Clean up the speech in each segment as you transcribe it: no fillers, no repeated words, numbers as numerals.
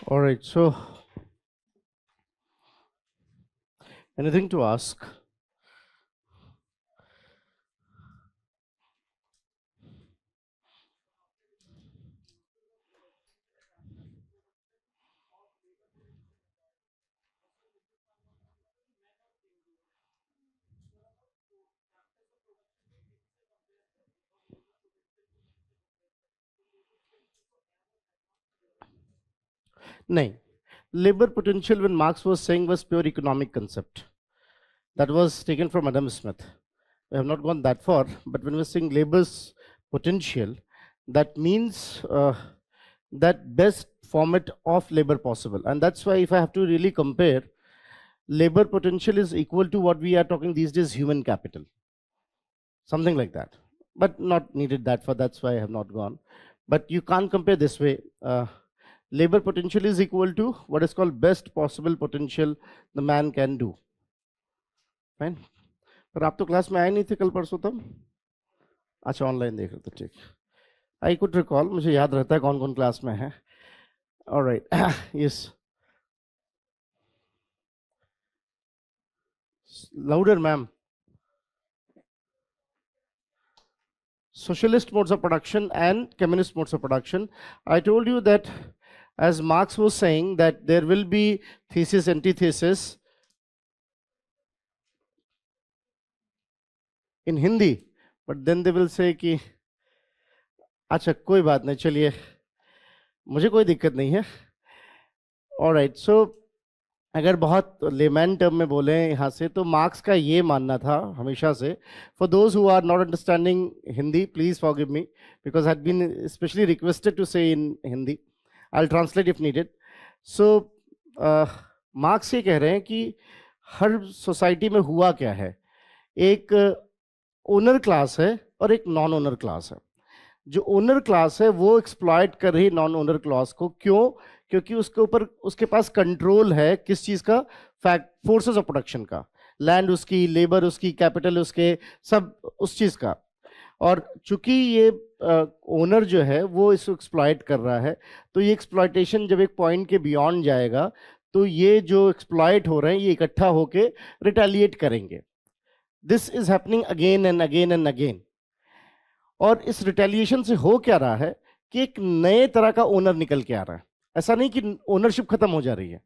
All right, so anything to ask? No. Labor potential, when Marx was saying, was pure economic concept. That was taken from Adam Smith. We have not gone that far, but when we're saying labor's potential, that means that best format of labor possible. And that's why if I have to really compare, labor potential is equal to what we are talking these days, human capital. Something like that. But not needed that for, that's why I have not gone. But you can't compare this way. Labor potential is equal to what is called best possible potential the man can do. Fine. पर आप तो class में आए नहीं थे कल परसों तब? अच्छा ऑनलाइन देख रहे थे, ठीक. आई कुड रिकॉल, मुझे याद रहता है कौन कौन क्लास में है. Alright, yes, louder ma'am. Socialist modes of production and communist modes of production. I told you that, as Marx was saying, that there will be thesis, antithesis in Hindi, but then they will say कि अच्छा कोई बात नहीं, चलिए, मुझे कोई दिक्कत नहीं है. ऑलराइट, सो अगर बहुत लेमैन टर्म में बोले यहाँ से, तो मार्क्स का ये मानना था हमेशा से, for those who are not understanding Hindi, please forgive me, because had been specially requested to say in Hindi. I will translate if needed. So Marx ये कह रहे हैं कि हर सोसाइटी में हुआ क्या है, एक ओनर क्लास है और एक नॉन ओनर क्लास है. जो ओनर क्लास है वो एक्सप्लॉइट कर रही नॉन ओनर क्लास को. क्यों? क्योंकि उसके ऊपर उसके पास कंट्रोल है किस चीज का, फैक्ट फोर्सेस ऑफ प्रोडक्शन का, लैंड उसकी, लेबर उसकी, कैपिटल उसके, सब उस चीज का. और चूंकि ये ओनर जो है वो इसको एक्सप्लॉइट कर रहा है, तो ये एक्सप्लॉइटेशन जब एक पॉइंट के बियॉन्ड जाएगा, तो ये जो एक्सप्लॉइट हो रहे हैं ये इकट्ठा होके रिटेलिएट करेंगे. This is happening again and again and again. और इस रिटेलिएशन से हो क्या रहा है कि एक नए तरह का ओनर निकल के आ रहा है. ऐसा नहीं कि ओनरशिप खत्म हो जा रही है.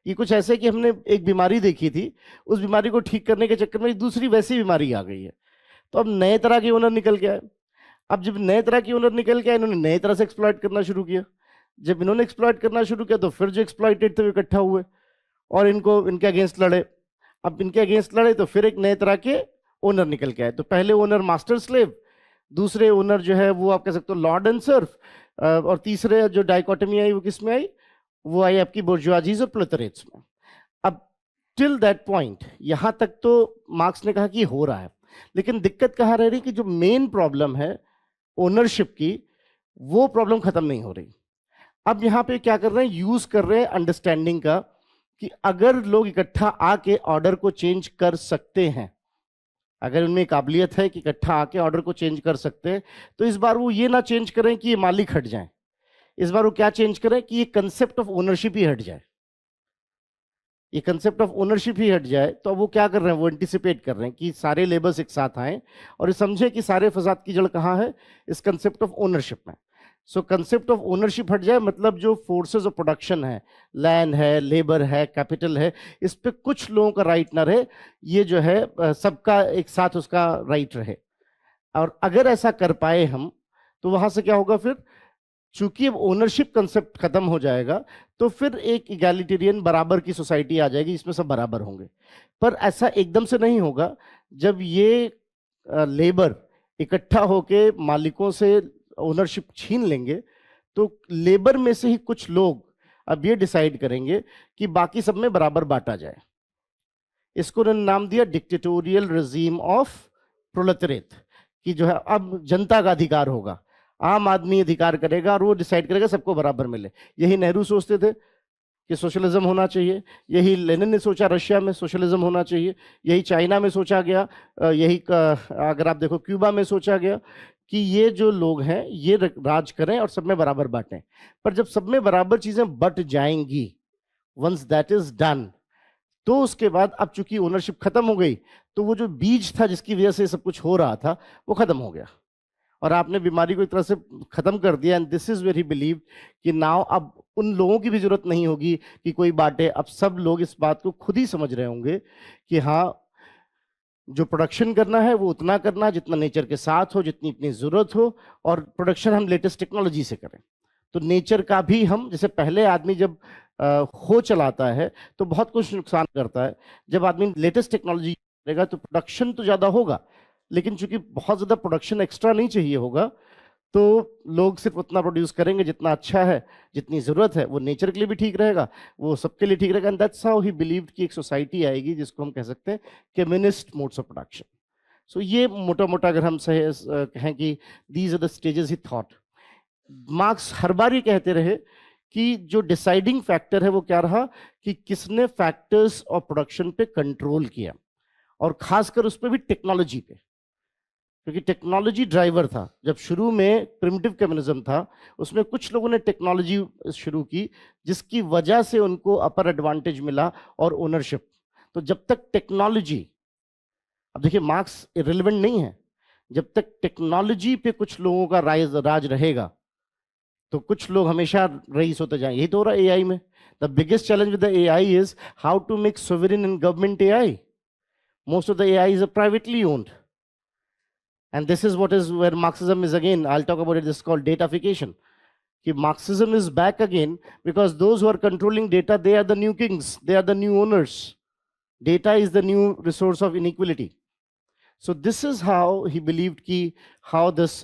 ये कुछ ऐसे है कि हमने एक बीमारी देखी थी, उस बीमारी को ठीक करने के चक्कर में एक दूसरी वैसी बीमारी आ गई है, तो अब नए तरह के ओनर निकल के आए. अब जब नए तरह के ओनर निकल के आए, इन्होंने नए तरह से एक्सप्लॉइट करना शुरू किया. जब इन्होंने एक्सप्लॉइट करना शुरू किया, तो फिर जो एक्सप्लॉइटेड थे वो इकट्ठा हुए और इनको इनके अगेंस्ट लड़े. अब इनके अगेंस्ट लड़े तो फिर एक नए तरह के ओनर निकल के आए. तो पहले ओनर मास्टर स्लेव, दूसरे ओनर जो है वो आप कह सकते हो लॉर्ड एंड सर्फ, और तीसरे जो डाइकोटमी आई वो किस में आई, वो आई आपकी बुर्जुआजीज और प्लेटरेट्स में. अब टिल दैट पॉइंट यहां तक तो मार्क्स ने कहा कि हो रहा है, लेकिन दिक्कत कहाँ रह रही कि जो मेन प्रॉब्लम है ओनरशिप की, वो प्रॉब्लम खत्म नहीं हो रही. अब यहां पे क्या कर रहे हैं, यूज कर रहे हैं अंडरस्टैंडिंग का, कि अगर लोग इकट्ठा आके ऑर्डर को चेंज कर सकते हैं, अगर उनमें काबिलियत है कि इकट्ठा आके ऑर्डर को चेंज कर सकते हैं, तो इस बार वो ये ना चेंज करें कि ये मालिक हट जाए. इस बार वो क्या चेंज करें कि ये कंसेप्ट ऑफ ओनरशिप ही हट जाए. ये कंसेप्ट ऑफ ओनरशिप ही हट जाए. तो वो क्या कर रहे हैं, वो एंटिसिपेट कर रहे हैं कि सारे लेबर्स एक साथ आए और समझे कि सारे फसाद की जड़ कहाँ है, इस कंसेप्ट ऑफ ओनरशिप में. सो कंसेप्ट ऑफ ओनरशिप हट जाए, मतलब जो फोर्सेस ऑफ प्रोडक्शन है, लैंड है, लेबर है, कैपिटल है, इस पे कुछ लोगों का राइट ना रहे, ये जो है सबका एक साथ उसका राइट रहे. और अगर ऐसा कर पाए हम, तो वहां से क्या होगा फिर, चूंकि अब ओनरशिप कंसेप्ट खत्म हो जाएगा, तो फिर एक इगैलिटेरियन बराबर की सोसाइटी आ जाएगी, इसमें सब बराबर होंगे. पर ऐसा एकदम से नहीं होगा. जब ये लेबर इकट्ठा होके मालिकों से ओनरशिप छीन लेंगे, तो लेबर में से ही कुछ लोग अब ये डिसाइड करेंगे कि बाकी सब में बराबर बांटा जाए. इसको उन्होंने नाम दिया डिक्टेटोरियल रेजीम ऑफ प्रोलेटरेट, कि जो है अब जनता का अधिकार होगा, आम आदमी अधिकार करेगा और वो डिसाइड करेगा सबको बराबर मिले. यही नेहरू सोचते थे. कि सोशलिज्म होना चाहिए। यही लेनिन ने सोचा रशिया में सोशलिज्म होना चाहिए, यही चाइना में सोचा गया, अगर आप देखो क्यूबा में सोचा गया कि ये जो लोग हैं ये राज करें और सब में बराबर बांटें। पर जब सब में बराबर चीजें बट जाएंगी, वंस दैट इज डन, तो उसके बाद अब चूंकि ओनरशिप खत्म हो गई, तो वो जो बीज था जिसकी वजह से सब कुछ हो रहा था वो खत्म हो गया और आपने बीमारी को एक तरह से खत्म कर दिया। And this is very believe कि नाउ अब उन लोगों की भी जरूरत नहीं होगी कि कोई बांटे, अब सब लोग इस बात को खुद ही समझ रहे होंगे कि हाँ, जो प्रोडक्शन करना है वो उतना करना जितना नेचर के साथ हो, जितनी इतनी जरूरत हो, और प्रोडक्शन हम लेटेस्ट टेक्नोलॉजी से करें। तो नेचर का भी हम, जैसे पहले आदमी जब हो चलाता है तो बहुत कुछ नुकसान करता है, जब आदमी लेटेस्ट टेक्नोलॉजी करेगा तो प्रोडक्शन तो ज्यादा होगा, लेकिन चूंकि बहुत ज्यादा प्रोडक्शन एक्स्ट्रा नहीं चाहिए होगा, तो लोग सिर्फ उतना प्रोड्यूस करेंगे जितना अच्छा है, जितनी जरूरत है। वो नेचर के लिए भी ठीक रहेगा, वो सबके लिए ठीक रहेगा। And that's how he believed कि एक सोसाइटी आएगी जिसको हम कह सकते हैं communist modes of production. So ये मोटा मोटा अगर हम कहें कि these are the stages he thought. Marx हर बार ये कहते रहे कि जो डिसाइडिंग फैक्टर है वो क्या रहा, कि किसने फैक्टर्स ऑफ प्रोडक्शन पे कंट्रोल किया, और खासकर उस पर भी टेक्नोलॉजी पे, क्योंकि टेक्नोलॉजी ड्राइवर था। जब शुरू में प्रिमिटिव कम्युनिज्म था, उसमें कुछ लोगों ने टेक्नोलॉजी शुरू की जिसकी वजह से उनको अपर एडवांटेज मिला और ओनरशिप। तो जब तक टेक्नोलॉजी, अब देखिए मार्क्स इरेलेवेंट नहीं है, जब तक टेक्नोलॉजी पे कुछ लोगों का राज रहेगा तो कुछ लोग हमेशा रईस होते जाएंगे। यही तो हो रहा है एआई में। The biggest challenge with the AI is how to make sovereign in government AI. Most of the AI is privately owned, and this is what is where Marxism is again, I'll talk about it, this is called datafication. Marxism is back again because those who are controlling data, they are the new kings, they are the new owners. Data is the new resource of inequality. So this is how he believed how this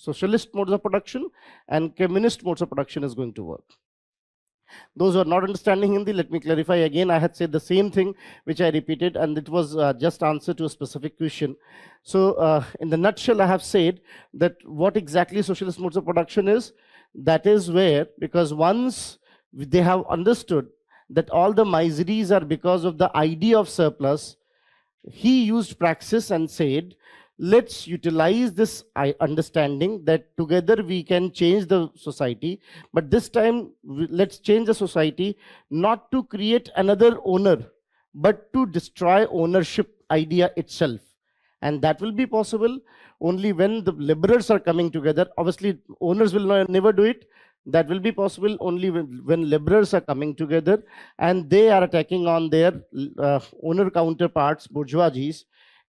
socialist modes of production and communist modes of production is going to work. Those who are not understanding Hindi, let me clarify again. I had said the same thing, which I repeated, and it was just answer to a specific question. So in the nutshell, I have said that what exactly socialist modes of production is, that is where, because once they have understood that all the miseries are because of the idea of surplus, he used praxis and said, let's utilize this understanding that together we can change the society, but this time let's change the society not to create another owner, but to destroy ownership idea itself. And that will be possible only when the liberals are coming together. Obviously, owners will never do it. That will be possible only when liberals are coming together and they are attacking on their owner counterparts, bourgeoisies,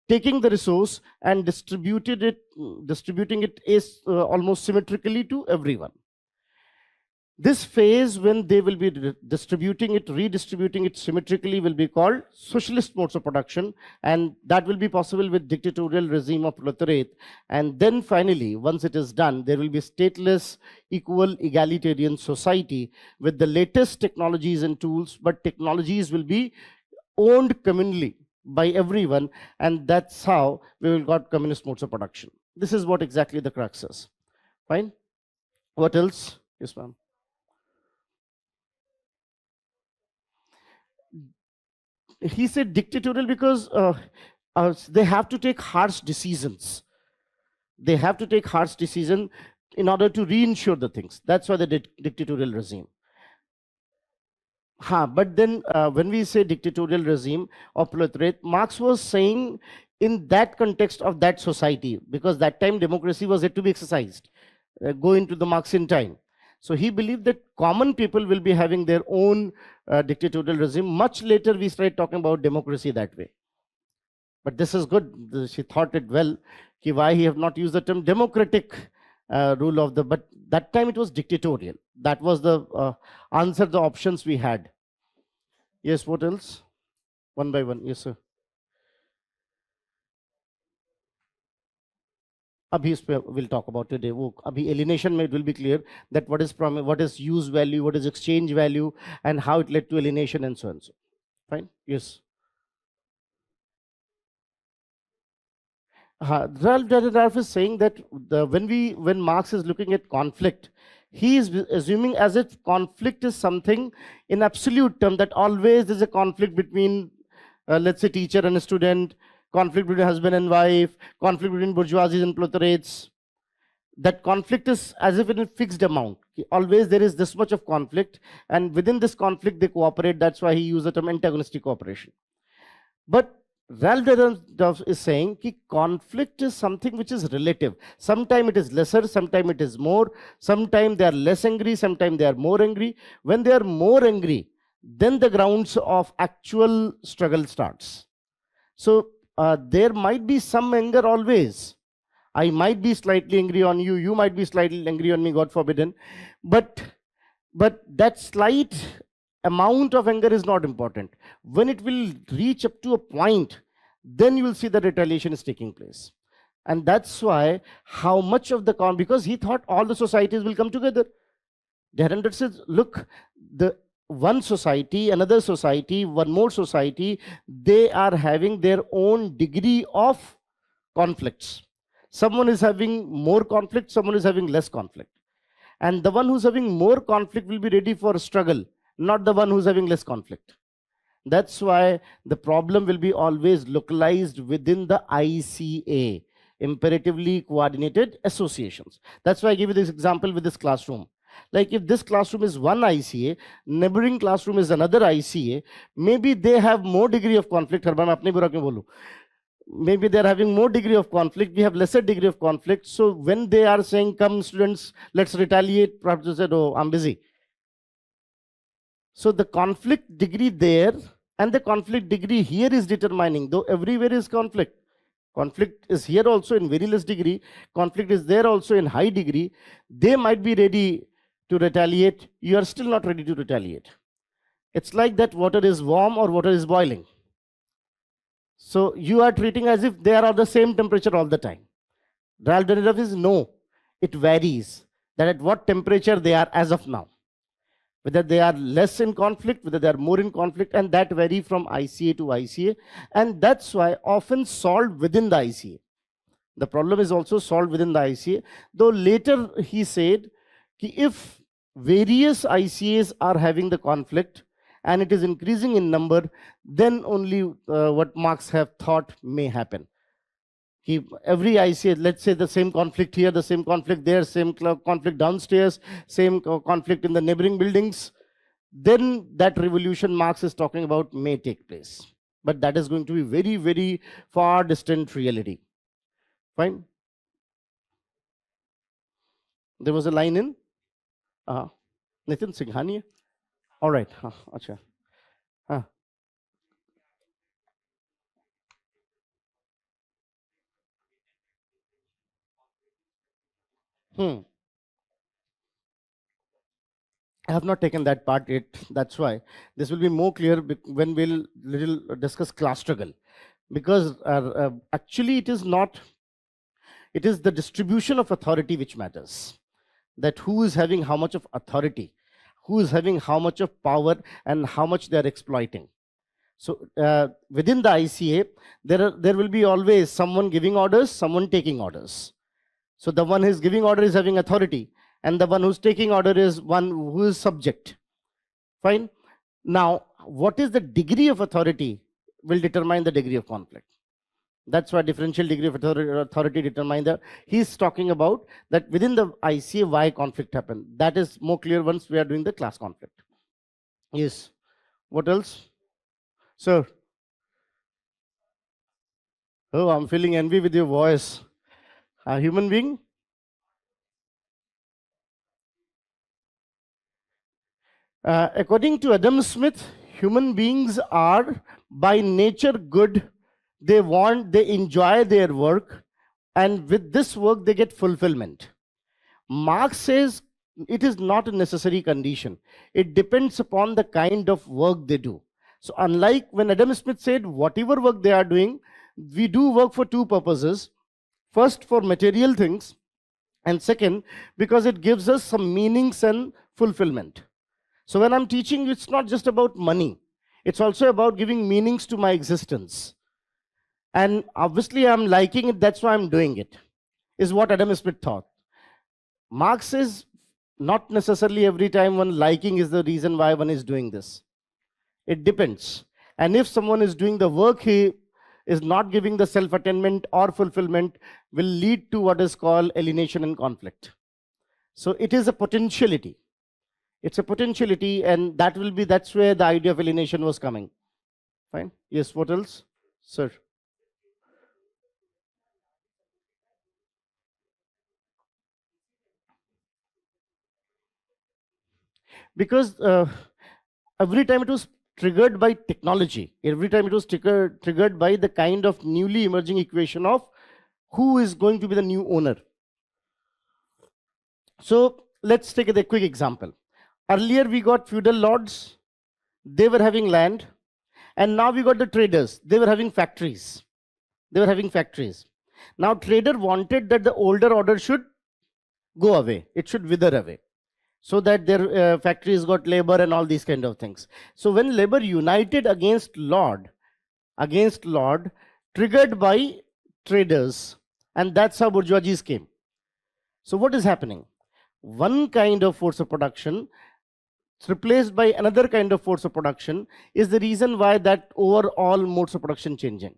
taking the resource and distributing it is almost symmetrically to everyone. This phase, when they will be redistributing it symmetrically, will be called socialist modes of production, and that will be possible with dictatorial regime of proletariat. And then finally, once it is done, there will be stateless, equal, egalitarian society with the latest technologies and tools, but technologies will be owned communally by everyone, and that's how we will got communist modes of production. This is what exactly the crux is. Fine. What else? Yes, ma'am. He said dictatorial because they have to take harsh decisions. They have to take harsh decisions in order to reinsure the things. That's why they did dictatorial regime. But then when we say dictatorial regime or proletariat, Marx was saying in that context of that society, because that time democracy was yet to be exercised, go into the Marxian time. So he believed that common people will be having their own dictatorial regime. Much later, we started talking about democracy that way. But this is good. She thought it well. Why he have not used the term democratic rule of the, but that time it was dictatorial. That was the answer, the options we had. Yes, what else? One by one. Yes, sir. Abhi we'll talk about today. Abhi alienation it will be clear that what is use value, what is exchange value, and how it led to alienation and so on. So, fine. Yes. Ralph Ralph is saying that when Marx is looking at conflict, he is assuming as if conflict is something in absolute term, that always there's a conflict between, let's say, teacher and a student, conflict between husband and wife, conflict between bourgeoisies and proletariats. That conflict is as if in a fixed amount. Always there is this much of conflict, and within this conflict they cooperate. That's why he used the term antagonistic cooperation. But Ralph Dahrendorf is saying that conflict is something which is relative. Sometimes it is lesser, sometimes it is more, sometimes they are less angry, sometimes they are more angry. When they are more angry, then the grounds of actual struggle starts. So there might be some anger always. I might be slightly angry on you, you might be slightly angry on me, God forbidden. But that slight amount of anger is not important. When it will reach up to a point, then you will see that retaliation is taking place. And that's why how much of the because he thought all the societies will come together. Dahrendorf says, look, the one society, another society, one more society, they are having their own degree of conflicts. Someone is having more conflict, someone is having less conflict. And the one who's having more conflict will be ready for struggle, not the one who's having less conflict. That's why the problem will be always localized within the ICA, imperatively coordinated associations. That's why I give you this example with this classroom. Like if this classroom is one ICA, neighboring classroom is another ICA, maybe they have more degree of conflict. Maybe they're having more degree of conflict, we have lesser degree of conflict. So when they are saying, come students, let's retaliate, professor said, oh, I'm busy. So the conflict degree there and the conflict degree here is determining, though everywhere is conflict. Conflict is here also in very less degree, conflict is there also in high degree. They might be ready to retaliate, you are still not ready to retaliate. It's like that water is warm or water is boiling. So you are treating as if they are of the same temperature all the time. Ralph Dahrendorf is no, it varies that at what temperature they are as of now. Whether they are less in conflict, whether they are more in conflict, and that vary from ICA to ICA. And that's why often solved within the ICA. The problem is also solved within the ICA, though later he said, if various ICAs are having the conflict, and it is increasing in number, then only what Marx have thought may happen. Every ICA, let's say the same conflict here, the same conflict there, same conflict downstairs, same conflict in the neighboring buildings, then that revolution Marx is talking about may take place. But that is going to be very, very far distant reality. Fine. There was a line in Nitin Singhani. All right. Acha. I have not taken that part yet. That's why this will be more clear when we'll discuss class struggle. Because actually it is not, it is the distribution of authority which matters. That who is having how much of authority, who is having how much of power, and how much they are exploiting. So within the ICA, there will be always someone giving orders, someone taking orders. So the one who is giving order is having authority, and the one who's taking order is one who is subject. Fine. Now, what is the degree of authority will determine the degree of conflict. That's why differential degree of authority determine the. He's talking about that within the ICA why conflict happened. That is more clear once we are doing the class conflict. Yes. What else? Sir. Oh, I'm feeling envy with your voice. A human being? According to Adam Smith, human beings are by nature good. They enjoy their work, and with this work they get fulfillment. Marx says it is not a necessary condition. It depends upon the kind of work they do. So unlike when Adam Smith said whatever work they are doing, we do work for two purposes. First, for material things, and second, because it gives us some meanings and fulfillment. So when I'm teaching, it's not just about money. It's also about giving meanings to my existence. And obviously I'm liking it, that's why I'm doing it, is what Adam Smith thought. Marx says, not necessarily every time one liking is the reason why one is doing this. It depends. And if someone is doing the work, he is not giving the self-attainment or fulfillment, will lead to what is called alienation and conflict. So it is a potentiality. It's a potentiality, and that's where the idea of alienation was coming. Fine. Yes, what else? Sir. Because every time it was triggered by technology, every time it was triggered by the kind of newly emerging equation of who is going to be the new owner. So let's take a quick example. Earlier we got feudal lords, they were having land, and now we got the traders, they were having factories. Now trader wanted that the older order should go away, it should wither away, so that their factories got labor and all these kind of things. So when labor united against lord, triggered by traders, and that's how bourgeoisies came. So what is happening? One kind of force of production replaced by another kind of force of production is the reason why that overall modes of production changing.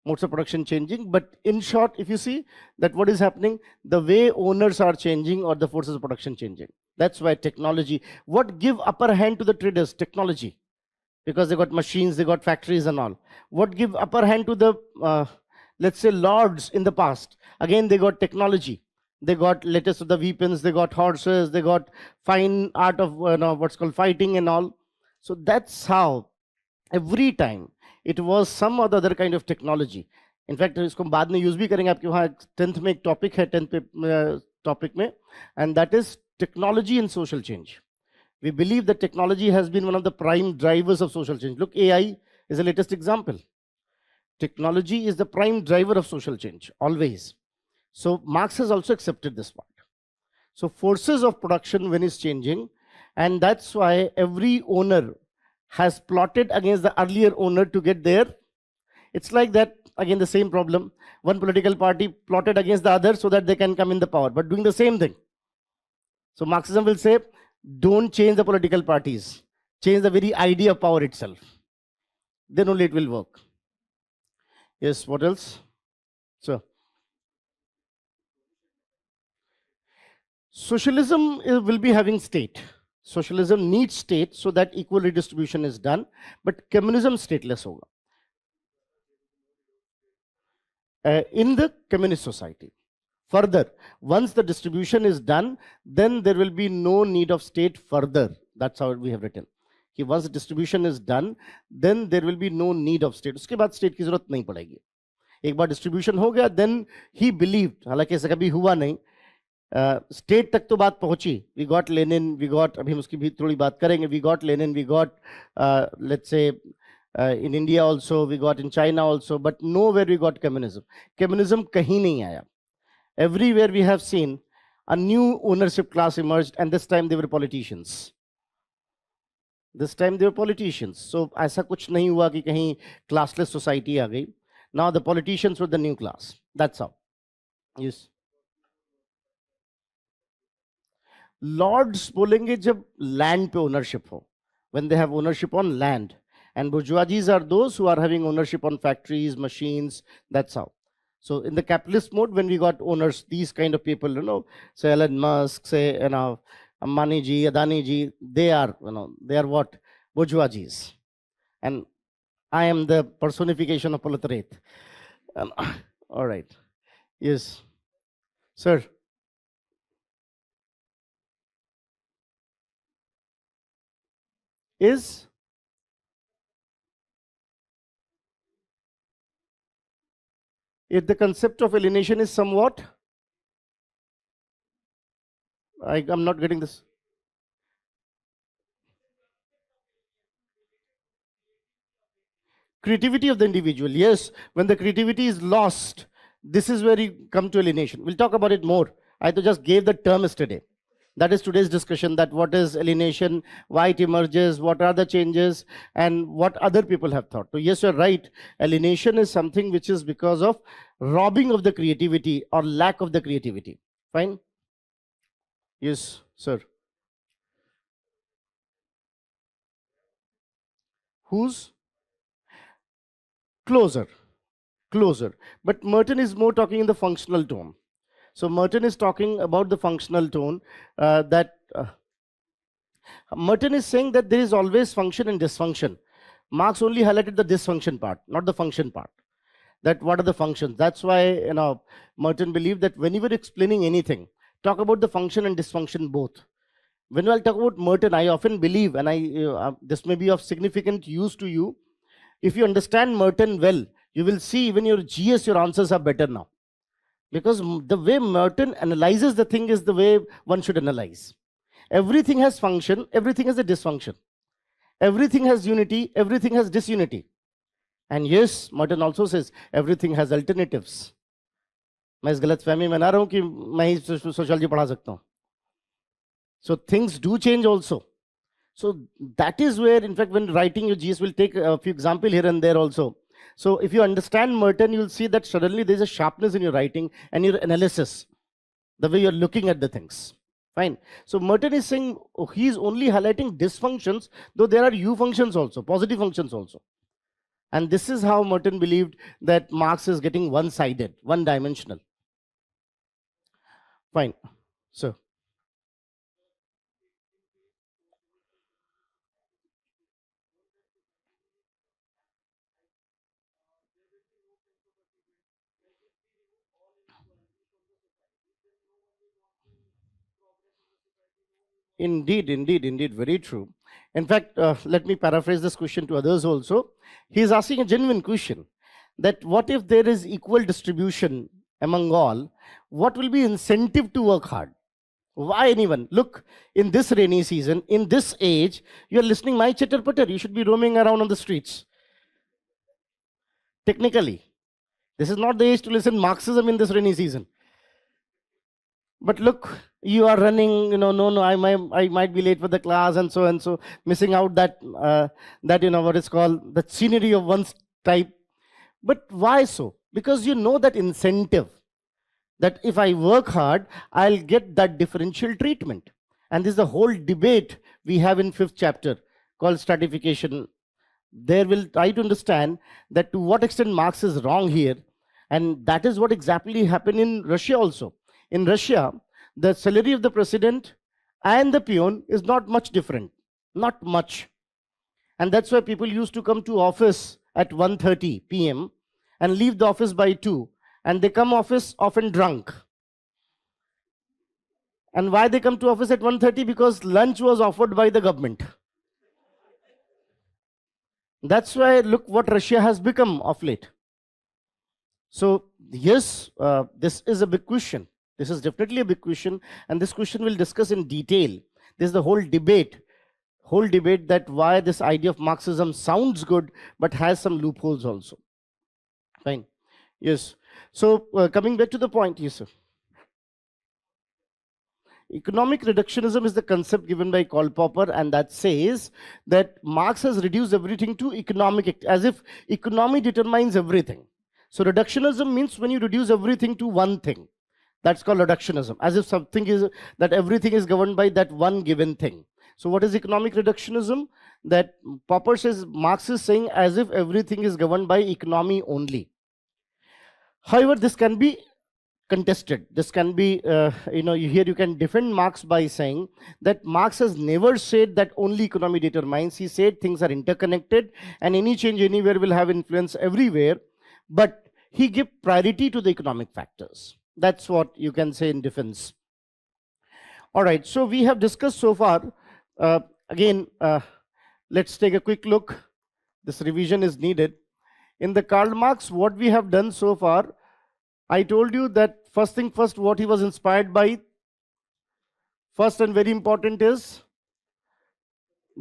But in short, if you see that what is happening, the way owners are changing or the forces of production changing. That's why technology, what give upper hand to the traders? Technology. Because they got machines, they got factories and all. What give upper hand to the, let's say, lords in the past? Again, they got technology. They got latest of the weapons, they got horses, they got fine art of what's called fighting and all. So that's how every time it was some other kind of technology. In fact, इसको हम बाद में use भी करेंगे, आपके वहाँ 10th में एक topic है, 10th topic में, and that is technology and social change. We believe that technology has been one of the prime drivers of social change. Look, AI is the latest example. Technology is the prime driver of social change, always. So Marx has also accepted this part. So forces of production when is changing, and that's why every owner has plotted against the earlier owner to get there. It's like that, again, the same problem. One political party plotted against the other so that they can come in the power, but doing the same thing. So Marxism will say, don't change the political parties, change the very idea of power itself. Then only it will work. Yes, what else? So, socialism will be having state. Socialism needs state so that equal redistribution is done, but communism stateless hoga. In the communist society. Further, once the distribution is done, then there will be no need of state further. That's how we have written. Once the distribution is done, then there will be no need of state. उसके बाद state की जरूरत नहीं पड़ेगी. एक बार distribution हो गया, then he believed, हालांकि ऐसा कभी हुआ नहीं, स्टेट तक तो बात पहुंची. We got Lenin, we got, अभी हम उसकी भी थोड़ी बात करेंगे, we got Lenin, we got let's say in India also, we got in China also, but nowhere we got communism. Communism kahin nahi aaya. Everywhere we have seen a new ownership class emerged, and this time they were politicians. This time they were politicians. So aisa kuch nahi hua ki kahin classless society aa gayi. Now the politicians were the new class. That's how. Yes. Lords बोलेंगे जब land पे ownership हो, when they have ownership on land. And bourgeoisies are those who are having ownership on factories, machines. That's how. So in the capitalist mode, when we got owners, these kind of people, say Elon Musk, say Ambani ji, Adani ji, they are what? Bourgeoisies. And I am the personification of proletariat. All right. Yes. Sir. Is if the concept of alienation is somewhat, I'm not getting this. Creativity of the individual, yes. When the creativity is lost, this is where you come to alienation. We'll talk about it more. I just gave the term yesterday. That is today's discussion, that what is alienation, why it emerges, what are the changes, and what other people have thought. So yes, you're right. Alienation is something which is because of robbing of the creativity or lack of the creativity. Fine? Yes, Sir, who's closer? Closer. But Merton is more talking in the functional tone. So Merton is talking about the functional tone that Merton is saying that there is always function and dysfunction. Marx only highlighted the dysfunction part, not the function part. That what are the functions? That's why Merton believed that whenever explaining anything, talk about the function and dysfunction both. When I talk about Merton, I often believe, and this may be of significant use to you. If you understand Merton well, you will see even your GS, your answers are better now. Because the way Merton analyzes the thing is the way one should analyze. Everything has function, everything has a dysfunction. Everything has unity, everything has disunity. And yes, Merton also says everything has alternatives. मैं इस गलत फहमी में ना रहूं कि मैं ही sociology पढ़ा सकता हूं. So things do change also. So that is where, in fact, when writing your GS, will take a few examples here and there also. So if you understand Merton, you'll see that suddenly there's a sharpness in your writing and your analysis, the way you're looking at the things. Fine. So Merton is saying he's only highlighting dysfunctions, though there are U functions also, positive functions also. And this is how Merton believed that Marx is getting one-sided, one-dimensional. Fine. So indeed, very true. In fact, let me paraphrase this question to others also. He is asking a genuine question that what if there is equal distribution among all, what will be incentive to work hard? Why anyone? Look, in this rainy season, in this age, you're listening my chitter putter. You should be roaming around on the streets. Technically, this is not the age to listen Marxism in this rainy season. But look, you are running, no, I might be late for the class and so, missing out that, what is called the scenery of one's type. But why so? Because you know that incentive, that if I work hard, I'll get that differential treatment. And this is the whole debate we have in 5th chapter called stratification. There will try to understand that to what extent Marx is wrong here. And that is what exactly happened in Russia also. In Russia, the salary of the president and the peon is not much different. Not much. And that's why people used to come to office at 1:30 p.m. and leave the office by 2. And they come office often drunk. And why they come to office at 1:30? Because lunch was offered by the government. That's why look what Russia has become of late. So yes, this is a big question. This is definitely a big question, and this question we'll discuss in detail. This is the whole debate that why this idea of Marxism sounds good but has some loopholes also. Fine. Yes. So coming back to the point, yes, sir. Economic reductionism is the concept given by Karl Popper, and that says that Marx has reduced everything to economic, as if economy determines everything. So reductionism means when you reduce everything to one thing. That's called reductionism, as if something is that everything is governed by that one given thing. So what is economic reductionism? That Popper says, Marx is saying as if everything is governed by economy only. However, this can be contested. This can be, here you can defend Marx by saying that Marx has never said that only economy determines. He said things are interconnected and any change anywhere will have influence everywhere. But he gave priority to the economic factors. That's what you can say in defense. All right, so we have discussed so far. Again, let's take a quick look. This revision is needed. In the Karl Marx, what we have done so far, I told you that first thing first, what he was inspired by. First and very important is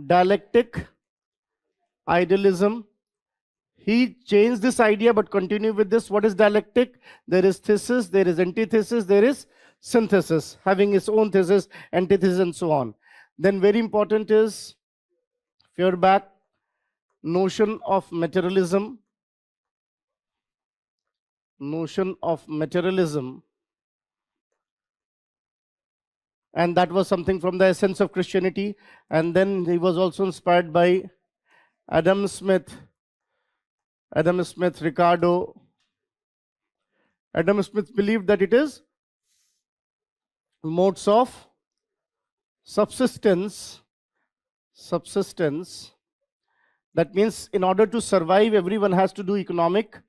dialectic, idealism. He changed this idea but continue with this. What is dialectic? There is thesis, there is antithesis, there is synthesis, having its own thesis, antithesis, and so on. Then very important is Feuerbach, notion of materialism. Notion of materialism. and that was something from the essence of Christianity. And then he was also inspired by Adam Smith, Ricardo. Adam Smith believed that it is modes of subsistence. That means in order to survive, everyone has to do economic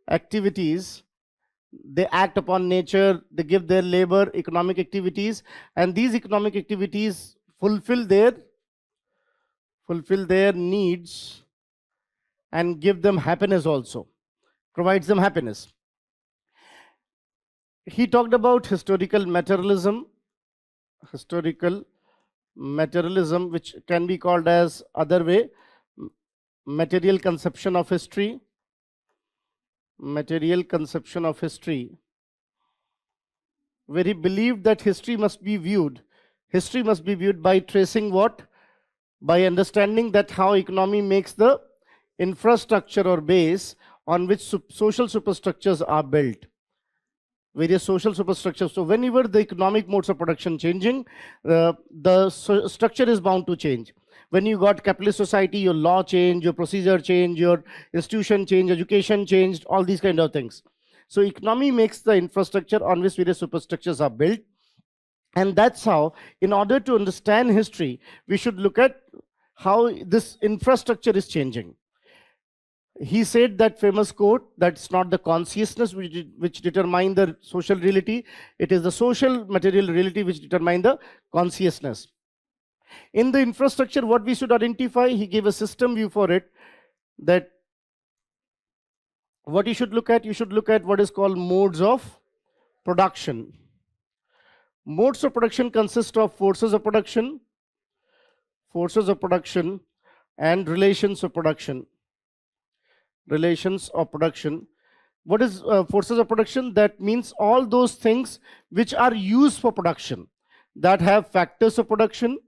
activities. They act upon nature, they give their labor, economic activities, and these economic activities fulfill their needs and give them happiness also, provides them happiness. He talked about historical materialism, which can be called as other way, material conception of history, where he believed that history must be viewed by tracing what? By understanding that how economy makes the infrastructure or base on which social superstructures are built. Various social superstructures. So whenever the economic modes of production changing, the structure is bound to change. When you got capitalist society, your law change, your procedure change, your institution change, education changed, all these kind of things. So economy makes the infrastructure on which various superstructures are built. And that's how, in order to understand history, we should look at how this infrastructure is changing. He said that famous quote, that's not the consciousness which determine the social reality, it is the social material reality which determine the consciousness. In the infrastructure, what we should identify, he gave a system view for it, that what you should look at what is called modes of production. Modes of production consist of forces of production and relations of production. What is forces of production? That means all those things which are used for production, that have factors of production,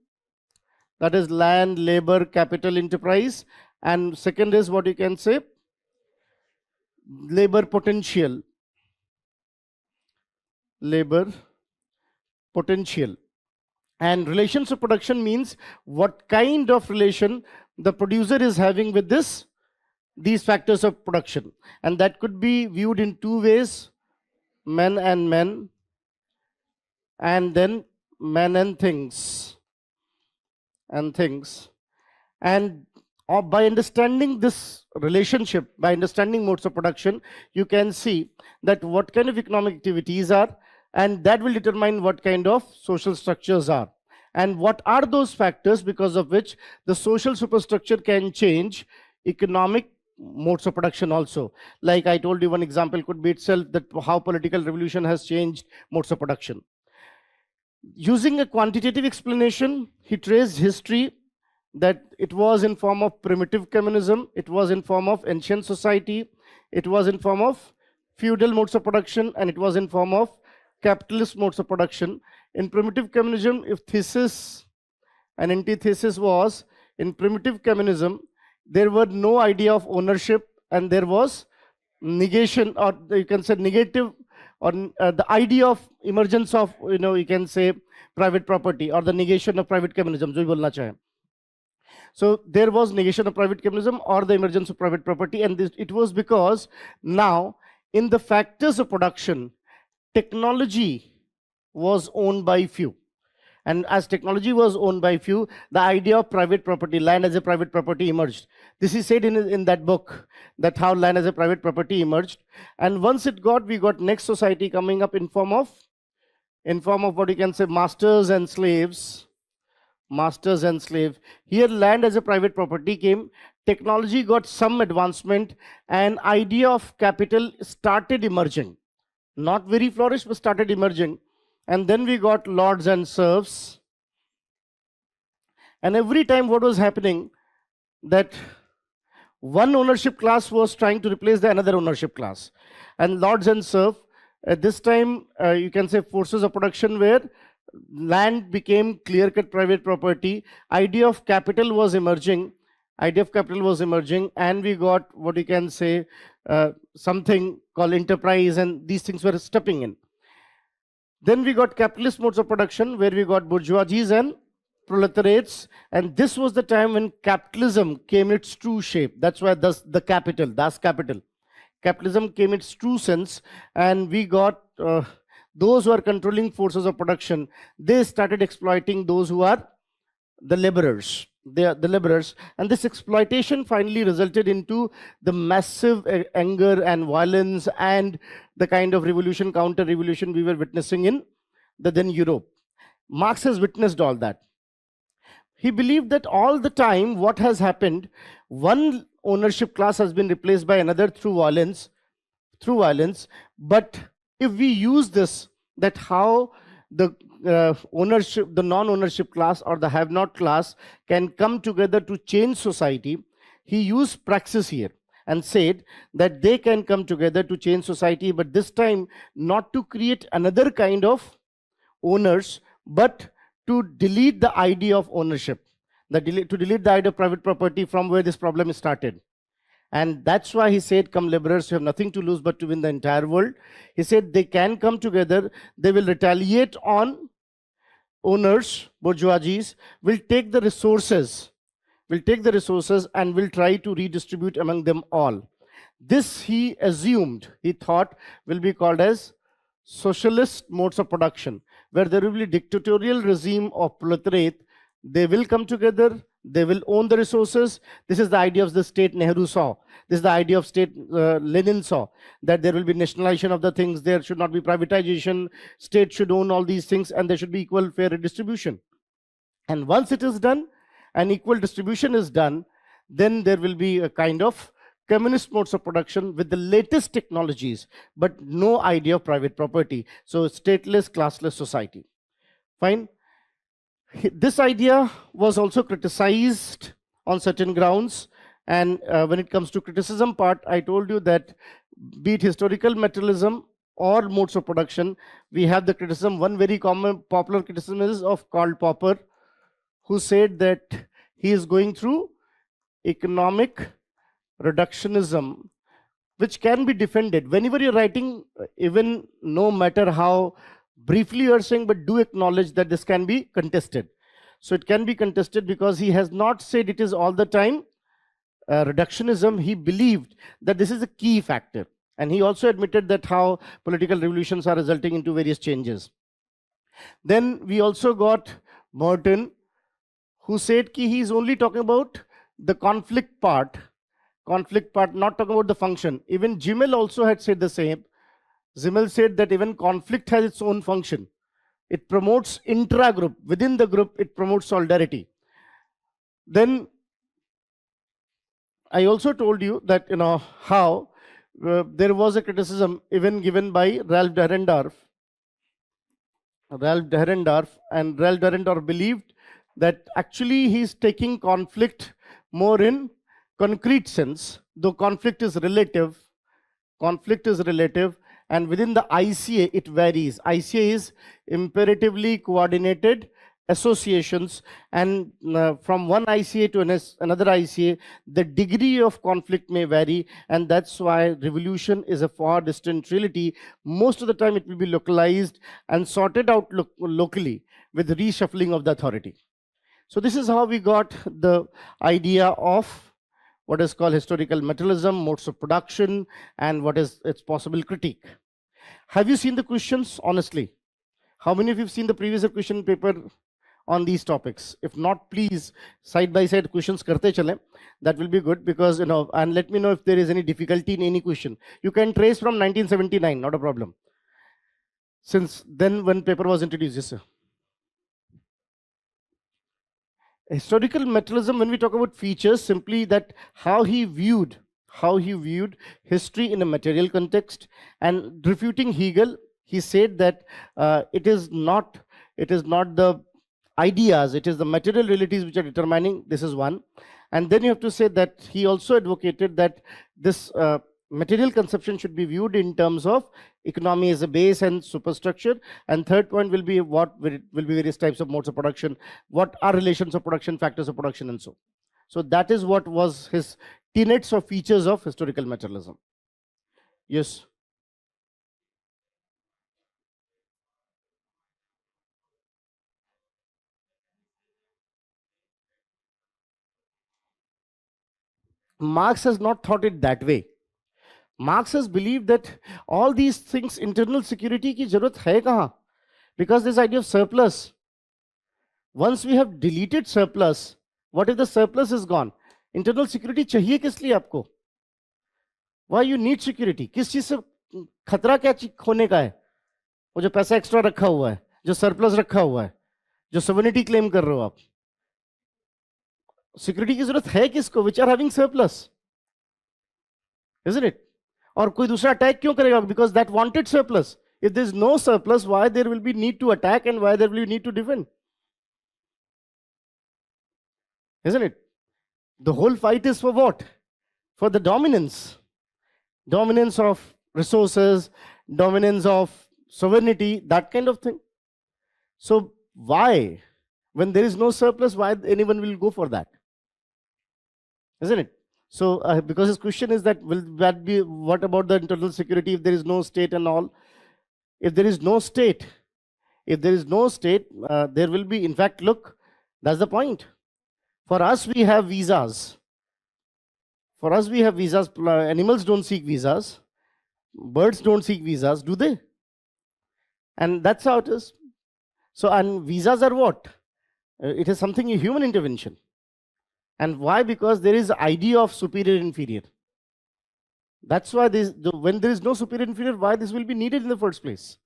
that is land, labor, capital, enterprise, and second is what you can say, labor potential. And relations of production means what kind of relation the producer is having with these factors of production. And that could be viewed in two ways, men and men, and then men and things. And by understanding this relationship, by understanding modes of production, you can see that what kind of economic activities are, and that will determine what kind of social structures are. And what are those factors because of which the social superstructure can change economic modes of production also. Like I told you, one example could be itself that how political revolution has changed modes of production. Using a quantitative explanation, he traced history that it was in form of primitive communism, it was in form of ancient society, it was in form of feudal modes of production, and it was in form of capitalist modes of production. In primitive communism, if thesis and antithesis was, in primitive communism, there were no idea of ownership, and there was negation, or you can say negative, or the idea of emergence of, you can say private property, or the negation of private communism, jo bhi bolna chahe. So there was negation of private communism or the emergence of private property, and it was because now in the factors of production, technology was owned by few. And as technology was owned by few, the idea of private property, land as a private property, emerged. This is said in that book, that how land as a private property emerged. And once we got next society coming up in form of what you can say masters and slaves. Here land as a private property came, technology got some advancement, and idea of capital started emerging. Not very flourished, but started emerging. And then we got lords and serfs. And every time what was happening, that one ownership class was trying to replace the another ownership class. And lords and serf, at this time, you can say forces of production where land became clear-cut private property, idea of capital was emerging, and we got what you can say something called enterprise, and these things were stepping in. Then we got capitalist modes of production, where we got bourgeoisies and proletariats, and this was the time when capitalism came its true shape. That's why the capital, das Kapital. Capitalism came its true sense, and we got those who are controlling forces of production. They started exploiting those who are the laborers. They are the laborers, and this exploitation finally resulted into the massive anger and violence and the kind of revolution, counter revolution we were witnessing in the then Europe. Marx has witnessed all that. He believed that all the time what has happened, one ownership class has been replaced by another through violence. But if we use this, that how the ownership, the non-ownership class or the have-not class can come together to change society, he used praxis here and said that they can come together to change society, but this time not to create another kind of owners, but to delete the idea of ownership, to delete the idea of private property from where this problem started. And that's why he said, come laborers, you have nothing to lose but to win the entire world. He said they can come together, they will retaliate on owners, bourgeoisies, will take the resources, and will try to redistribute among them all. This he assumed, he thought, will be called as socialist modes of production, where there will be dictatorial regime of proletariat. They will come together, they will own the resources. This is the idea of the state Nehru saw. This is the idea of state Lenin saw, that there will be nationalization of the things, there should not be privatization, state should own all these things, and there should be equal fair redistribution. And once it is done, and equal distribution is done, then there will be a kind of communist modes of production with the latest technologies, but no idea of private property. So stateless, classless society. Fine. This idea was also criticized on certain grounds. And when it comes to criticism part, I told you that be it historical materialism or modes of production, we have the criticism. One very common popular criticism is of Karl Popper, who said that he is going through economic reductionism, which can be defended. Whenever you're writing, even no matter how briefly you're saying, but do acknowledge that this can be contested. So it can be contested because he has not said it is all the time reductionism. He believed that this is a key factor. And he also admitted that how political revolutions are resulting into various changes. Then we also got Merton, who said that he is only talking about the conflict part, not talking about the function. Even Zimmel also had said the same. Zimmel said that even conflict has its own function. It promotes intra-group. Within the group, it promotes solidarity. Then I also told you that, how there was a criticism even given by Ralph Dahrendorf. And Ralph Dahrendorf believed that actually he's taking conflict more in concrete sense, though conflict is relative, and within the ICA it varies. ICA is imperatively coordinated associations, and from one ICA to another ICA, the degree of conflict may vary, and that's why revolution is a far distant reality. Most of the time it will be localized and sorted out locally with reshuffling of the authority. So this is how we got the idea of what is called historical materialism, modes of production, and what is its possible critique. Have you seen the questions, honestly? How many of you have seen the previous question paper on these topics? If not, please, side by side questions karte chale. That will be good, because, and let me know if there is any difficulty in any question. You can trace from 1979, not a problem. Since then, when paper was introduced, yes, sir. Historical materialism, when we talk about features, simply that how he viewed history in a material context. And refuting Hegel, he said that it is not the ideas, it is the material realities which are determining. This is one. And then you have to say that he also advocated that this material conception should be viewed in terms of economy as a base and superstructure. And third point will be what will be various types of modes of production, what are relations of production, factors of production, and so. So that is what was his tenets or features of historical materialism. Yes. Marx has not thought it that way. Marx has believed that all these things, internal security की जरूरत है कहाँ? Because this idea of surplus. Once we have deleted surplus, what if the surplus is gone? Internal security चाहिए किस लिए आपको? Why you need security? किस चीज से खतरा क्या चीज खोने का है? वो जो पैसा एक्स्ट्रा रखा हुआ है, जो सरप्लस रखा हुआ है, जो सोवरेनिटी क्लेम कर रहे हो आप, सिक्योरिटी की जरूरत है किसको? Which are having surplus, isn't it? और कोई दूसरा अटैक क्यों करेगा? Because that wanted surplus. If there is no surplus, why there will be need to attack and why there will be need to defend, isn't it? The whole fight is for what? For the dominance of resources, dominance of sovereignty, that kind of thing. So why, when there is no surplus, why anyone will go for that, isn't it? So because his question is that, will that be, what about the internal security if there is no state and all? If there is no state, there will be, in fact, look, that's the point. For us we have visas. Animals don't seek visas, birds don't seek visas, do they? And that's how it is. So, and visas are what? It is something, a human intervention. And why? Because there is idea of superior inferior. That's why when there is no superior inferior, why this will be needed in the first place?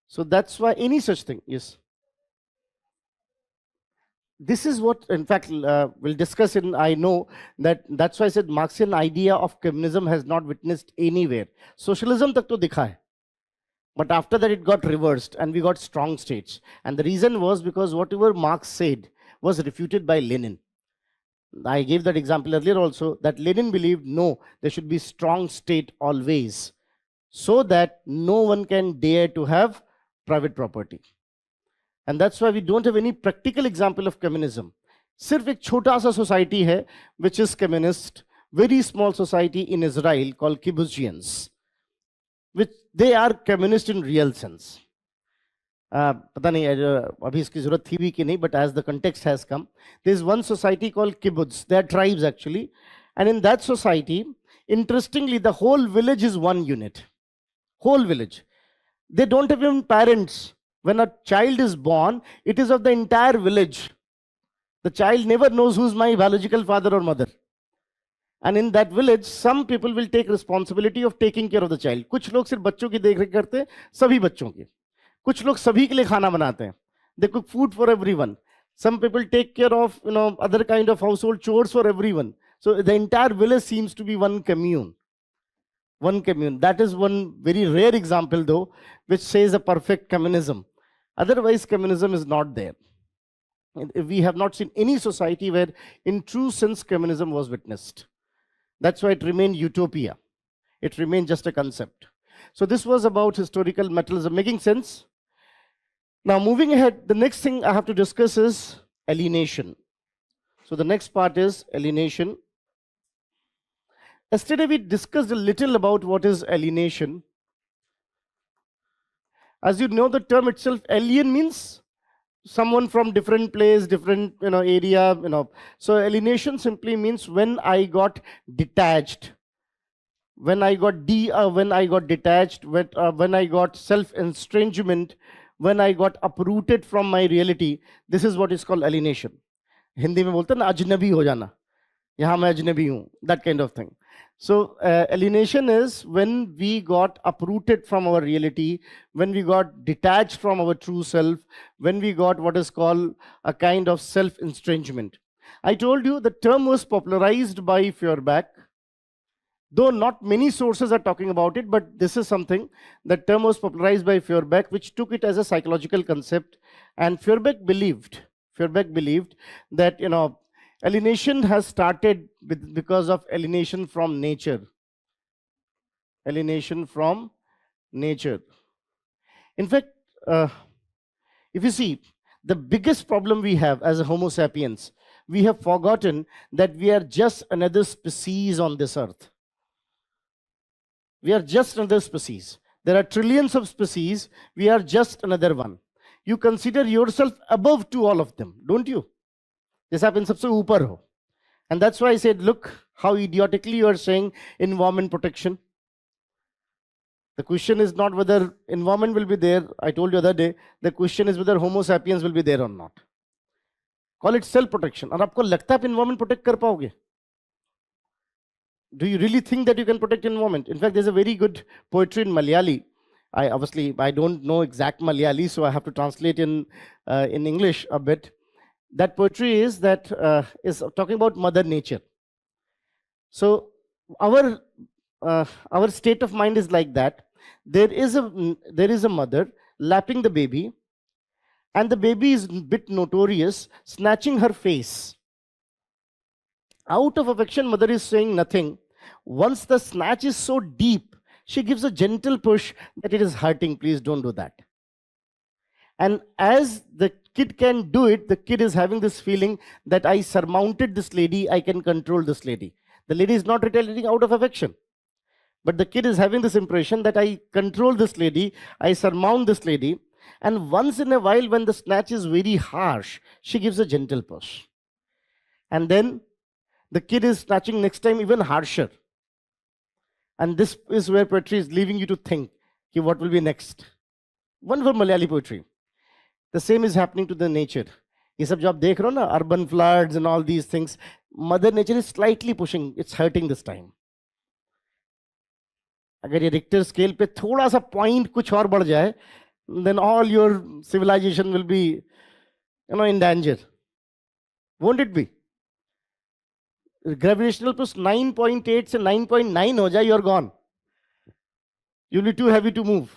So that's why any such thing, yes. This is what, in fact, we'll discuss in, I know that's why I said Marxian idea of communism has not witnessed anywhere. Socialism tak to dikha hai. But after that it got reversed and we got strong states. And the reason was because whatever Marx said was refuted by Lenin. I gave that example earlier also, that Lenin believed, no, there should be strong state always, so that no one can dare to have private property. And that's why we don't have any practical example of communism. Sirf ek chota sa society hai, which is communist, very small society in Israel called kibbutzchians, which they are communist in real sense. पता नहीं अभी इसकी जरूरत थी भी कि नहीं, but as the context has come, there is one society called kibbutz. They are tribes actually, and in that society, interestingly, the whole village is one unit. Whole village. They don't have even parents. When a child is born, it is of the entire village. The child never knows who's my biological father or mother. And in that village, some people will take responsibility of taking care of the child. कुछ लोग सिर्फ बच्चों की देख रेख करते हैं, सभी बच्चों की. कुछ लोग सभी के लिए खाना बनाते हैं. They cook food for everyone. Some people take care of, other kind of household chores for everyone. So the entire village seems to be one commune. One commune. That is one very rare example, though, which says a perfect communism. Otherwise, communism is not there. We have not seen any society where, in true sense, communism was witnessed. That's why it remained utopia. It remained just a concept. So this was about historical materialism. Making sense? Now, moving ahead, the next thing I have to discuss is alienation. So the next part is alienation. Yesterday, we discussed a little about what is alienation. As you know, the term itself, alien, means someone from different place, different area. So alienation simply means when I got detached, when I got detached, when I got self-estrangement, when I got uprooted from my reality. This is what is called alienation. Hindi में बोलते हैं ना, अजनबी हो जाना, यहाँ मैं अजनबी हूँ, that kind of thing. So alienation is when we got uprooted from our reality, when we got detached from our true self, when we got what is called a kind of self-estrangement. I told you the term was popularized by Feuerbach, though not many sources are talking about it, but this is something. The term was popularized by Feuerbach, which took it as a psychological concept. And Feuerbach believed that alienation has started because of alienation from nature. Alienation from nature. In fact, if you see, the biggest problem we have as a Homo sapiens, we have forgotten that we are just another species on this earth. We are just another species. There are trillions of species. We are just another one. You consider yourself above to all of them, don't you? जैसे आप इन सबसे ऊपर हो. And that's why I said, look how idiotically you are saying environment protection. The question is not whether environment will be there. I told you the other day, the question is whether Homo sapiens will be there or not. Call it self protection. और आपको लगता है आप environment protect कर पाओगे? Do you really think that you can protect environment? In fact, there's a very good poetry in Malayali. I don't know exact Malayali, so I have to translate in English a bit. That poetry is talking about Mother Nature. So our state of mind is like that. There is a mother lapping the baby, and the baby is a bit notorious, snatching her face. Out of affection, mother is saying nothing. Once the snatch is so deep, she gives a gentle push that it is hurting, please don't do that. And as the kid can do it, the kid is having this feeling that I surmounted this lady, I can control this lady. The lady is not retaliating out of affection. But the kid is having this impression that I control this lady, I surmount this lady. And once in a while, when the snatch is very harsh, she gives a gentle push. And then the kid is snatching next time even harsher. And this is where poetry is leaving you to think, what will be next? One for Malayali poetry. The same is happening to the nature. ये सब जो आप देख रहे हो ना, urban floods and all these things, Mother Nature is slightly pushing, it's hurting this time. अगर ये रिक्टर स्केल पे थोड़ा सा पॉइंट कुछ और बढ़ जाए, then all your civilization will be, in danger. Won't it be? Gravitational push 9.8 से 9.9 हो जाए, you're gone. You'll be too heavy to move.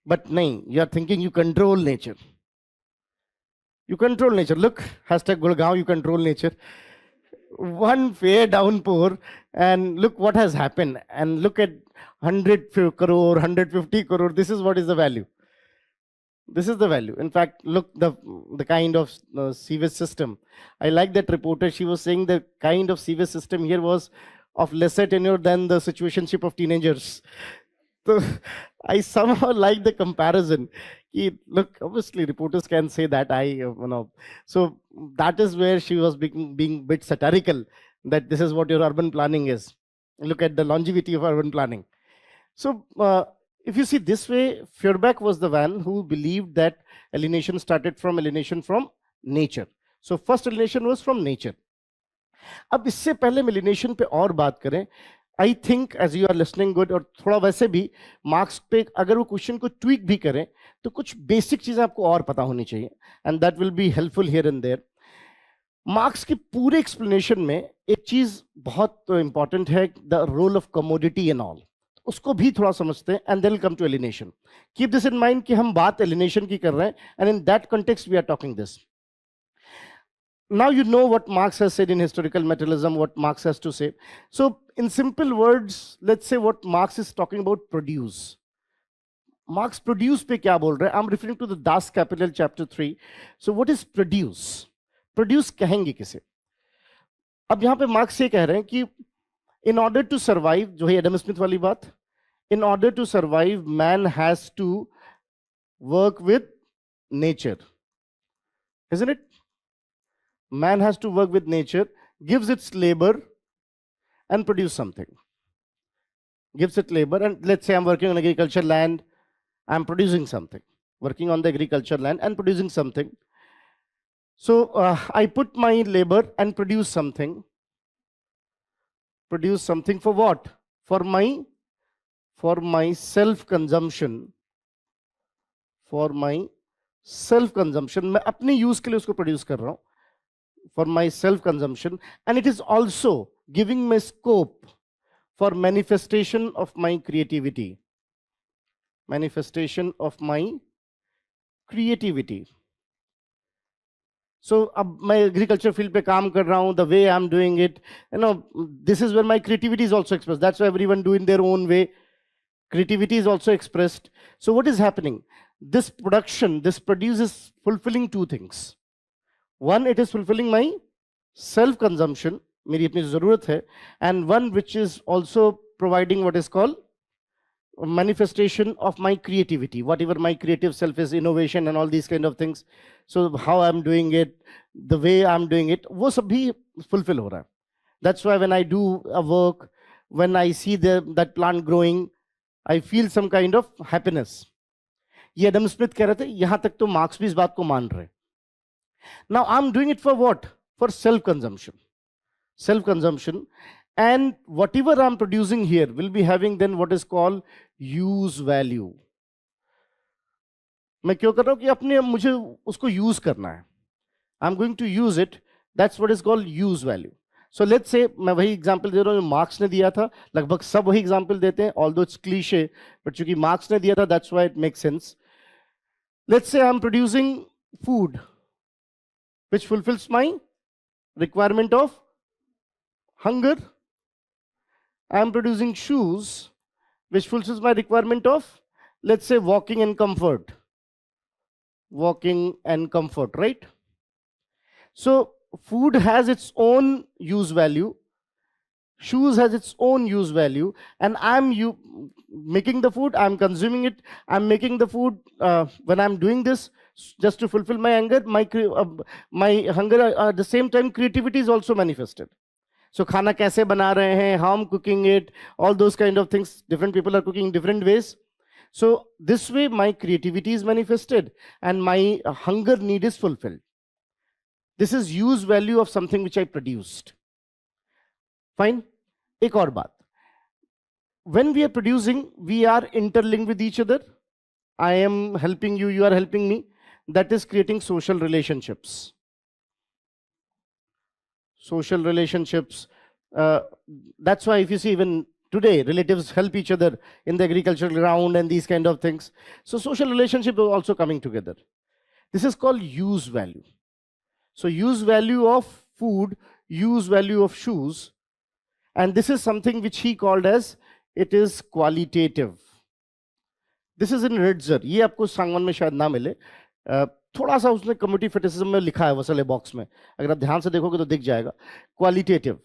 But nahin, you are thinking you control nature. You control nature. Look, hashtag Gurgaon, you control nature. One fair downpour, and look what has happened. And look at 100 crore, 150 crore. This is what is the value. This is the value. In fact, look, the kind of sewage system. I like that reporter. She was saying the kind of sewage system here was of lesser tenure than the situationship of teenagers. So I somehow like the comparison. Look, obviously reporters can say that. So that is where she was being a bit satirical, that this is what your urban planning is. Look at the longevity of urban planning. So if you see this way, Feuerbach was the one who believed that alienation started from alienation from nature. So first alienation was from nature. अब इससे पहले alienation पे और बात करें, I think as you are listening good, और थोड़ा वैसे भी मार्क्स पे अगर वो क्वेश्चन को ट्वीक भी करें तो कुछ बेसिक चीजें आपको और पता होनी चाहिए, and that will be helpful here and there. Marx के पूरे एक्सप्लेनेशन में एक चीज बहुत इंपॉर्टेंट है, the role of commodity and all. उसको भी थोड़ा समझते हैं, and then will come to alienation. Keep this in mind कि हम बात एलिनेशन की कर रहे हैं, and in that context we are talking this. Now you know what Marx has said in historical materialism, what Marx has to say. So in simple words, let's say what Marx is talking about, produce. Marx produce पे क्या बोल रहे हैं? I'm referring to the Das Kapital chapter 3. So what is produce? Produce कहेंगे किसे? अब यहाँ पे Marx ये कह रहे हैं कि in order to survive, जो है एडम स्मिथ वाली बात, in order to survive, man has to work with nature. Isn't it? Man has to work with nature, gives its labor and produce something. Gives it labor, and let's say I'm working on agriculture land, I'm producing something. Working on the agriculture land and producing something. So I put my labor and produce something. Produce something for what? For my self-consumption. For my self-consumption. मैं अपने use के लिए उसको produce कर रहा हूँ. For my self-consumption, and it is also giving me scope for manifestation of my creativity. Manifestation of my creativity. So अब मैं agriculture field पे काम कर रहा हूँ, the way I'm doing it, this is where my creativity is also expressed. That's why everyone do in their own way. Creativity is also expressed. So what is happening? This production, this produce is fulfilling two things. One, it is fulfilling my self-consumption, मेरी अपनी ज़रूरत है, and one which is also providing what is called manifestation of my creativity, whatever my creative self is, innovation and all these kind of things. So how I'm doing it, the way I'm doing it, वो सब भी fulfill हो रहा है. That's why when I do a work, when I see that plant growing, I feel some kind of happiness. ये Adam Smith कह रहे थे, यहां तक तो मार्क्स भी इस बात को मान रहे. Now I'm doing it for what? For self-consumption. Self-consumption. And whatever I'm producing here will be having then what is called use value. मैं क्यों कर रहा हूं कि अपने मुझे उसको यूज करना है. I'm going to use it. That's what is called use value. So let's say मैं वही एग्जांपल दे रहा हूं जो मार्क्स ने दिया था. लगभग सब वही एग्जांपल देते हैं, although it's cliche, but चूंकि मार्क्स ने दिया था, that's why it makes sense. Let's say I'm producing food which fulfills my requirement of hunger. I'm producing shoes which fulfills my requirement of, let's say, walking and comfort. Walking and comfort, right? So food has its own use value, shoes has its own use value, and making the food, I'm consuming it, I'm making the food when I'm doing this just to fulfill my hunger, my hunger, at the same time creativity is also manifested. So खाना कैसे बना रहे हैं, how I'm cooking it, all those kind of things, different people are cooking in different ways. So this way my creativity is manifested and my hunger need is fulfilled. This is use value of something which I produced. Fine. एक और बात. When we are producing, we are interlinked with each other. I am helping you, you are helping me. That is creating social relationships. Social relationships. That's why if you see even today, relatives help each other in the agricultural ground and these kind of things. So social relationship are also coming together. This is called use value. So use value of food, use value of shoes. And this is something which he called as, it is qualitative. This is in Ritzer. ये आपको सांगवान में शायद ना मिले. थोड़ा सा उसने community फेटिसिज्म में लिखा है वसले बॉक्स में. अगर आप ध्यान से देखोगे तो दिख जाएगा. Qualitative.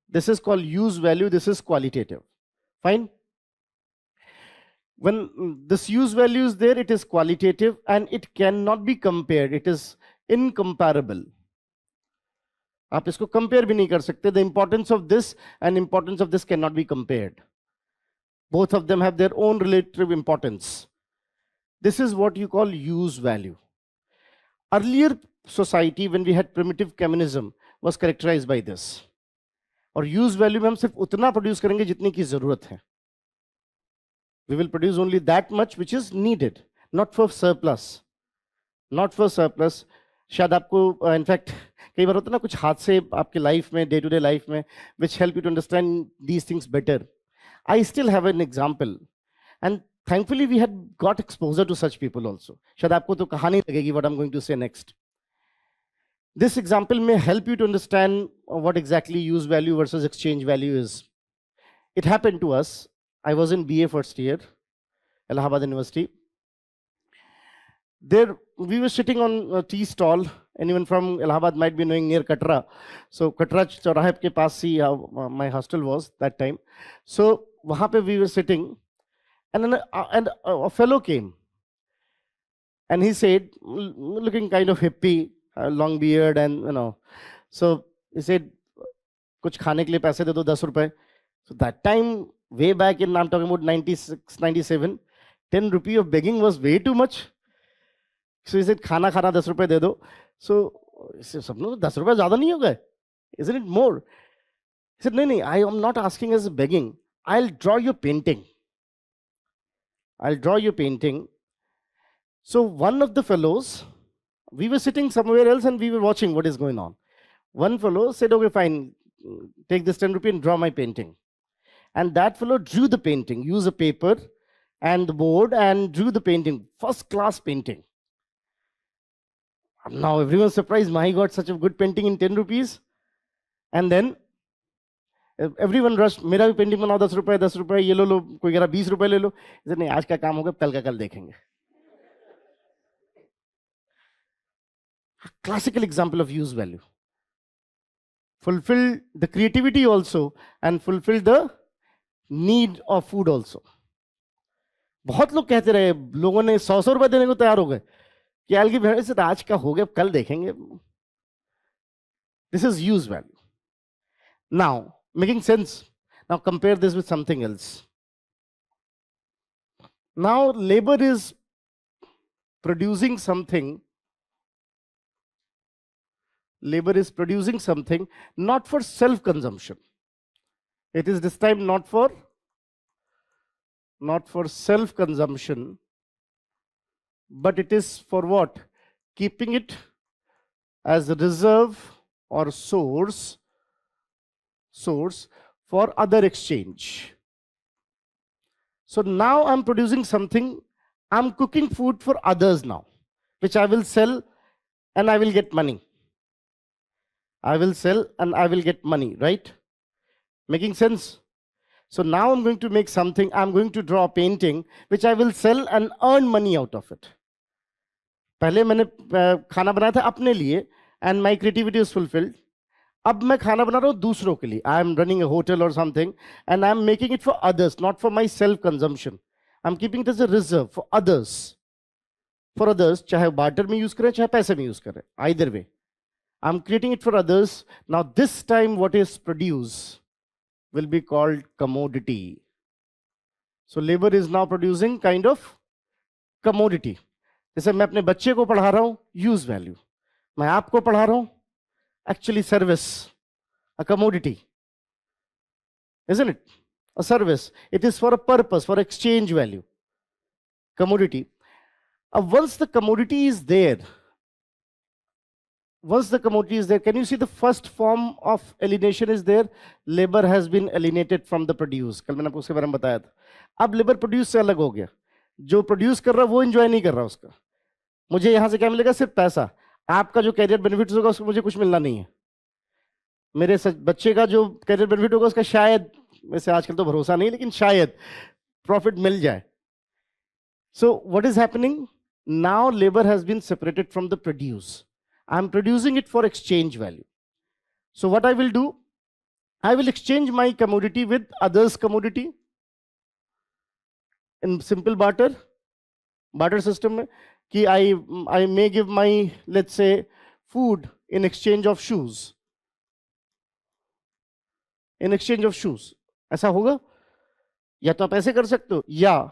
This is called use value. This is qualitative. Fine. When this use value is there, it is qualitative and it cannot be compared. It is incomparable. आप इसको compare भी नहीं कर सकते. The importance of this and importance of this cannot be compared. Both of them have their own relative importance. This is what you call use value. Earlier society, when we had primitive communism, was characterized by this. और use value में हम सिर्फ उतना produce करेंगे जितनी की जरूरत है. We will produce only that much which is needed, not for surplus. Not for surplus. शायद आपको in fact कई बार होता है ना कुछ हादसे आपके लाइफ में, डे टू डे लाइफ में, which help you to understand these things better. I still have an example, and thankfully we had got exposure to such people also. शायद आपको तो कहानी लगेगी what I'm going to say next. This example may help you to understand what exactly use value versus exchange value is. It happened to us. I was in BA first year, Allahabad University. There we were sitting on a tea stall. Anyone from Allahabad might be knowing near Katra. So Katra चौराहे के पास ही my hostel was that time. So वहाँ पे we were sitting, and a fellow came, and he said, looking kind of hippie, long beard, and so he said, कुछ खाने के लिए पैसे दे दो 10 रुपए. So that time, way back in, I'm talking about 96, 97, 10 rupee of begging was way too much. So he said, खाना 10 रुपए दे दो. So सबने 10 रुपए ज़्यादा नहीं हो गए? Isn't it more? He said, नहीं, I am not asking as begging. I'll draw your painting. I'll draw your painting. So one of the fellows, we were sitting somewhere else and we were watching what is going on. One fellow said, okay, fine, take this 10 rupee and draw my painting. And that fellow drew the painting, used a paper and the board and drew the painting, first class painting. Now everyone's surprised, my God, such a good painting in 10 rupees. And then everyone rushed, मेरा भी painting बनाओ 10 रुपए 10 रुपए, ये लो कोई कह रहा 20 रुपए ले लो. नहीं, आज का काम होगा, कल का कल देखेंगे. Classical example of use value. Fulfill the creativity also and fulfill the need of food also. बहुत लोग कहते रहे, लोगों ने 100 रुपए देने को तैयार हो गए कि आई विल गिव, आज का हो गया, कल देखेंगे. This is use value. Now making sense. Now compare this with something else. Now labour is producing something. Labor is producing something not for self consumption. It is this time not for self consumption, but it is for what? Keeping it as a reserve or source for other exchange. So now I'm producing something, I'm cooking food for others now, which I will sell and I will get money. I will sell and I will get money, right? Making sense? So now I'm going to make something, I'm going to draw a painting, which I will sell and earn money out of it. पहले मैंने खाना बनाया था अपने लिए, and my creativity is fulfilled. अब मैं खाना बना रहा हूँ दूसरों के लिए. I am running a hotel or something, and I am making it for others, not for my self consumption. I'm keeping it as a reserve for others. For others, चाहे बार्टर में यूज करें, चाहे पैसे में use करें, either way. I'm creating it for others. Now this time what is produced will be called commodity. So labor is now producing kind of commodity. जैसे मैं अपने बच्चे को पढ़ा रहा हूं, यूज वैल्यू. मैं आपको पढ़ा रहा हूं, actually service, a commodity. Isn't it? A service. It is for a purpose, for exchange value. Commodity. Once the commodity is there, can you see the first form of alienation is there? Labor has been alienated from the produce. कल मैंने आपको उसके बारे में बताया था. अब labour produce से अलग हो गया. जो प्रोड्यूस कर रहा है वो एंजॉय नहीं कर रहा उसका. मुझे यहां से क्या मिलेगा? सिर्फ पैसा. आपका जो कैरियर बेनिफिट्स होगा उसको मुझे कुछ मिलना नहीं है. मेरे बच्चे का जो कैरियर बेनिफिट होगा उसका शायद, वैसे आजकल तो भरोसा नहीं, लेकिन शायद प्रॉफिट मिल जाए. So what is happening? Now labour has been separated from the produce. I'm producing it for exchange value. So what I will do, I will exchange my commodity with others' commodity in simple barter system में, कि I may give my, let's say, food in exchange of shoes. In exchange of shoes. ऐसा होगा? या तो आप ऐसे कर सकते हो, या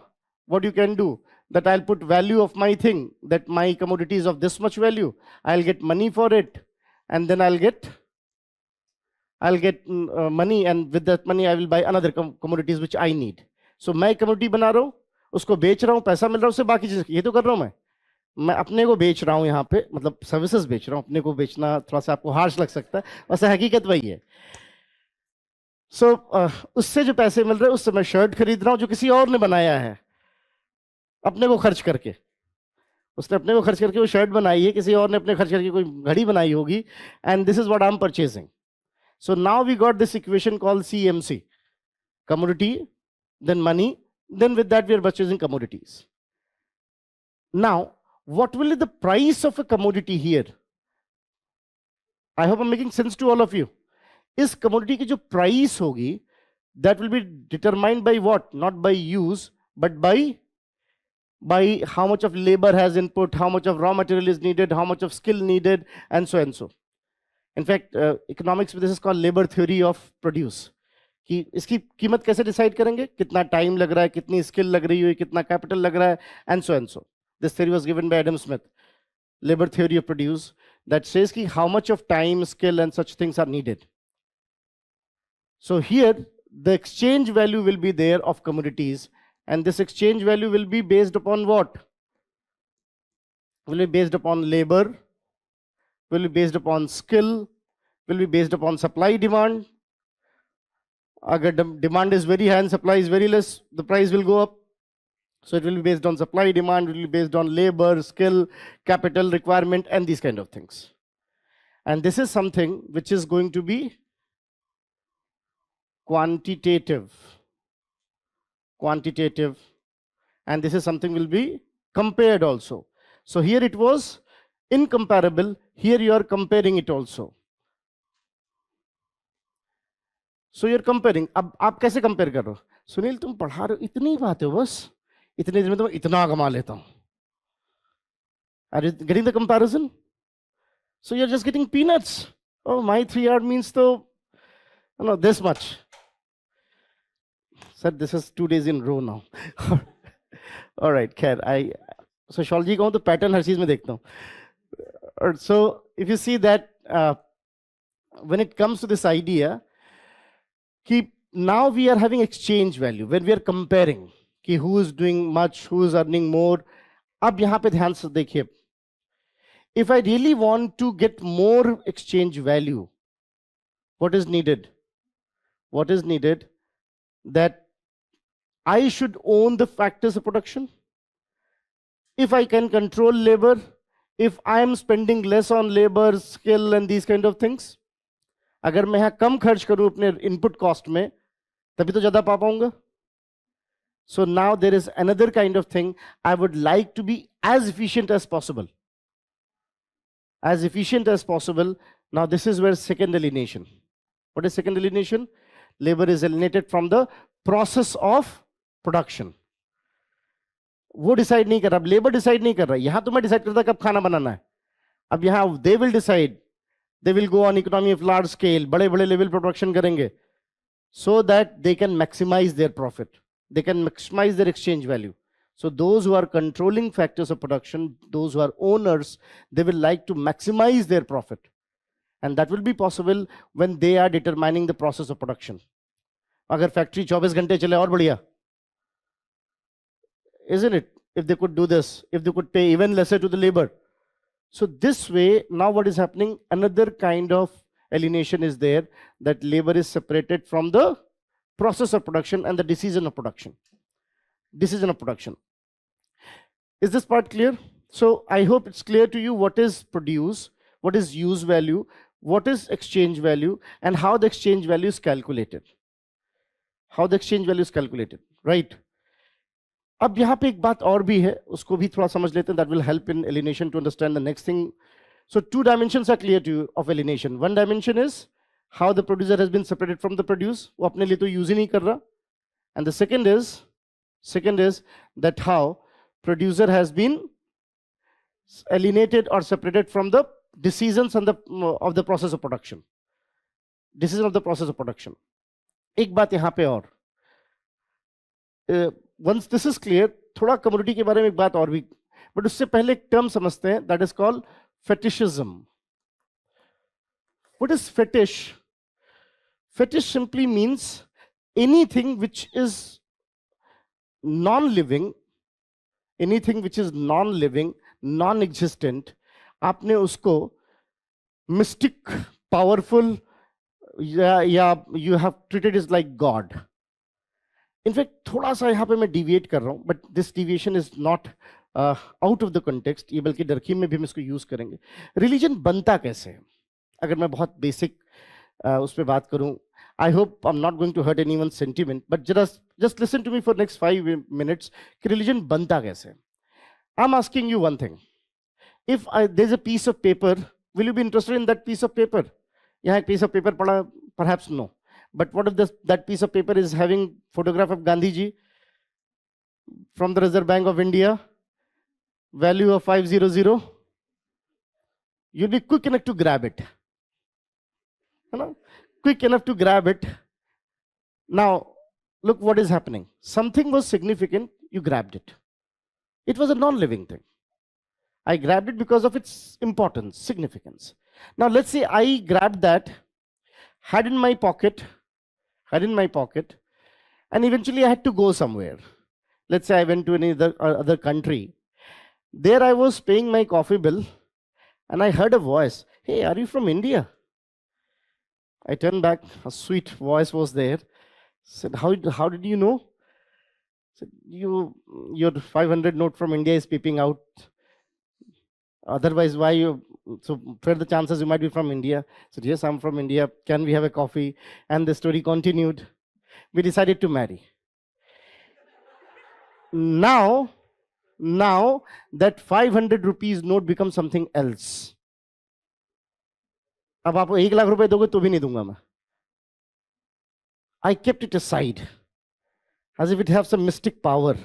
what you can do, that I'll put value of my thing, that my commodity is of this much value, I'll get money for it, and then I'll get money, and with that money I will buy another commodities which I need. So मैं commodity बना रहा हूँ, उसको बेच रहा हूँ, पैसा मिल रहा है, उससे बाकी चीज़ ये तो कर रहा हूँ. मैं अपने को बेच रहा हूँ यहाँ पे, मतलब सर्विसेज बेच रहा हूँ. अपने को बेचना थोड़ा सा आपको हार्श लग सकता है, वैसे हकीकत वही है. सो उससे जो पैसे मिल रहे हैं उससे मैं शर्ट खरीद रहा हूँ जो किसी और ने बनाया है, अपने को खर्च करके. उसने अपने को खर्च करके वो शर्ट बनाई है, किसी और ने अपने खर्च करके कोई घड़ी बनाई होगी, and this is what I am purchasing. So now we got this equation called CMC, commodity, then money, then with that we are purchasing commodities. Now what will be the price of a commodity here? I hope I'm making sense to all of you. इस commodity की जो price होगी, that will be determined by what? Not by use, but by how much of labor has input, how much of raw material is needed, how much of skill needed, and so and so. In fact, economics में this is called labor theory of produce. कि इसकी कीमत कैसे decide करेंगे? कितना time लग रहा है, कितनी स्किल लग रही है, कितना कैपिटल लग रहा है, and so and so. This theory was given by Adam Smith, labor theory of produce, that says कि how much of time, skill, and such things are needed. So here the exchange value will be there of commodities. And this exchange value will be based upon what? Will be based upon labor, will be based upon skill, will be based upon supply demand. Agar demand is very high and supply is very less, the price will go up. So it will be based on supply, demand, it will be based on labor, skill, capital requirement, and these kind of things. And this is something which is going to be quantitative, and this is something will be compared also. So here it was incomparable, here you are comparing it also. So you're comparing. अब आप कैसे compare कर रहे हो? सुनील तुम पढ़ा रहे हो, इतनी बात है बस, इतने दिन में तो मैं इतना कमा लेता हूं. Are you getting the comparison? So you're just getting peanuts. Oh, my 3 hour means though, this much. Sir, this is 2 days in row now. All right, khair, sociology का हूँ तो pattern हर चीज में देखता हूँ. So if you see that when it comes to this idea, कि now we are having exchange value when we are comparing कि who is doing much, who is earning more. अब यहाँ पे ध्यान से देखिए. If I really want to get more exchange value, what is needed? What is needed? That I should own the factors of production. If I can control labor, if I am spending less on labor, skill and these kind of things, अगर मैं यहाँ कम खर्च करूं अपने input cost में, तभी तो ज़्यादा पा पाऊंगा. So now there is another kind of thing. I would like to be as efficient as possible. As efficient as possible. Now this is where second alienation. What is second alienation? Labor is alienated from the process of production. वो decide नहीं कर रहा, अब labour decide नहीं कर रहा. यहां तो मैं डिसाइड करता कब खाना बनाना है. अब यहां they will decide, they will go on economy of large scale, बड़े बड़े लेवल पर प्रोडक्शन करेंगे, so that they can maximize their profit, they can maximize their exchange value. So those who are controlling factors of production, those who are owners, they will like to maximize their profit, and that will be possible when they are determining the process of production. अगर factory 24 घंटे चले और बढ़िया, isn't it? If they could do this, if they could pay even lesser to the labor. So this way, now what is happening? Another kind of alienation is there, that labor is separated from the process of production and the decision of production. Decision of production. Is this part clear? So I hope it's clear to you what is produce, what is use value, what is exchange value, and how the exchange value is calculated. How the exchange value is calculated, right? अब यहाँ पे एक बात और भी है, उसको भी थोड़ा समझ लेते हैं. That will help in alienation to understand the next thing. So 2 dimensions are clear to you of alienation. 1 dimension is how the producer has been separated from the produce. वो अपने लिए तो use ही नहीं कर रहा. And the second is that how producer has been alienated or separated from the decisions and of the process of production. Decision of the process of production. एक बात यहाँ पे और. Once this is clear, थोड़ा commodity के बारे में एक बात और भी, but उससे पहले एक term समझते हैं, that is called fetishism. What is fetish? Fetish simply means anything which is non-living, anything which is non-living, non-existent, आपने उसको mystic, powerful, या you have treated it like God. In fact थोड़ा सा यहाँ पे मैं डिविएट कर रहा हूँ, but this deviation is not out of the context, ये बल्कि डरकीम में भी हम इसको यूज करेंगे. रिलीजन बनता कैसे है? अगर मैं बहुत बेसिक उस पर बात करूँ, I hope I am not going to hurt anyone sentiment, but just listen to me for next 5 minutes कि रिलीजन बनता कैसे. I am asking you one thing. If there is a piece of paper, will you be interested in that piece of paper? यहाँ एक piece of paper पड़ा, perhaps no. But what if that piece of paper is having photograph of Gandhi ji from the Reserve Bank of India, value of 500? You'll be quick enough to grab it. Quick enough to grab it. Now, look what is happening. Something was significant, you grabbed it. It was a non-living thing. I grabbed it because of its importance, significance. Now, let's say I grabbed that, had in my pocket, and eventually I had to go somewhere. Let's say I went to any other country. There I was paying my coffee bill, and I heard a voice. Hey, are you from India? I turned back. A sweet voice was there. Said, how did you know? Said, your 500 note from India is peeping out. Otherwise, why you? So, what are the chances you might be from India? Said, yes, I'm from India. Can we have a coffee? And the story continued. We decided to marry. Now that 500 rupees note becomes something else. अब आप 1 लाख रुपए दोगे तो भी नहीं दूंगा मैं. I kept it aside as if it has some mystic power.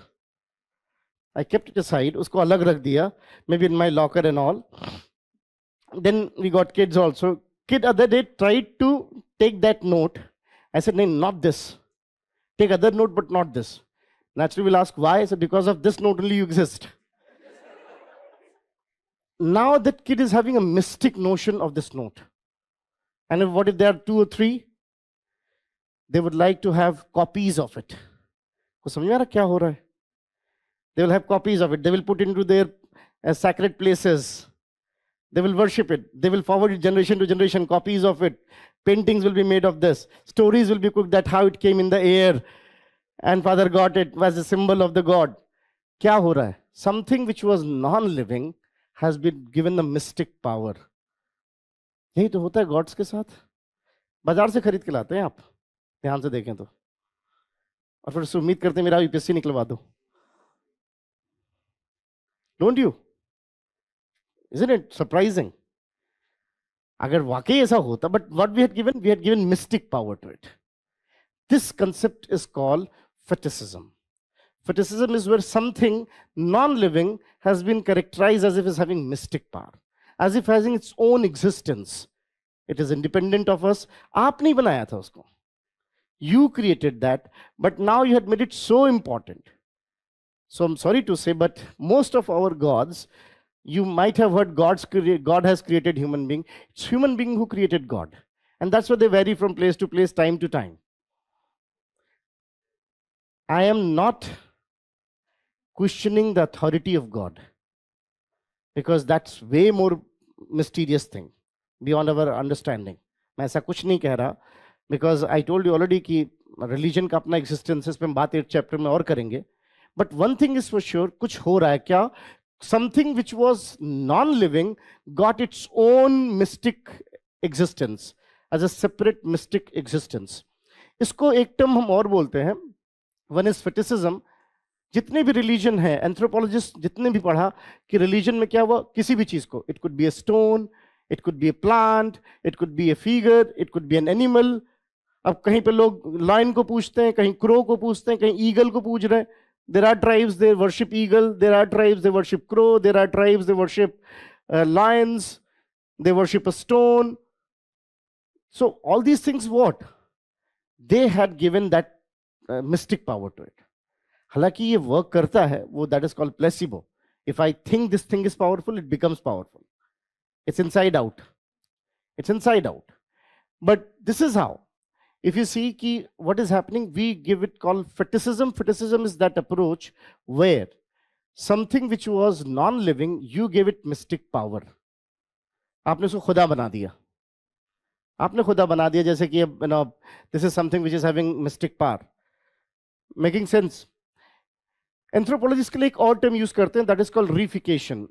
I kept it aside, usko alag rakh diya, maybe in my locker and all. Then we got kids also. Kid other day tried to take that note. I said, no, not this. Take other note, but not this. Naturally, we'll ask why. I said, because of this note only you exist. Now that kid is having a mystic notion of this note. And what if there are 2 or 3? They would like to have copies of it. को समझ में आ रहा क्या हो रहा है? They will have copies of it. They will put into their sacred places. They will worship it. They will forward it generation to generation, copies of it. Paintings will be made of this. Stories will be cooked that how it came in the air. And Father got it as a symbol of the God. क्या हो रहा है? Something which was non-living has been given the mystic power. यही तो होता है God's के साथ. बाजार से खरीद के लाते हैं आप, ध्यान से देखें तो, और फिर उम्मीद करते हैं मेरा यूपीएससी निकलवा दो. Don't you? Isn't it surprising? अगर वाकई ऐसा होता, but what we had given mystic power to it. This concept is called fetishism. Fetishism is where something non-living has been characterized as if it's having mystic power, as if having its own existence. It is independent of us. आप नहीं बनाया था उसको. You created that, but now you had made it so important. So I'm sorry to say, but most of our gods, you might have heard God has created human being. It's human being who created God. And that's why they vary from place to place, time to time. I am not questioning the authority of God, because that's way more mysterious thing, beyond our understanding. मैं ऐसा कुछ नहीं कह रहा, because I told you already कि religion का अपना existence है, इस पे हम बात 8 chapter में और करेंगे. But one thing is for sure, कुछ हो रहा है क्या? Something which was non-living got its own mystic existence, as a separate mystic existence. इसको एक term हम और बोलते हैं. One is fetishism. जितने भी रिलीजन है, एंथ्रोपोलॉजिस्ट जितने भी पढ़ा कि रिलीजन में क्या हुआ, किसी भी चीज को, it could be a stone, it could be A plant, it could be a figure, it could be an animal. अब कहीं पे लोग लायन को पूछते हैं, कहीं क्रो को पूछते हैं, कहीं ईगल को पूछ रहे हैं. There are tribes they worship eagle, there are tribes they worship crow, there are tribes they worship lions, they worship a stone. So all these things what they had given that mystic power to it. हालांकि ये work करता है, वो that is called placebo. If I think this thing is powerful, it becomes powerful. It's inside out. It's inside out. But this is how, if you see ki what is happening, we give it called fetishism. Fetishism is that approach where something which was non-living, you give it mystic power. आपने उसको खुदा बना दिया. आपने खुदा बना दिया, जैसे कि this is something which is having mystic power. Making sense? Anthropologist के लिए एक और टर्म यूज करते हैं, that is called reification.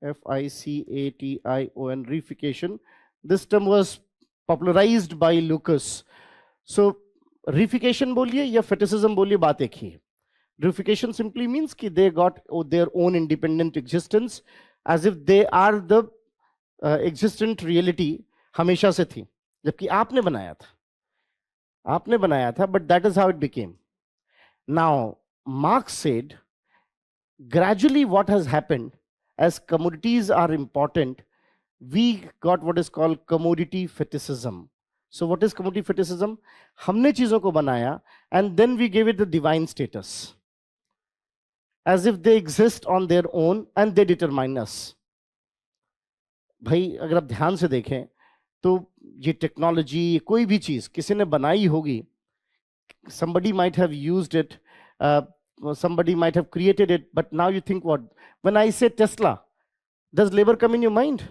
REIFICATION, reification. This term was popularized by Lukacs. So reification बोलिए या फेटिसिज्म बोलिए, बात एक ही है. रीफिकेशन सिंपली मीन्स कि they got their own independent existence, as if they are the existent reality, हमेशा से थी, जबकि आपने बनाया था. आपने बनाया था, but that is how it became. Now, Marx said, gradually what has happened, as commodities are important, we got what is called commodity fetishism. So what is commodity fetishism? हमने चीजों को बनाया, and then we gave it the divine status, as if they exist on their own and they determine us. भाई अगर आप ध्यान से देखें तो ये टेक्नोलॉजी, कोई भी चीज किसी ने बनाई होगी, somebody might have used it, somebody might have created it, but now you think what? When I say Tesla, does labor come in your mind?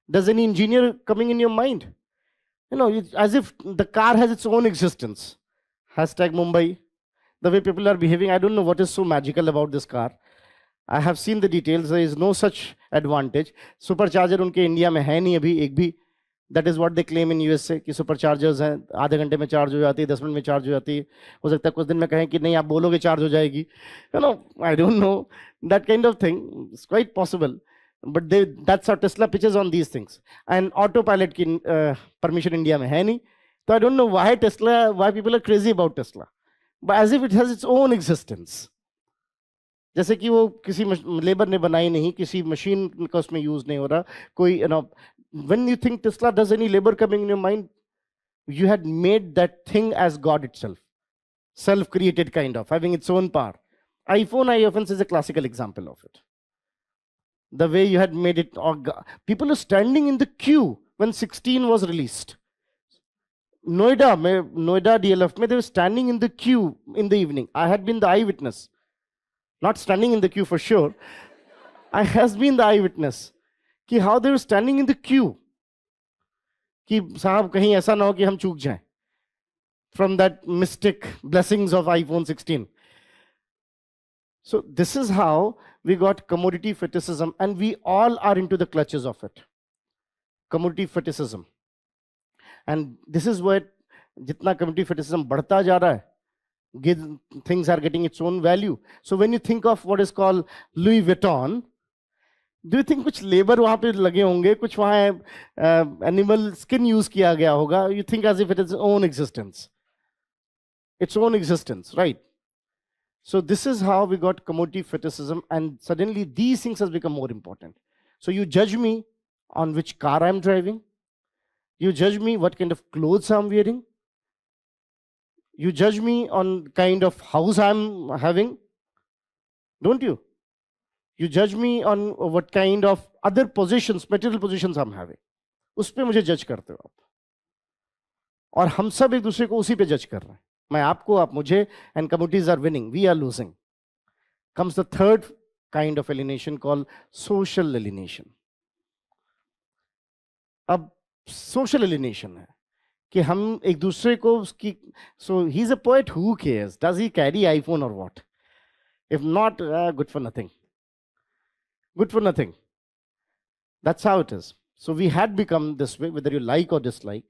Does any engineer coming in your mind? You know, it's as if the car has its own existence. Hashtag Mumbai. The way people are behaving, I don't know what is so magical about this car. I have seen the details. There is no such advantage. Supercharger उनके India में है नहीं अभी एक भी. That is what they claim in USA कि super chargers हैं, आधे घंटे में चार्ज हो जाती है, 10 मिनट में चार्ज हो जाती है. हो सकता है कुछ दिन में कहें कि नहीं आप बोलोगे चार्ज हो जाएगी. I don't know, that kind of thing. It's quite possible, but that's how Tesla pitches on these things. And autopilot की permission इंडिया में है नहीं, तो I don't know why people are crazy about Tesla, but as if it has its own existence. जैसे कि वो किसी labour ने बनाई नहीं, किसी मशीन का उसमें यूज नहीं हो रहा, कोई when you think Tesla, does any labor coming in your mind? You had made that thing as God itself, self-created kind of, having its own power. iPhone is a classical example of it. The way you had made it, people are standing in the queue when 16 was released. Noida DLF, they were standing in the queue in the evening. I had been the eyewitness. Not standing in the queue for sure. I has been the eyewitness. कि how they were standing in the queue. कि साहब कहीं ऐसा ना हो कि हम चूक जाएं from that mystic blessings of iPhone 16. So this is how we got commodity fetishism, and we all are into the clutches of it. Commodity fetishism. And this is where jitna commodity fetishism बढ़ता जा रहा है, things are getting its own value. So when you think of what is called Louis Vuitton, do you think कुछ labour वहां पे लगे होंगे, कुछ वहां एनिमल स्किन यूज किया गया होगा? You think as if it is own existence. Its own existence, right? So this is how we got commodity fetishism, and suddenly these things has become more important. So you judge me on which car I'm driving. You judge me what kind of clothes I'm wearing. You judge me on kind of house I'm having. Don't you? You judge me on what kind of other positions, material positions I'm having. उस पे मुझे जज करते हो आप, और हम सब एक दूसरे को उसी पे जज कर रहे हैं. मैं आपको, आप मुझे, and communities are winning, we are losing. Comes the third kind of alienation called social alienation. अब social alienation है कि हम एक दूसरे को उसकी, so he's a poet, who cares? Does he carry iPhone or what? If not, good for nothing. Good for nothing. That's how it is. So we had become this way, whether you like or dislike.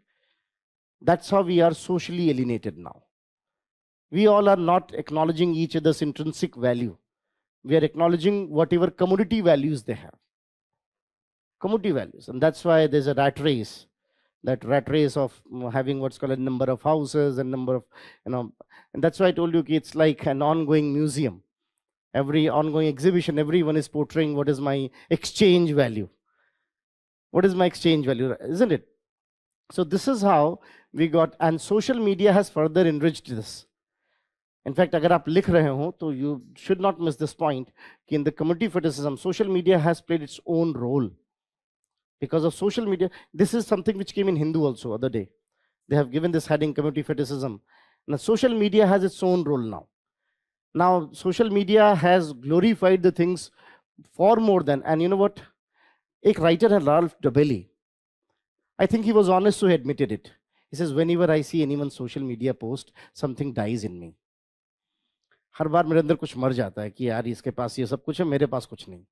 That's how we are socially alienated now. We all are not acknowledging each other's intrinsic value. We are acknowledging whatever commodity values they have. Commodity values. And that's why there's a rat race. That rat race of having what's called a number of houses and number of, and that's why I told you it's like an ongoing museum. Every ongoing exhibition, everyone is portraying what is my exchange value. What is my exchange value, isn't it? So this is how we got, and social media has further enriched this. In fact, अगर आप लिख रहे हो, तो you should not miss this point, कि in the commodity fetishism, social media has played its own role. Because of social media, this is something which came in Hindu also other day. They have given this heading, commodity fetishism. Now, social media has its own role now. Now, social media has glorified the things far more than, and you know what? एक writer है Ralph Dabelli. I think he was honest, so he admitted it. He says, whenever I see anyone's social media post, something dies in me. हर बार मेरे अंदर कुछ मर जाता है कि यार इसके पास ये सब कुछ है, मेरे पास कुछ नहीं.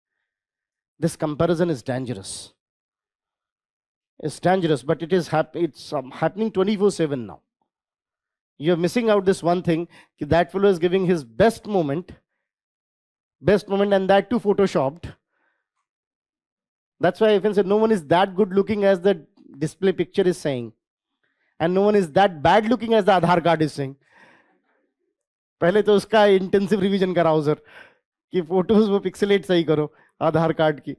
This comparison is dangerous. It's dangerous, but it is it's happening 24/7 now. You're missing out this one thing, that fellow is giving his best moment, and that too photoshopped. That's why I even said no one is that good looking as the display picture is saying, and no one is that bad looking as the Aadhaar card is saying. पहले तो उसका intensive revision कराओ sir, कि photos वो pixelate सही करो आधार card की,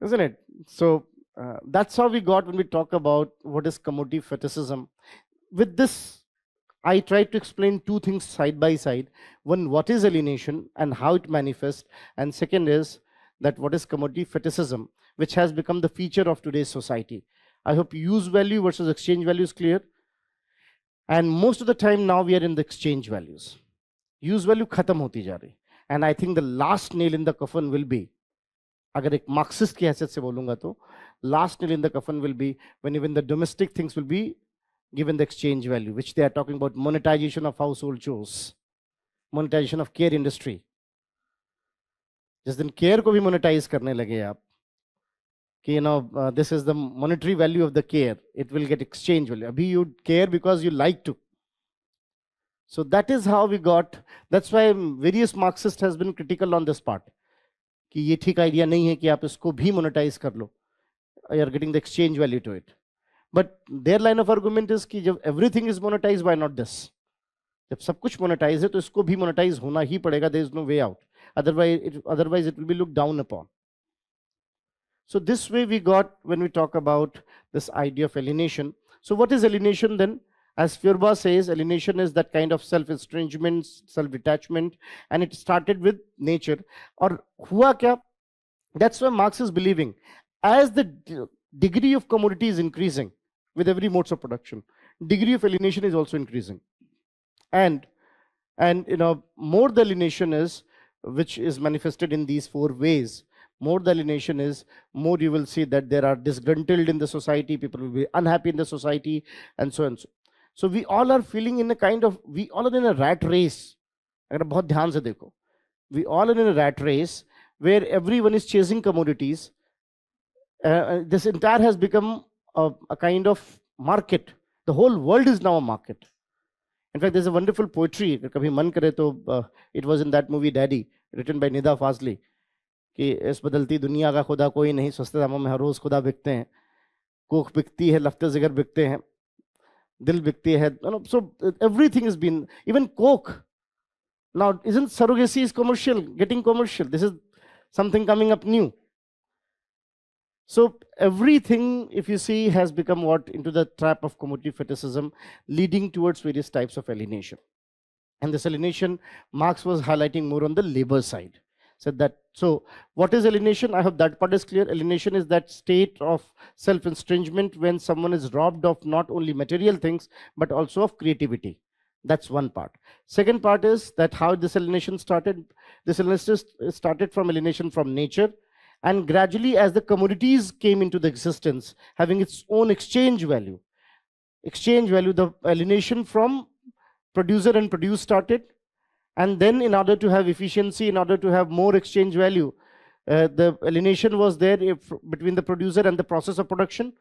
isn't it? So that's how we got when we talk about what is commodity fetishism. With this, I tried to explain two things side by side. One, what is alienation and how it manifests, and second is that what is commodity fetishism, which has become the feature of today's society. I hope use value versus exchange value is clear. And most of the time now we are in the exchange values. Use value khatam hoti ja rahi. And I think the last nail in the coffin will be, agar ek Marxist ki haisiyat se bolunga to, last nail in the coffin will be when even the domestic things will be given the exchange value, which they are talking about monetization of household chores, monetization of care industry. जिस दिन care को भी monetize करने लगे आप, कि this is the monetary value of the care, it will get exchange value. Abhi you care because you like to. So that is how we got. That's why various Marxists has been critical on this part, कि ये ठीक idea नहीं है कि आप इसको भी monetize कर लो. You are getting the exchange value to it. But their line of argument is कि जब everything is monetized, why not this? जब सब कुछ monetize है तो इसको भी monetize होना ही पड़ेगा. There is no way out. Otherwise it will be looked down upon. So this way we got, when we talk about this idea of alienation. So what is alienation then? As Feuerbach says, alienation is that kind of self-estrangement, self-detachment, and it started with nature. Or hua kya? That's why Marx is believing, as the degree of commodity is increasing with every modes of production, degree of alienation is also increasing. And more the alienation is, which is manifested in these four ways. More the alienation is, more you will see that there are disgruntled in the society, people will be unhappy in the society, and so and so. So we all are feeling in a kind of, we all are in a rat race. अगर बहुत ध्यान से देखो, we all are in a rat race where everyone is chasing commodities. This entire has become a kind of market. The whole world is now a market. In fact, there's a wonderful poetry, kabhi man kare to, it was in that movie Daddy, written by Nida Fazli, कि इस बदलती दुनिया का खुदा कोई नहीं, सस्ते दामों में हर रोज खुदा बिकते हैं, कोख बिकती है, लफ्ते जिगर बिकते हैं, दिल बिकती है. So everything has been, even coke. Now, isn't surrogacy is commercial, getting commercial? This is something coming up new. So everything, if you see, has become what? Into the trap of commodity fetishism, leading towards various types of alienation. And this alienation, Marx was highlighting more on the labor side. Said that, so what is alienation? I hope that part is clear. Alienation is that state of self-estrangement when someone is robbed of not only material things, but also of creativity. That's one part. Second part is that how this alienation started. This alienation started from alienation from nature. And gradually, as the commodities came into the existence, having its own exchange value, the alienation from producer and produce started. And then in order to have efficiency, in order to have more exchange value, the alienation was there between the producer and the process of production.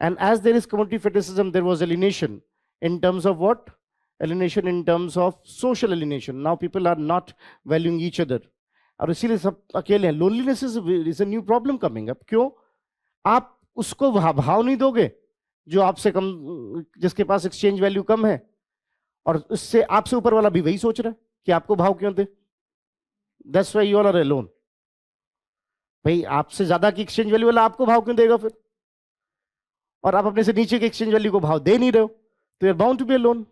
And as there is commodity fetishism, there was alienation in terms of what? Alienation in terms of social alienation. Now people are not valuing each other. और इसीलिए सब अकेले हैं. Loneliness is a new problem coming up. क्यों? आप उसको भाव नहीं दोगे जो आपसे कम, जिसके पास एक्सचेंज वैल्यू कम है, और उससे आपसे ऊपर वाला भी वही सोच रहा है कि आपको भाव क्यों दे. That's why you all are alone. भाई आपसे ज्यादा की एक्सचेंज वैल्यू वाला आपको भाव क्यों देगा फिर? और आप अपने से नीचे के एक्सचेंज वैल्यू को भाव दे नहीं रहे हो, तो you are bound to be alone.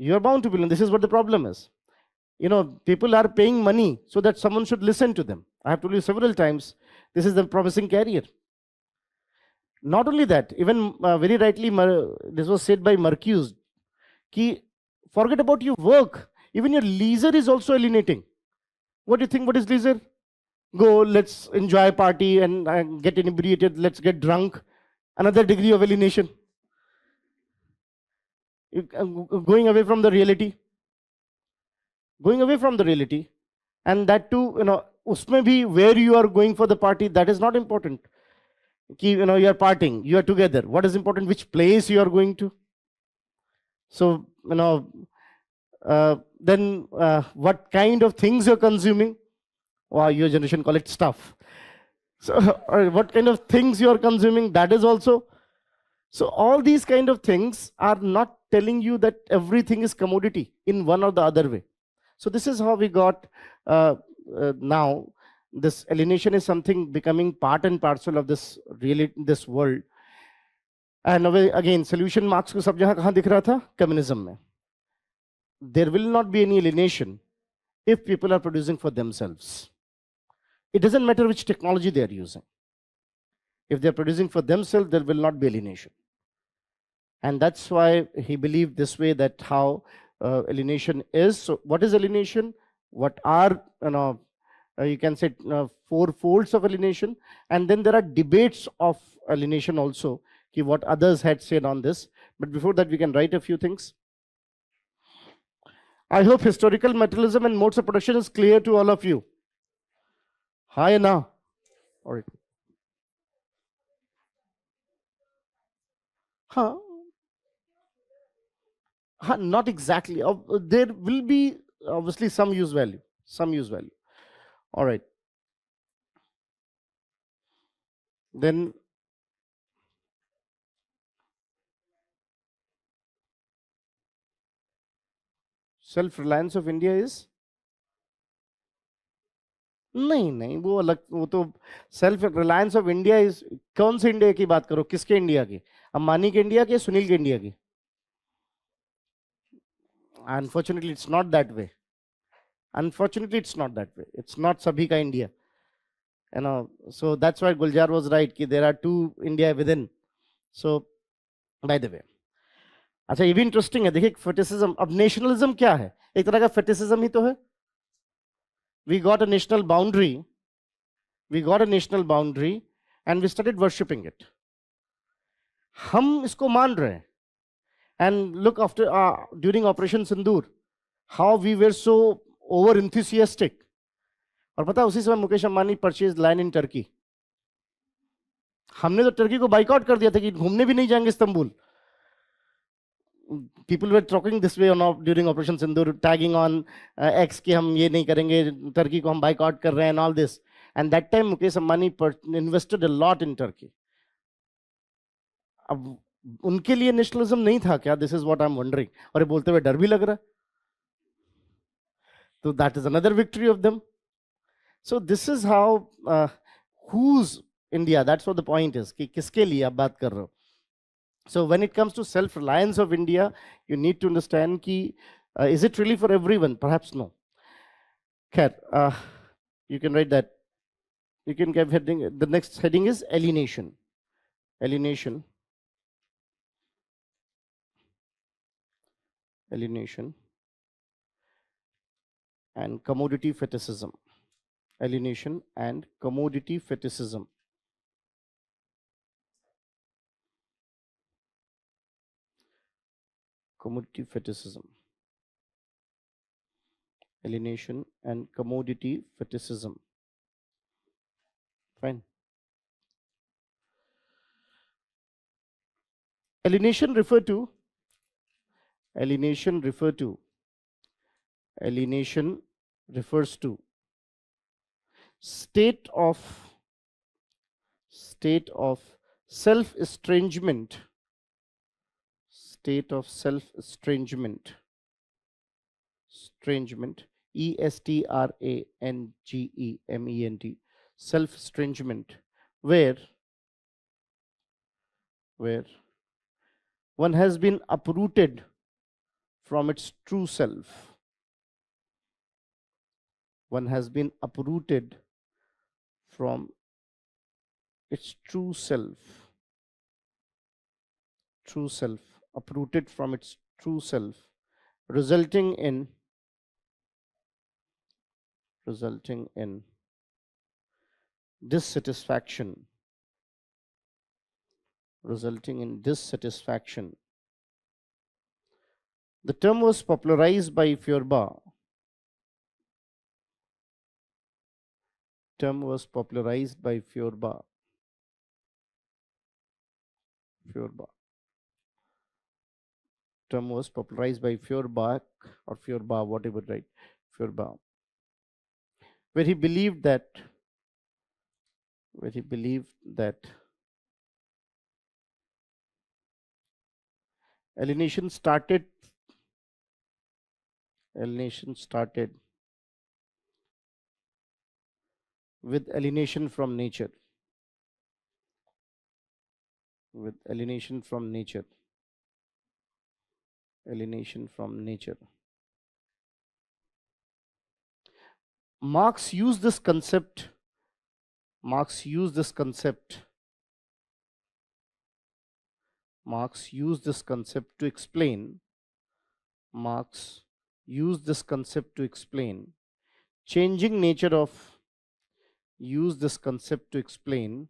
You are bound to be alone. This is what the problem is. People are paying money so that someone should listen to them. I have told you several times, this is the promising career. Not only that, even very rightly, this was said by Marcuse, ki forget about your work. Even your leisure is also alienating. What do you think? What is leisure? Go, let's enjoy party and get inebriated. Let's get drunk. Another degree of alienation. Going away from the reality. Going away from the reality. And that too, usme bhi where you are going for the party, that is not important. You are partying, you are together. What is important? Which place you are going to. So, then what kind of things you're consuming. Wow, your generation call it stuff. So what kind of things you are consuming, that is also. So all these kind of things are not telling you that everything is commodity in one or the other way. So this is how we got now this alienation is something becoming part and parcel of this this world. And again, solution Marx को सब जगह कहाँ दिख रहा था? Communism में. There will not be any alienation if people are producing for themselves. It doesn't matter which technology they are using. If they're producing for themselves, there will not be alienation. And that's why he believed this way, that how alienation is. So what is alienation? What are, you can say, four folds of alienation. And then there are debates of alienation also, what others had said on this. But before that, we can write a few things. I hope historical materialism and modes of production is clear to all of you. Hi, now. All right. Huh? Not exactly. There will be obviously some use value. Some use value. All right. Then self-reliance of India is नहीं नहीं, वो अलग, वो तो self reliance of India is, कौन से India की बात करो, किसके इंडिया की? अंबानी के इंडिया की, सुनील के इंडिया की? Unfortunately it's not that way, unfortunately it's not that way, it's not सभी का India, you know. So that's why Guljar was right कि there are two India within. So by the way, अच्छा ये भी interesting है, देखिए फेटिसिज्म, अब nationalism क्या है? एक तरह का फेटिसिज्म ही तो है। We got a national boundary, we got a national boundary and we started worshipping it, हम इसको मान रहे हैं। And look after during operation Sindoor, how we were so over enthusiastic. और पता है उसी समय Mukesh Ambani purchase land in Turkey, हमने तो टर्की को बाइकआउट कर दिया था कि घूमने भी नहीं जाएंगे Istanbul. People were talking this way on during Operation Sindoor, tagging on X कि हम ये नहीं करेंगे, टर्की को हम बाइकआउट कर रहे हैं and all this. And that time Mukesh Ambani invested a lot in Turkey. अब उनके लिए नेशनलिज्म नहीं था क्या? This is what I am wondering. और ये बोलते हुए डर भी लग रहा है, तो that is another victory of them. So this is how, whose India, that's what the point is कि किसके लिए आप बात कर रहे हो। So when it comes to self-reliance of India, you need to understand ki, is it really for everyone? Perhaps no. Khair, you can write that. You can give heading. The next heading is alienation. Alienation. Alienation. And commodity fetishism. Alienation and commodity fetishism. Commodity fetishism. Alienation and commodity fetishism. Fine. Alienation refer to, alienation refer to, alienation refers to state of self estrangement, state of self estrangement, estrangement, estrangement, self estrangement, where one has been uprooted from its true self, one has been uprooted from its true self, uprooted from its true self, resulting in dissatisfaction, resulting in dissatisfaction. The term was popularized by Feuerbach. Term was popularized by Feuerbach. Feuerbach. Term was popularized by Feuerbach or Feuerbach, whatever, right? Feuerbach, where he believed that alienation started with alienation from nature, with alienation from nature, alienation from nature. Marx used this concept, Marx used this concept to explain, Marx used this concept to explain changing nature of, use this concept to explain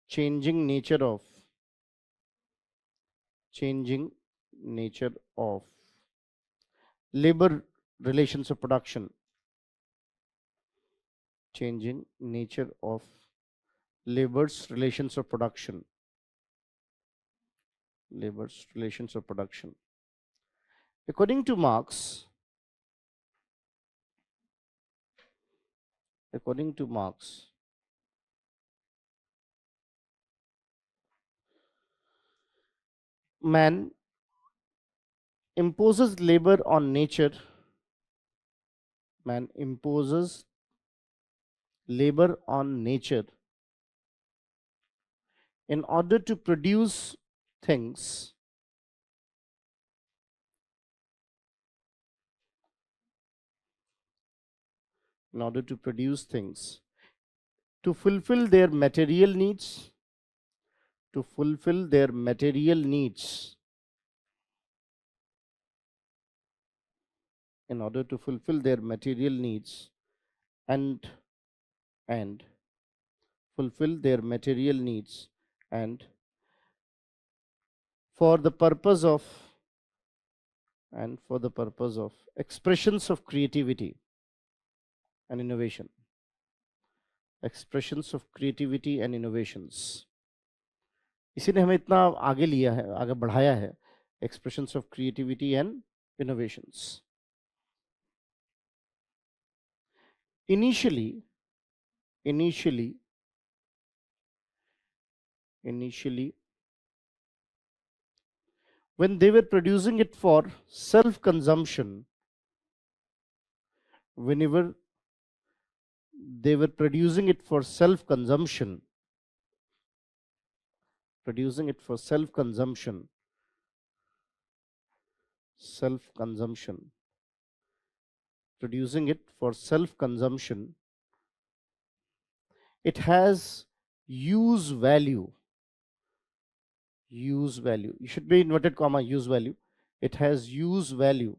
changing nature of labor relations of production, changing nature of labor's relations of production, labor's relations of production. According to Marx, man imposes labor on nature, man imposes labor on nature in order to produce things in order to produce things to fulfill their material needs, to fulfill their material needs, in order to fulfill their material needs and and fulfill their material needs and for the purpose of for the purpose of expressions of creativity and innovation, expressions of creativity and innovations. इसी ने हमें इतना आगे लिया है, आगे बढ़ाया है, expressions of creativity and innovations. Initially, when they were producing it for self-consumption, whenever they were producing it for self-consumption, producing it for self-consumption, producing it for self-consumption, it has use value. Use value. You should be inverted comma, use value. It has use value,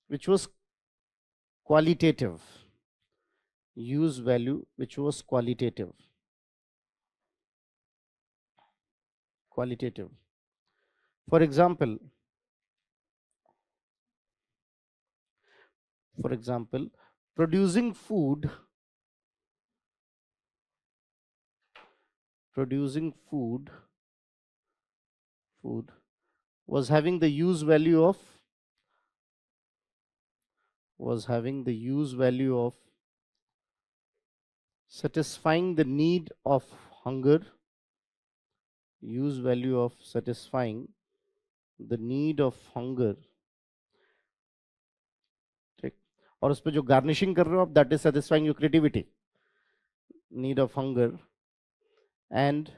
which was qualitative. Use value, which was qualitative. Qualitative. For example, producing food was having the use value of satisfying the need of hunger, use value of satisfying the need of hunger. ठीक, और उस पर जो garnishing कर रहे हो आप, that is satisfying your creativity, need of hunger, and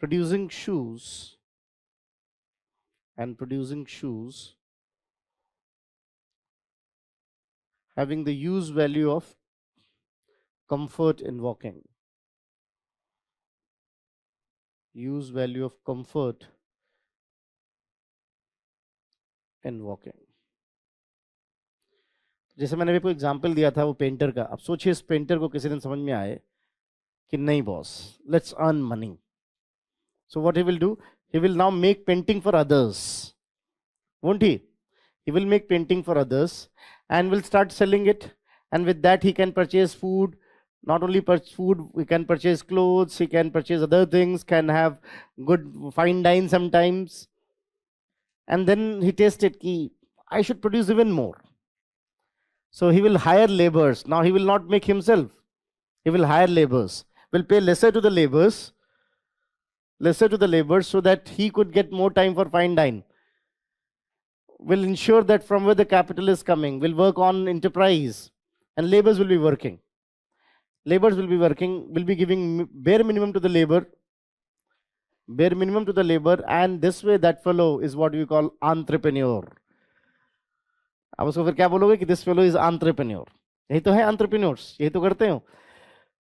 producing shoes having the use value of comfort in walking. Use value of comfort in walking. जैसे मैंने भी कोई एग्जाम्पल दिया था वो पेंटर का, अब सोचिए इस पेंटर को किसी दिन समझ में आए कि नहीं boss, let's earn money. So what he will do? He will now make painting for others, won't he? He will make painting for others and will start selling it, and with that he can purchase food. Not only food, he can purchase clothes, he can purchase other things, can have good fine dine sometimes. And then he tasted ki I should produce even more. So he will hire laborers. Now he will not make himself. He will hire laborers. Will pay lesser to the laborers so that he could get more time for fine dine. Will ensure that from where the capital is coming, will work on enterprise, and laborers will be working. Will be giving bare minimum to the labor, and this way that fellow is what we call entrepreneur. अब उसको फिर क्या बोलोगे कि this fellow is entrepreneur. यही तो है entrepreneurs, यही तो करते हो.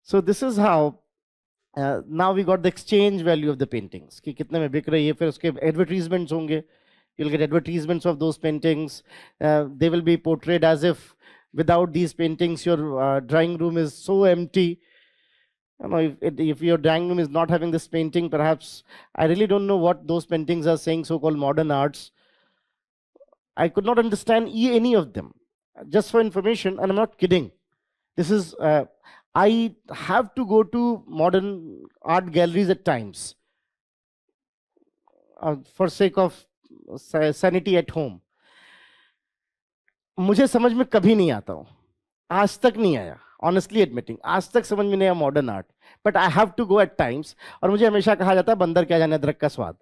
So this is how now we got the exchange value of the paintings, कि कितने में बिक रही है. फिर उसके advertisements होंगे. You'll get advertisements of those paintings. They will be portrayed as if without these paintings your drawing room is so empty. You know, if your drawing room is not having this painting, perhaps I really don't know what those paintings are saying, so-called modern arts. I could not understand any of them. Just for information, and I'm not kidding. This is I have to go to modern art galleries at times for sake of sanity at home. मुझे समझ में कभी नहीं आता हूँ, आज तक नहीं आया, honestly admitting, आज तक समझ में नहीं आया modern art, but I have to go at times. और मुझे हमेशा कहा जाता है बंदर क्या जाने अदरक का स्वाद.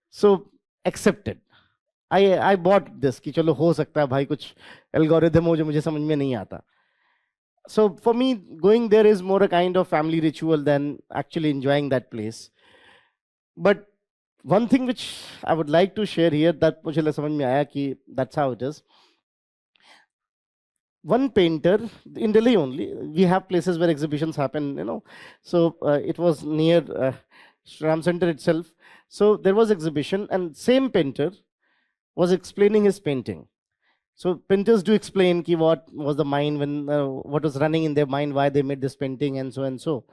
So accepted. I bought this कि चलो हो सकता है भाई कुछ एल्गोरिदम हो जो मुझे समझ में नहीं आता. So for me, going there is more a kind of family ritual than actually enjoying that place. But one thing which I would like to share here that मुझे समझ में आया कि that's how it is. One painter in Delhi only. We have places where exhibitions happen, you know. So it was near Ram Center itself. So there was exhibition, and same painter was explaining his painting. So painters do explain ki what was the mind when what was running in their mind, why they made this painting, and so and so.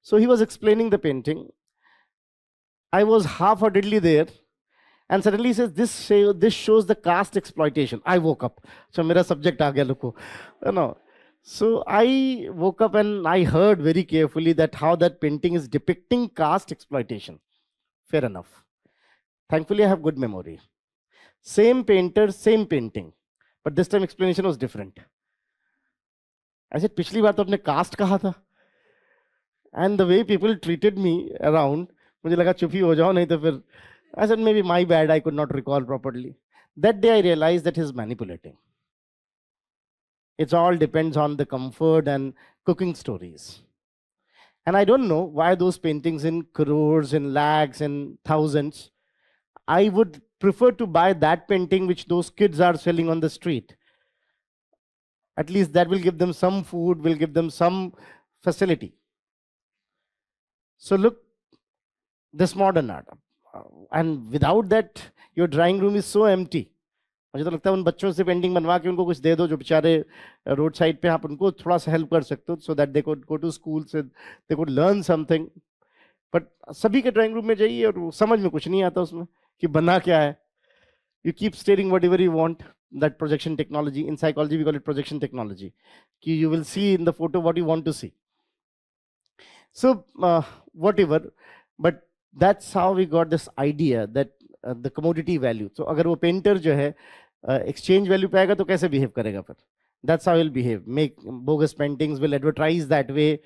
So he was explaining the painting. I was half-heartedly there, and suddenly he says, "This shows the caste exploitation." I woke up. So मेरा subject आ गया लोगों, you know. So I woke up and I heard very carefully that how that painting is depicting caste exploitation. Fair enough. Thankfully, I have good memory. Same painter, same painting, but this time explanation was different. I said, पिछली बार तो आपने caste कहा था. And the way people treated me around, मुझे लगा चुप ही हो जाओ नहीं तो फिर. I said, maybe my bad, I could not recall properly. That day I realized that he's manipulating. It all depends on the comfort and cooking stories. And I don't know why those paintings in crores, in lakhs, in thousands. I would prefer to buy that painting which those kids are selling on the street. At least that will give them some food, will give them some facility. So look, this modern art. And without that, your drawing room is so empty. मुझे तो लगता है उन बच्चों से painting बनवा के उनको कुछ दे दो जो बेचारे रोड साइड पे आप उनको थोड़ा सा हेल्प कर सकते हो so that they could go to school so they could learn something. But सभी के ड्राइंग रूम में जाइए और वो समझ में कुछ नहीं आता उसमें कि बना क्या है. You keep stating whatever you want. That projection technology, in psychology we call it projection technology. You will see in the photo what you want to see. So whatever, but that's how we got this idea that the commodity value. So अगर वो painter जो है exchange value पे आएगा तो कैसे behave करेगा फिर? That's how he'll behave. Make bogus paintings, will advertise that way.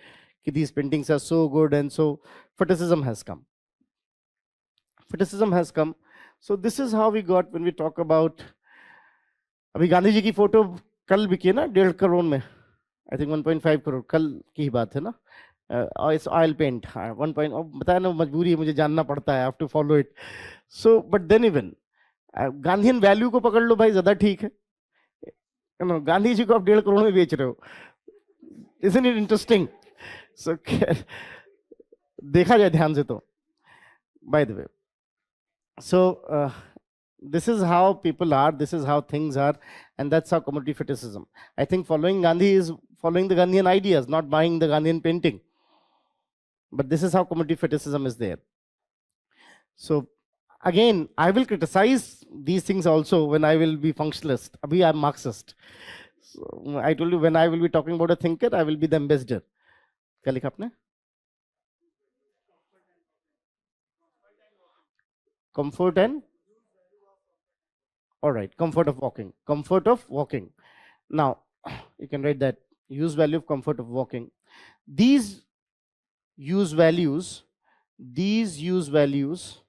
कि these paintings are so good, and so fetishism has come. Fetishism has come. So this is how we got when we talk about. अभी गांधी जी की photo कल बिकी ना 1.5 करोड़ में. I think 1.5 crore कल की ही बात है ना. It's oil paint 1 point. बताया ना मजबूरी है मुझे जानना पड़ता है. I have to follow it. So but then even Gandhian value को पकड़ लो भाई ज्यादा ठीक है. गांधी जी को आप 1.5 करोड़ में बेच रहे हो. Isn't it interesting? So देखा जाए ध्यान से तो. By the way, so this is how people are, this is how things are, and that's how commodity fetishism. I think following Gandhi is following the Gandhian ideas, not buying the Gandhian painting. But this is how commodity fetishism is there. So again, I will criticize these things also when I will be functionalist. Abhi I'm Marxist. So I told you when I will be talking about a thinker, I will be the ambassador. क्या लिखा आपने? Comfort and all right, comfort of walking. Comfort of walking. Now you can write that use value of comfort of walking. These use values, these use values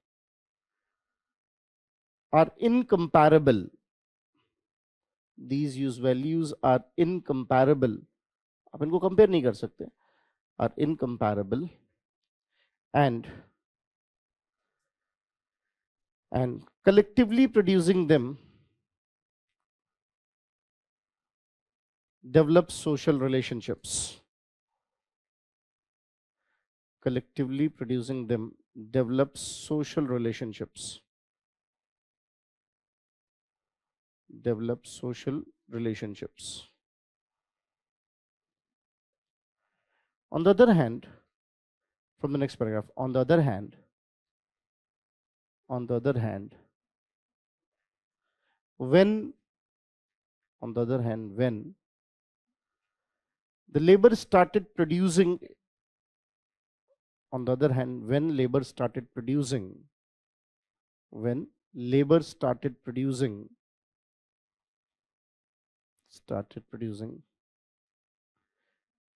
are incomparable. These use values are incomparable. आप इनको compare नहीं कर सकते. Are incomparable and collectively producing them develops social relationships. Collectively producing them develops social relationships. Develops social relationships. On the other hand, from the next paragraph, on the other hand, when the labor started producing, on the other hand, when labor started producing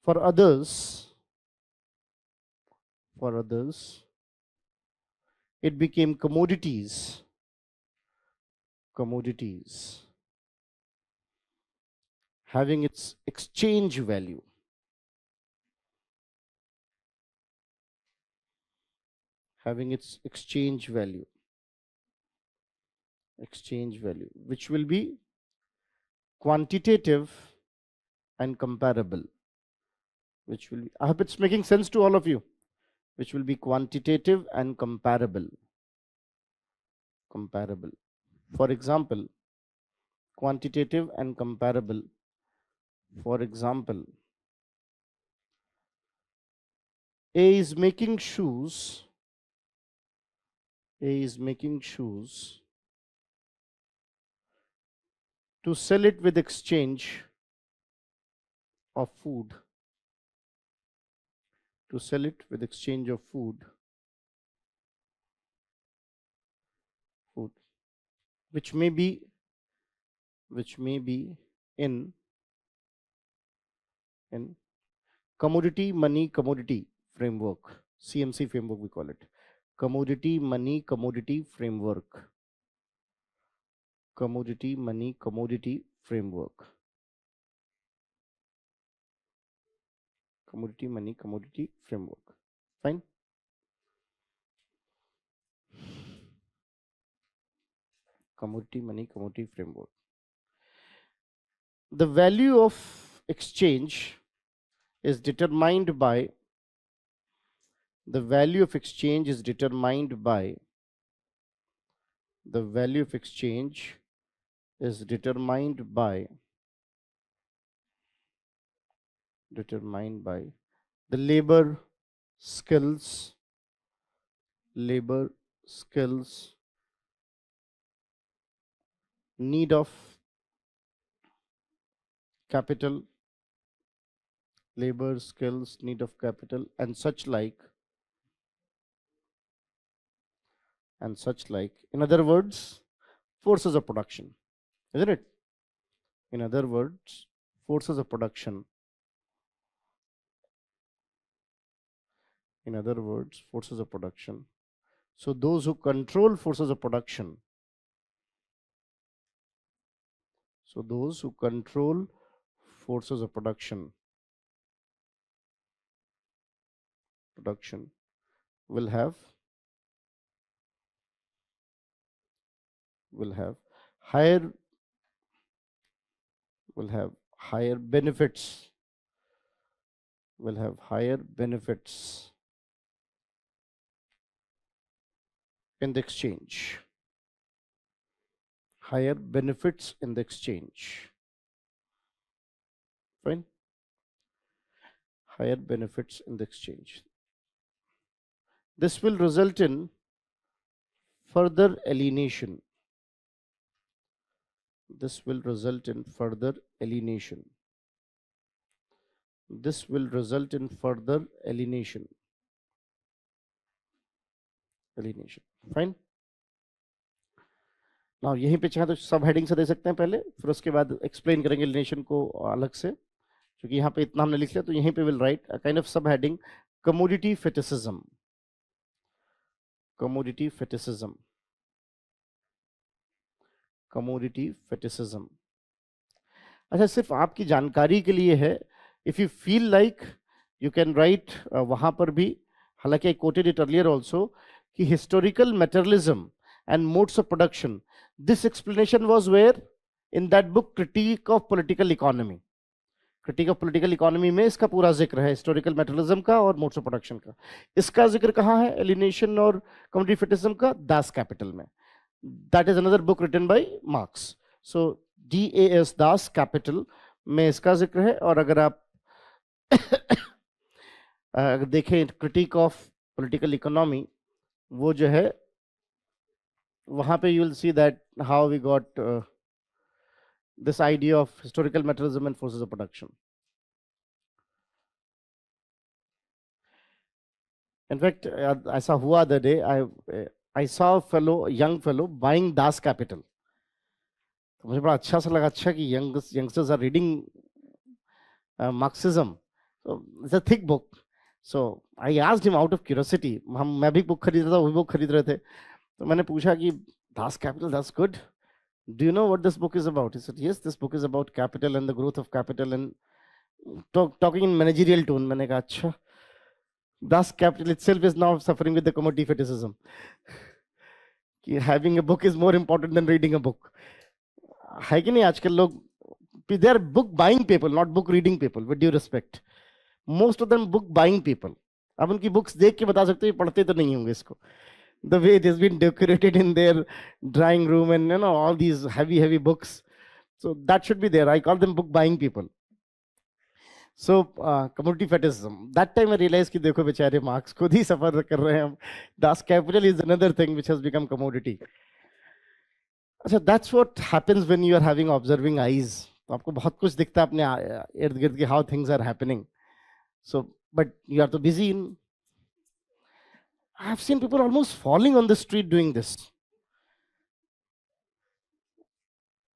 for others, it became commodities commodities having its exchange value, exchange value, which will be quantitative and comparable, I hope it's making sense to all of you, which will be quantitative and comparable. For example, quantitative and comparable. For example, A is making shoes. To sell it with exchange of food. Which may be in commodity money commodity framework, CMC framework we call it. Commodity money commodity framework. Commodity money commodity framework. Commodity money commodity framework. Fine. Commodity money commodity framework. The value of exchange is determined by the value of exchange is determined by the labor skills need of capital, and such like. In other words, forces of production, isn't it? In other words, forces of production. So those who control forces of production, will have higher benefits, in the exchange. Fine. Higher benefits in the exchange. This will result in further alienation. Fine. Now यहीं पे चाहे तो सब heading से दे सकते हैं पहले, फिर उसके बाद एक्सप्लेन करेंगे एलिनेशन को अलग से, क्योंकि यहाँ पे इतना हमने लिख लिया, तो यहीं पे will write a kind of sub heading commodity fetishism. अच्छा, सिर्फ आपकी जानकारी के लिए है, if you feel like you can write वहां पर भी, हालांकि I quoted it earlier also, कि historical materialism and modes of production. This explanation was where? In that book, Critique of Political Economy. में इसका पूरा जिक्र है, हिस्टोरिकल मेटेरियलिज्म का और मोड्स ऑफ प्रोडक्शन का. इसका जिक्र कहाँ है, एलिनेशन और कम्युनिटी फेटिज्म का? दास कैपिटल में. That is another book written by Marx. So DAS, Das Kapital में इसका जिक्र है. और अगर आप अगर देखें क्रिटिक ऑफ पॉलिटिकल इकोनॉमी, वो जो है वहां पे you will see that how we got this idea of historical materialism and forces of production. In fact, ऐसा हुआ the day I saw a young fellow buying Das Capital. तो मुझे बड़ा अच्छा सा लगा, अच्छा कि youngsters are reading Marxism. So it's a thick book. So I asked him out of curiosity. मैं भी बुक खरीद रहा था, वो भी बुक खरीद रहे थे, तो मैंने पूछा कि Das Kapital, that's good, Do you know what this book is about? He said, yes, this book is about capital and the growth of capital and talking in managerial tone. मैंने कहा अच्छा, thus capital itself is now suffering with the commodity fetishism. कि having a book is more important than reading a book. है कि नहीं आजकल लोग, they are book buying people, not book reading people, with due respect. Most of them book buying people. आप उनकी books देख के बता सकते हो पढ़ते तो नहीं होंगे इसको. The way it has been decorated in their drawing room and all these heavy books. So that should be there. I call them book buying people. So commodity fetishism. That time I realized कि देखो बेचारे marks खुद ही सफर कर रहे हैं हम. Das capital is another thing which has become commodity. अच्छा, that's what happens when you are having observing eyes. तो आपको बहुत कुछ दिखता है अपने इर्द गिर्द की how things are happening. So, but you are too busy in. I have seen people almost falling on the street doing this.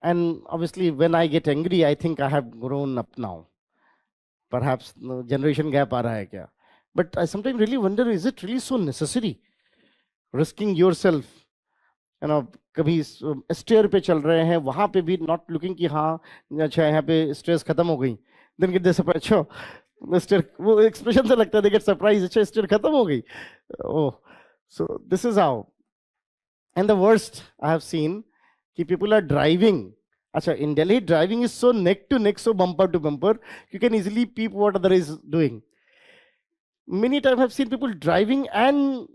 And obviously, when I get angry, I think I have grown up now. Perhaps generation gap aa raha hai kya? But I sometimes really wonder, is it really so necessary? Risking yourself. कभी stair पे चल रहे हैं, वहां पे भी not looking कि हाँ अच्छा यहाँ पे स्ट्रेस खत्म हो गई. देन गेट सरप्राइज, अच्छा स्टेयर, वो एक्सप्रेशन से लगता है दे गेट सरप्राइज, अच्छा स्टेयर खत्म हो गई. Oh, so this is how. And the worst I have seen कि पीपल आर ड्राइविंग. अच्छा, in Delhi, driving is so neck to neck, so bumper to bumper, you can easily peep what other is doing. Many times I've seen people driving and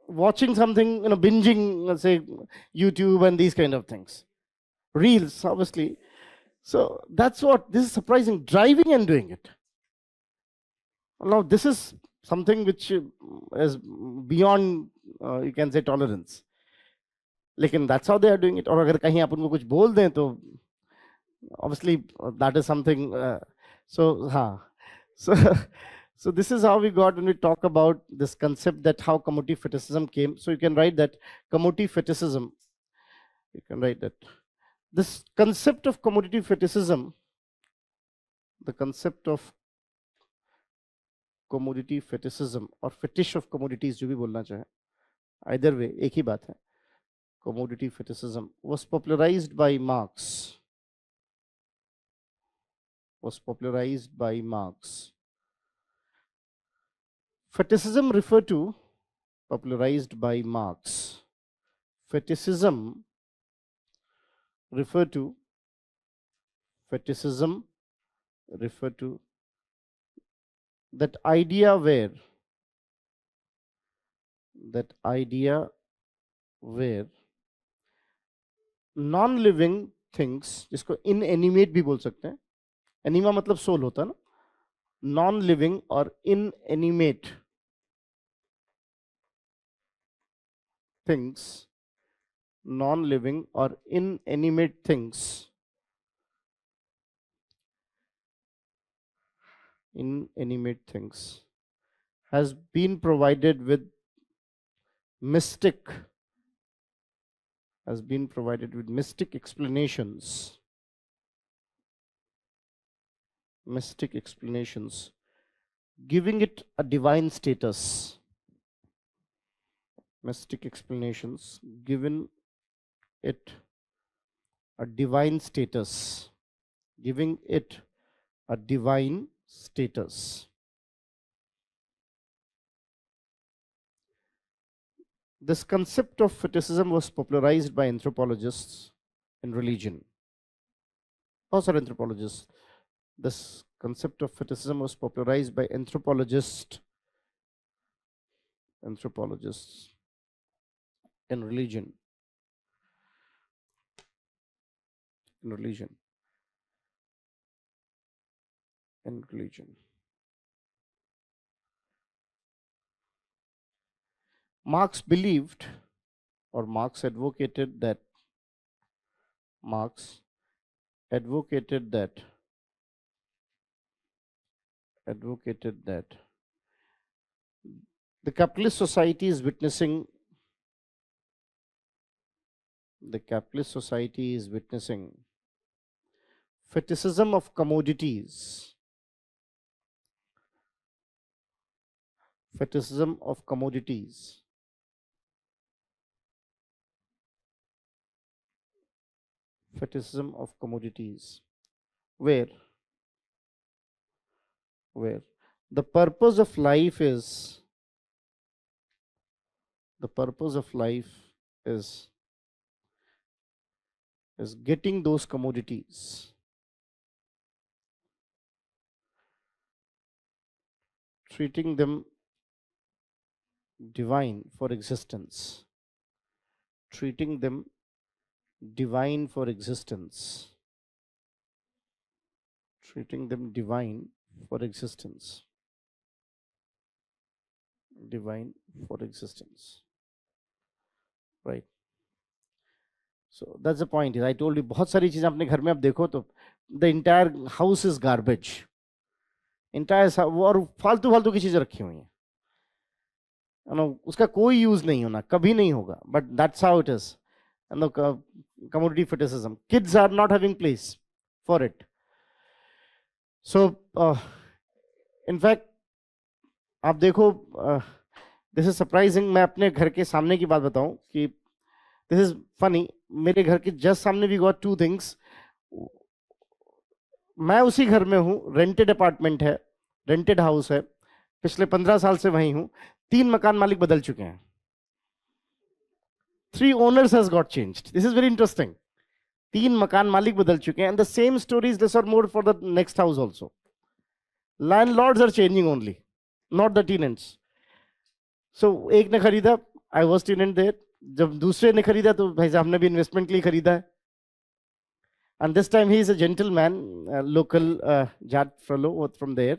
watching something, binging, let's say YouTube and these kind of things, reels, obviously. So that's what this is surprising. Driving and doing it. Now this is something which is beyond, you can say, tolerance. लेकिन that's how they are doing it. और अगर कहीं आप उनको कुछ बोल दें तो obviously that is something. So हाँ, so this is how we got when we talk about this concept that how commodity fetishism came. So you can write that commodity fetishism. You can write that this concept of commodity fetishism, the concept of commodity fetishism or fetish of commodities, जो भी बोलना चाहे, either way एक ही बात है. Commodity fetishism was popularized by Marx. Fetishism refer to, popularized by Marx. Fetishism refer to that idea where non-living things, जिसको inanimate भी बोल सकते हैं, एनिमा मतलब सोल होता है ना, non-living और inanimate things, non-living or inanimate things, has been provided with mystic explanations, giving it a divine status. Mystic explanations given it a divine status, giving it a divine status. This concept of fetishism was popularized by anthropologists in religion. Oh, sorry, anthropologists. This concept of fetishism was popularized by anthropologists in religion. Marx believed, or Marx advocated that the capitalist society is witnessing fetishism of commodities. fetishism of commodities. Where the purpose of life is is getting those commodities, treating them divine for existence, treating them divine for existence, treating them divine for existence, divine for existence, right? So that's the point. I told you, बहुत सारी चीजें अपने घर में आप देखो तो the entire house is garbage. Entire और फालतू फालतू की चीजें रखी हुई हैं, उसका कोई यूज नहीं होना, कभी नहीं होगा, but that's how it is. Commodity fetishism. Kids are not having place for it. So, in fact, आप देखो, this is surprising. मैं अपने घर के सामने की बात बताऊं कि this is funny. मेरे घर के जस्ट सामने भी got two things. मैं उसी घर में हूं, रेंटेड अपार्टमेंट है, रेंटेड हाउस है, पिछले 15 साल से वहीं हूं. 3 मकान मालिक बदल चुके हैं. 3 owners has got changed. This is very interesting. 3 मकान मालिक बदल चुके हैं. And the same stories, less or more, for the next house also. Landlords are changing only, not the tenants. So एक ने खरीदा, I was tenant there. जब दूसरे ने खरीदा तो भाई साहब हमने भी इन्वेस्टमेंट के लिए खरीदा है. And this time he is a gentleman, local Jat fellow from there.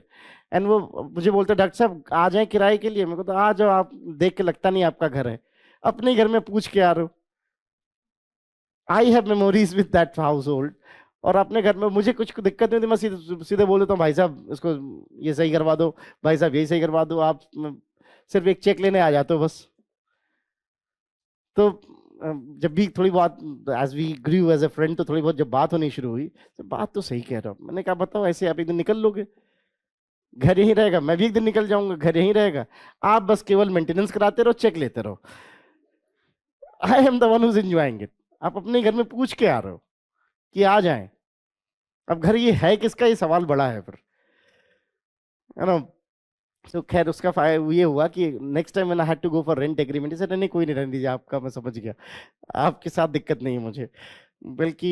And वो मुझे बोलते, डॉक्टर साहब आ जाए किराए के लिए. मेरे को तो आ जाओ, आप देख के लगता नहीं आपका घर है, अपने घर में पूछ के आ रहे हो. I have memories with that house hold. और अपने घर में मुझे कुछ दिक्कत नहीं होती, मैं सीधे बोल देता हूँ, भाई साहब इसको ये सही करवा दो, भाई साहब यही सही करवा दो, आप सिर्फ एक चेक लेने आ जाते हो बस. तो जब भी थोड़ी बहुत, as we grew as a friend, तो थोड़ी बहुत जब बात होनी शुरू हुई, तो बात तो सही कह रहा हूँ. मैंने कहा बताओ, ऐसे आप एक दिन निकल लोगे, घर यहीं रहेगा, मैं भी एक दिन निकल जाऊंगा, घर यहीं रहेगा, आप बस केवल मेंटेनेंस कराते रहो, चेक लेते रहो. I am the one who's enjoying it. आप अपने घर में पूछ के आ रहे हो कि आ जाएं. अब घर ये है किसका, ये सवाल बड़ा है फिर, है ना. तो खैर उसका ये हुआ कि नेक्स्ट टाइम मैंने had to go for rent agreement. इसे नहीं, कोई नहीं, रहने दीजिए आपका, मैं समझ गया, आपके साथ दिक्कत नहीं है मुझे. बल्कि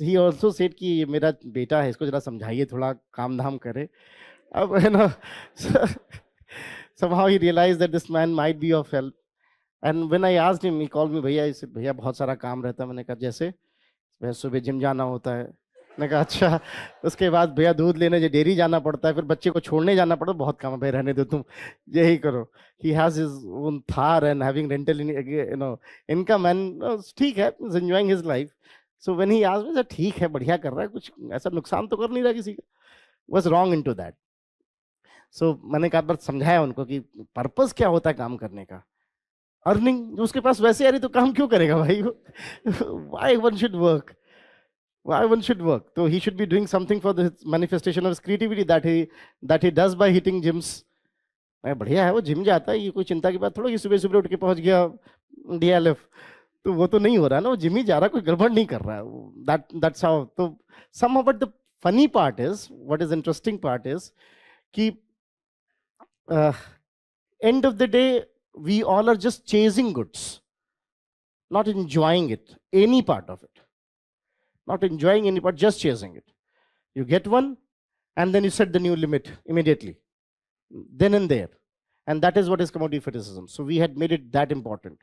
ही ऑल्सो सेड कि ये मेरा बेटा है, इसको जरा समझाइए, थोड़ा काम धाम करे. अब है ना, somehow he realized that this man might be of help. And when I asked him, he called me, भैया बहुत सारा काम रहता है. मैंने कहा जैसे, भैया सुबह जिम जाना होता है. मैंने कहा अच्छा. उसके बाद भैया दूध लेने जो डेयरी जाना पड़ता है, फिर बच्चे को छोड़ने जाना पड़ता है, बहुत काम है. भाई रहने दो तुम, यही करो. He has his own Thar and having rental income, and ठीक है, he's enjoying his life. So when he asked me, ठीक है, बढ़िया कर रहा है, कुछ ऐसा नुकसान तो कर नहीं रहा किसी का. Was wrong into that. So मैंने कहा, पर समझाया उनको कि पर्पस क्या होता है काम करने का. अर्निंग उसके पास वैसे आ रही तो काम क्यों करेगा भाई. Why one should work? Why one should work? So he should be doing something for the manifestation of his creativity that he does by hitting gyms. बढ़िया है, वो जिम जाता है, ये कोई चिंता की बात थोड़ा कि सुबह सुबह उठ के पहुंच गया DLF. तो वो तो नहीं हो रहा ना, वो जिम ही जा रहा, कोई गड़बड़ नहीं कर रहा है. That's how. तो somehow, but the funny part is, what is interesting part is कि end of the day, we all are just chasing goods, not enjoying it, any part of it. Not enjoying any part, just chasing it. You get one, and then you set the new limit immediately, then and there. And that is what is commodity fetishism. So we had made it that important.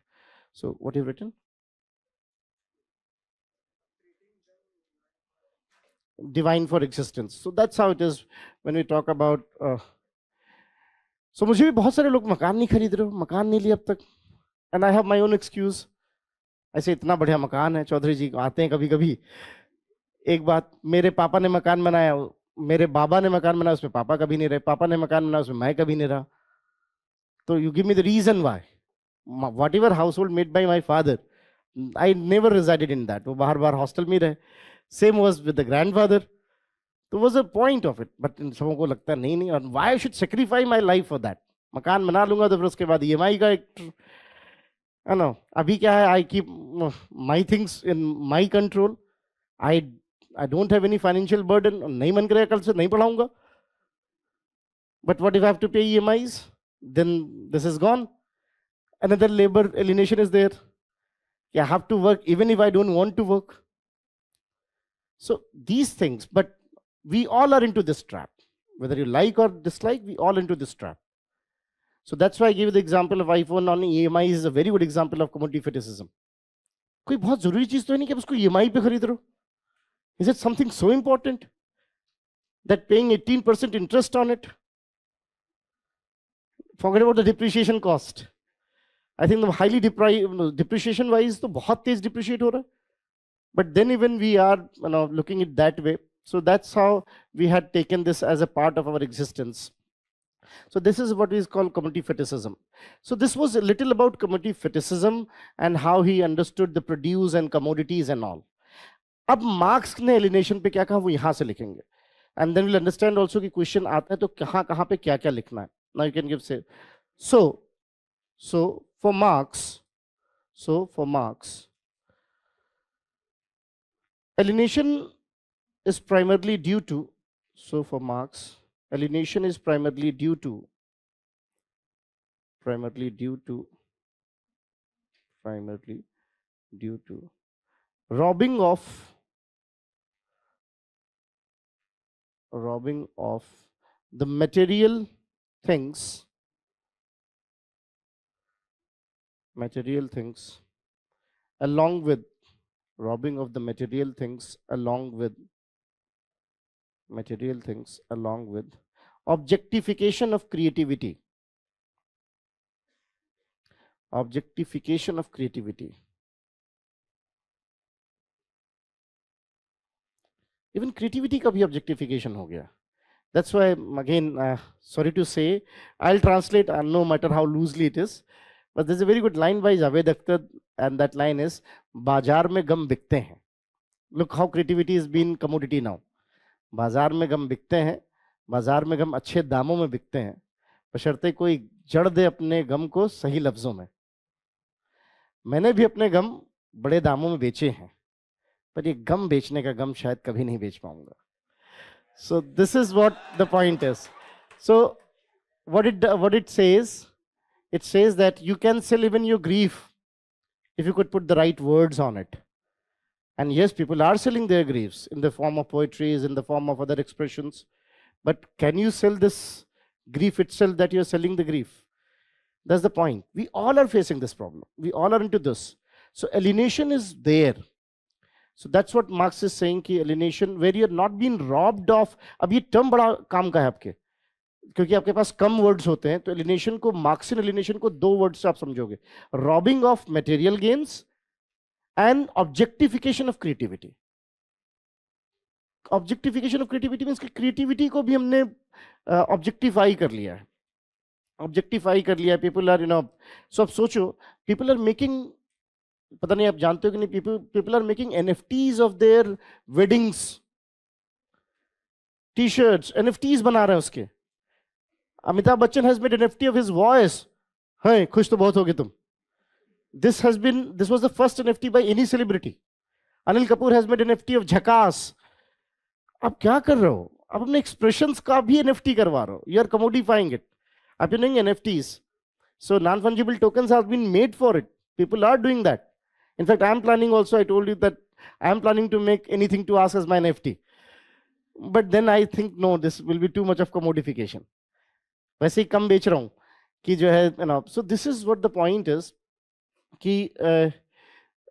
So what you've written? Divine for existence. So that's how it is when we talk about so मुझे भी बहुत सारे लोग मकान नहीं खरीद रहे हो, मकान नहीं लिया अब तक. And I have my own excuse. ऐसे इतना बढ़िया मकान है, चौधरी जी आते हैं कभी कभी. एक बात, मेरे पापा ने मकान बनाया, मेरे बाबा ने मकान बनाया, उसमें पापा कभी नहीं रहे. पापा ने मकान बनाया, उसमें मैं कभी नहीं रहा. तो you give me the reason why. Whatever household made by my father, I never resided in that. वो बाहर बाहर हॉस्टल में रहे. Same was with the grandfather. तो was a point of it. But इन सबों को लगता नहीं नहीं, और why should sacrifice my life for that. मकान बना लूंगा तो फिर उसके बाद EMI का एक, है ना. अभी क्या है, I keep my things in my control. I don't have any financial burden, नहीं मन करेगा कल से नहीं पढ़ाऊंगा. But what if I have to pay EMIs? Then this is gone. Another labor alienation is there. I have to work even if I don't want to work. So these things, but we all are into this trap. Whether you like or dislike, we all into this trap. So that's why I gave you the example of iPhone on EMI is a very good example of commodity fetishism. कोई बहुत जरूरी चीज तो है नहीं कि आप उसको EMI पे खरीद रहे हो. Is it something so important that paying 18% interest on it? Forget about the depreciation cost. I think the highly depreciation wise तो बहुत तेज depreciate हो रहा है. But then even we are looking at that way. So that's how we had taken this as a part of our existence. So this is what is called commodity fetishism. So this was a little about commodity fetishism and how he understood the produce and commodities and all. अब marks ने alienation पे क्या कहा वो यहाँ से लिखेंगे. And then we'll understand also कि क्वेश्चन आता है तो कहाँ पे क्या क्या लिखना है. Now you can give say. So for Marx, alienation is primarily due to, for Marx, alienation is primarily due to robbing of the material things along with objectification of creativity. Even creativity का भी objectification हो गया. That's why again, sorry to say, I'll translate no matter how loosely it is, but there's a very good line by Javed Akhtar, and that line is, बाजार में गम बिकते हैं. Look how creativity has been commodity now. बाजार में गम बिकते हैं, बाजार में गम अच्छे दामों में बिकते हैं, बशर्ते कोई जड़ दे अपने गम को सही लफ्जों में. मैंने भी अपने गम बड़े दामों में बेचे हैं, पर ये गम बेचने का गम शायद कभी नहीं बेच पाऊंगा. So this is what the point is. So what it says that you can sell even your grief if you could put the right words on it. And yes, people are selling their griefs in the form of poetry, in the form of other expressions. But can you sell this grief itself that you're selling the grief? That's the point. We all are facing this problem. We all are into this. So alienation is there. So that's what Marx is saying कि alienation where you're not being robbed of. अब ये term बड़ा काम का है आपके, क्योंकि आपके पास कम words होते हैं. तो alienation को, Marxian alienation को दो words से आप समझोगे: robbing of material gains and objectification of creativity. Objectification of creativity means कि creativity को भी हमने objectify कर लिया है. People are so अब सोचो, people are making, पता नहीं आप जानते हो कि नहीं, people are making NFTs of their weddings, t-shirts, NFTs बना रहे हैं उसके. Amitabh Bachchan has made NFT of his voice. है, खुश तो बहुत होगे तुम. This was the first NFT by any celebrity. Anil Kapoor has made NFT of Jhakas. आप क्या कर रहे हो? आप अपने expressions का भी NFT करवा रहे हो. You are commodifying it. आप doing NFTs. So non-fungible tokens have been made for it. People are doing that. In fact, I am planning also, I told you that I am planning to make anything to ask as my NFT. But then I think, no, this will be too much of commodification. वैसे ही कम बेच रहा हूँ कि जो है, so this is what the point is, कि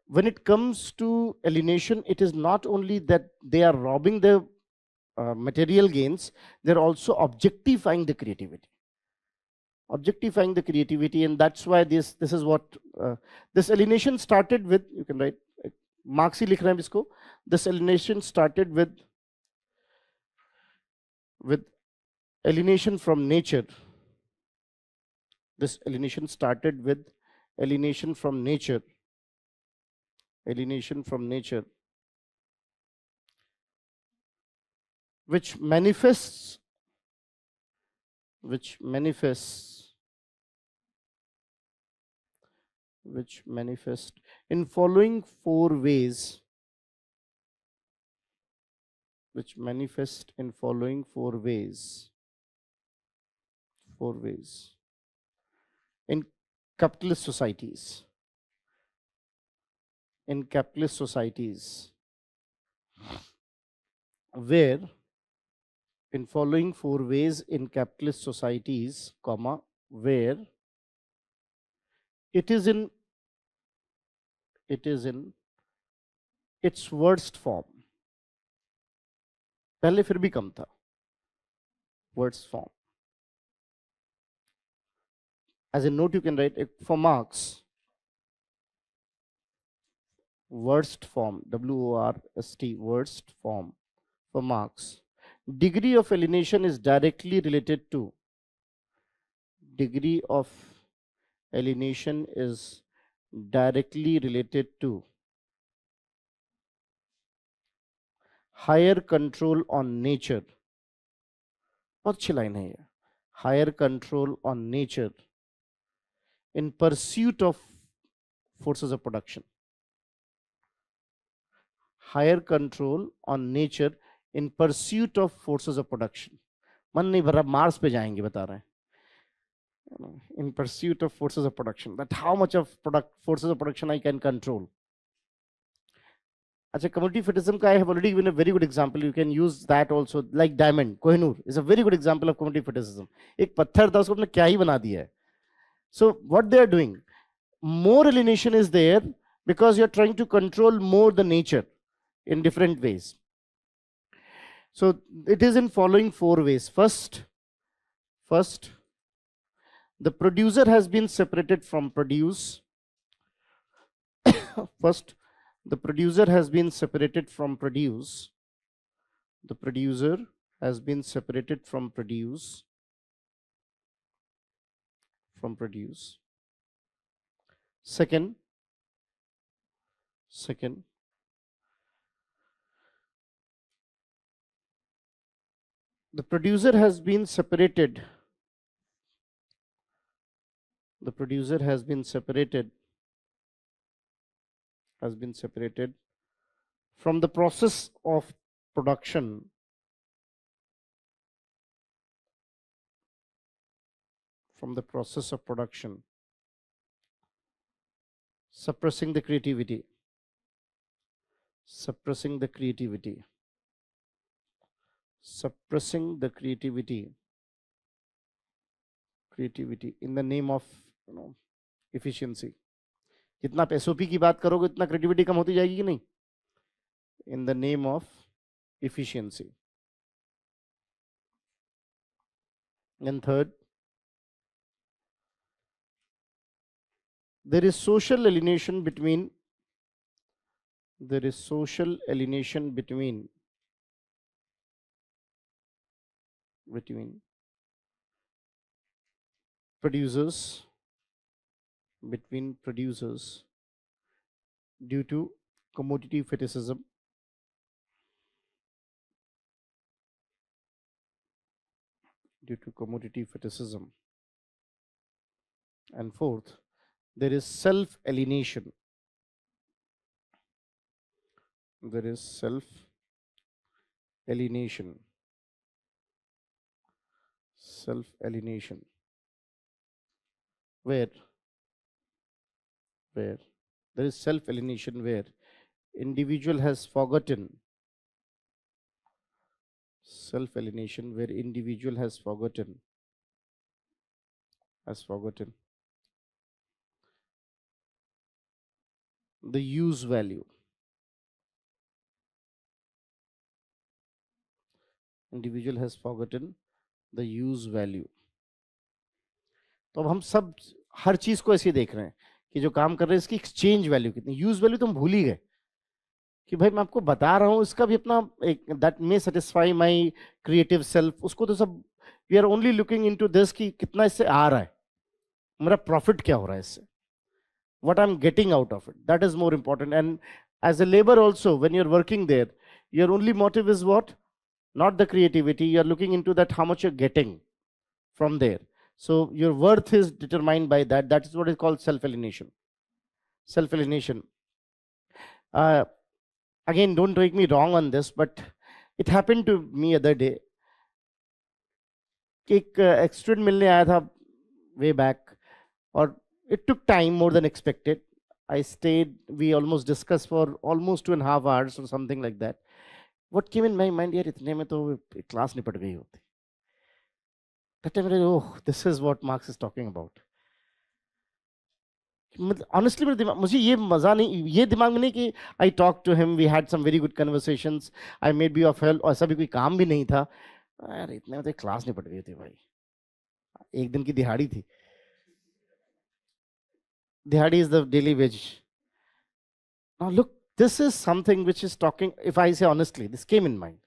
when it comes to alienation, it is not only that they are robbing the material gains, they're also objectifying the creativity. And that's why this is what this alienation started with. You can write Marx ही लिख रहे हैं इसको. This alienation started with alienation from nature. This alienation started with alienation from nature, which manifests in following four ways. which manifest in following four ways. Four ways. In capitalist societies. In capitalist societies, where in following four ways in capitalist societies, comma, where it is in its worst form. पहले फिर भी कम था. Worst form. As a note, you can write for Marx. Worst form, WORST, worst form for Marx. Degree of alienation is directly related to. Degree of alienation is directly related to higher control on nature. बहुत अच्छी line है ये. Higher control on nature in pursuit of forces of production. Higher control on nature in pursuit of forces of production. मन नहीं भर रहा, Mars पे जाएंगे बता रहे हैं. In pursuit of forces of production, that how much of forces of production I can control. अच्छा, commodity fetishism का I have already given a very good example. You can use that also, like diamond, Kohinoor is a very good example of commodity fetishism. एक पत्थर था, उसको अपने क्या ही बना दिया है. So what they are doing, more alienation is there because you are trying to control more the nature in different ways. So it is in following four ways. First, the producer has been separated from produce. First, the producer has been separated from produce. The producer has been separated from produce. Second, the producer has been separated. The producer has been separated from the process of production. Suppressing the creativity. In the name of efficiency. जितना SOP की बात करोगे उतना creativity कम होती जाएगी कि नहीं? In the name of efficiency. And third, there is social alienation between producers due to commodity fetishism. And fourth, there is self-alienation. Where there is self-alienation, where individual has forgotten. The use value. Individual has forgotten the use value. तो अब हम सब हर चीज को ऐसे देख रहे हैं कि जो काम कर रहे हैं इसकी एक्सचेंज वैल्यू कितनी. यूज वैल्यू तो हम भूल ही गए कि भाई मैं आपको बता रहा हूं इसका भी अपना एक that may satisfy my creative self. उसको तो सब we are only looking into this कि कितना इससे आ रहा है, मेरा प्रॉफिट क्या हो रहा है इससे, what I'm getting out of it. That is more important. And as a labor also, when you're working there, your only motive is what? Not the creativity. You're looking into that how much you're getting from there. So your worth is determined by that. That is what is called self-alienation. Again, don't take me wrong on this, but It happened to me other day कि एक student मिलने आया था way back, और it took time more than expected. I stayed, we almost discussed for almost 2.5 hours or something like that. What came in my mind, यार इतने में तो क्लास निपट गई होती. That time I realized, oh, this is what Marx is talking about. Honestly मेरे दिमाग, मुझे ये मजा नहीं, ये दिमाग में नहीं कि I talked to him, we had some very good conversations, I may be of help, ऐसा भी कोई काम भी नहीं था. यार इतने में तो क्लास निपट गई थी भाई. एक दिन की दिहाड़ी थी. Dihadi is the daily wage. Now look, this is something which is talking, if I say honestly, this came in mind.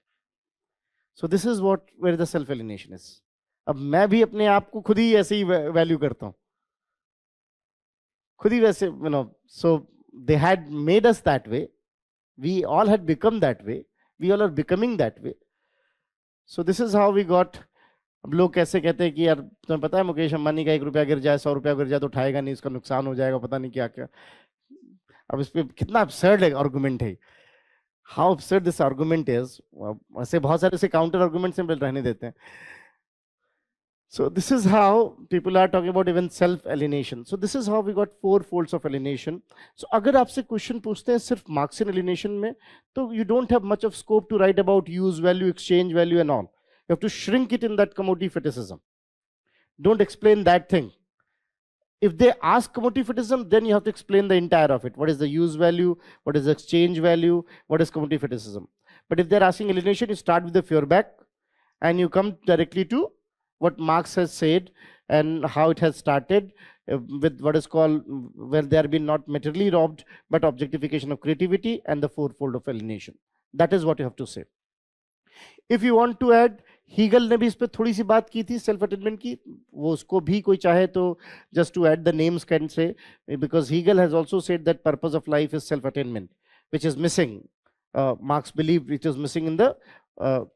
So this is what, where the self-alienation is. अब मैं भी अपने आप को खुद ही ऐसे ही वैल्यू करता हूँ. खुद ही वैसे, you know, so they had made us that way. We all had become that way. We all are becoming that way. So this is how we got. अब लोग कैसे कहते हैं कि यार तुम्हें पता है मुकेश अंबानी का 1 रुपया गिर जाए, 100 रुपया गिर जाए तो उठाएगा नहीं, उसका नुकसान हो जाएगा, पता नहीं क्या क्या. अब इस पे कितना absurd आर्गुमेंट है. How absurd this argument is. ऐसे बहुत सारे ऐसे काउंटर आर्गुमेंट सिंपल रहने देते हैं. So this is how people are talking about even self alienation. So this is how we got 4 folds of alienation. So अगर आपसे क्वेश्चन पूछते हैं सिर्फ Marxian alienation में, तो you don't have much of scope to write about use value, exchange value and all. You have to shrink it in that commodity fetishism. Don't explain that thing. If they ask commodity fetishism, then you have to explain the entire of it. What is the use value? What is the exchange value? What is commodity fetishism? But if they're asking alienation, you start with the Feuerbach and you come directly to what Marx has said and how it has started with what is called, where they are being not materially robbed, but objectification of creativity and the 4-fold of alienation. That is what you have to say. If you want to add, Hegel ने भी इस पे थोड़ी सी बात की थी self attainment की, वो उसको भी कोई चाहे तो just to add the names can say, because Hegel has also said that purpose of life is self attainment, which is missing. Marx believed it is missing in the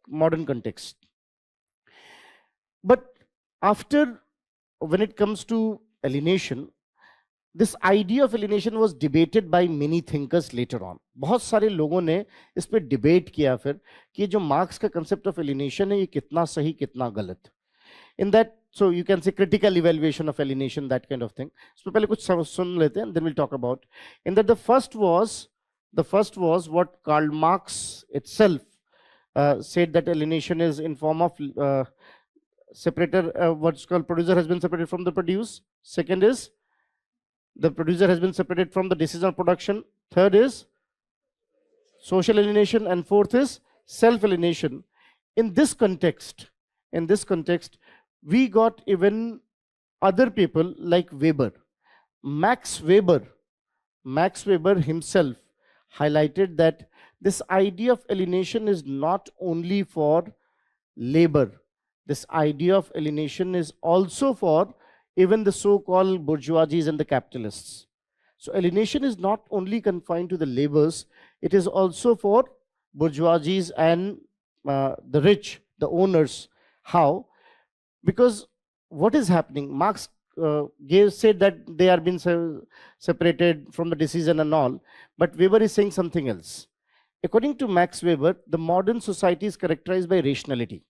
modern context. But after, when it comes to alienation, this idea of alienation was debated by many thinkers later on. बहुत सारे लोगों ने इस पे debate किया फिर कि जो मार्क्स का कंसेप्ट ऑफ एलिनेशन है ये कितना सही कितना गलत. In that, so you can say critical evaluation of alienation, that kind of thing. इस पे पहले कुछ सुन लेते हैं, then we'll talk about. In that the first was what Karl Marx itself said, that alienation is in form of separator, what's called producer has been separated from the produce. Second is the producer has been separated from the decision of production. Third is social alienation, and fourth is self-alienation. In this context, we got even other people like Weber. Max Weber himself highlighted that this idea of alienation is not only for labor. This idea of alienation is also for even the so-called bourgeoisies and the capitalists. So alienation is not only confined to the laborers, it is also for bourgeoisies and the rich, the owners. How? Because what is happening? Marx said that they are being separated from the decision and all, but Weber is saying something else. According to Max Weber, the modern society is characterized by rationality.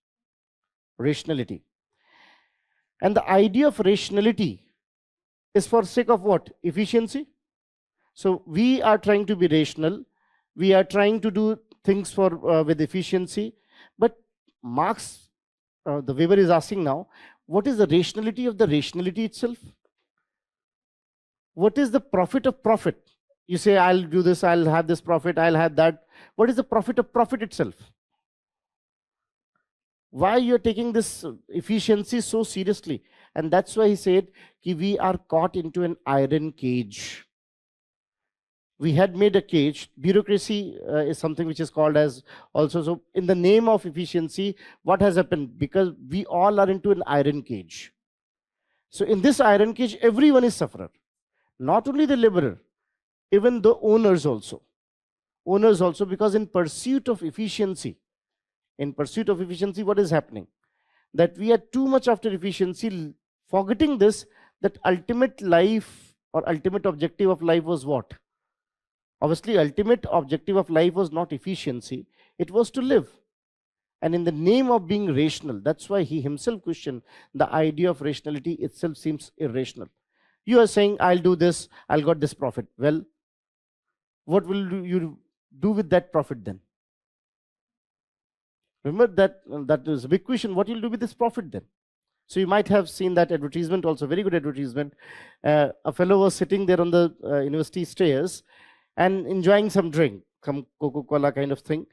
And the idea of rationality is for sake of what? Efficiency. So we are trying to be rational. We are trying to do things for with efficiency. But Marx, the Weber is asking now, what is the rationality of the rationality itself? What is the profit of profit? You say, I'll do this, I'll have this profit, I'll have that. What is the profit of profit itself? Why you're taking this efficiency so seriously? And that's why he said that we are caught into an iron cage. We had made a cage. Bureaucracy is something which is called as also. So in the name of efficiency, what has happened? Because we all are into an iron cage. So in this iron cage, everyone is sufferer. Not only the laborer, even the owners also. Because in pursuit of efficiency, what is happening? That we are too much after efficiency, forgetting this, that ultimate life or ultimate objective of life was what? Obviously, ultimate objective of life was not efficiency, it was to live. And in the name of being rational, that's why he himself questioned the idea of rationality itself seems irrational. You are saying, I'll do this, I'll got this profit. Well, what will you do with that profit then? Remember that is a big question. What you'll do with this profit then? So you might have seen that advertisement also, very good advertisement. A fellow was sitting there on the university stairs and enjoying some drink, some Coca-Cola kind of thing.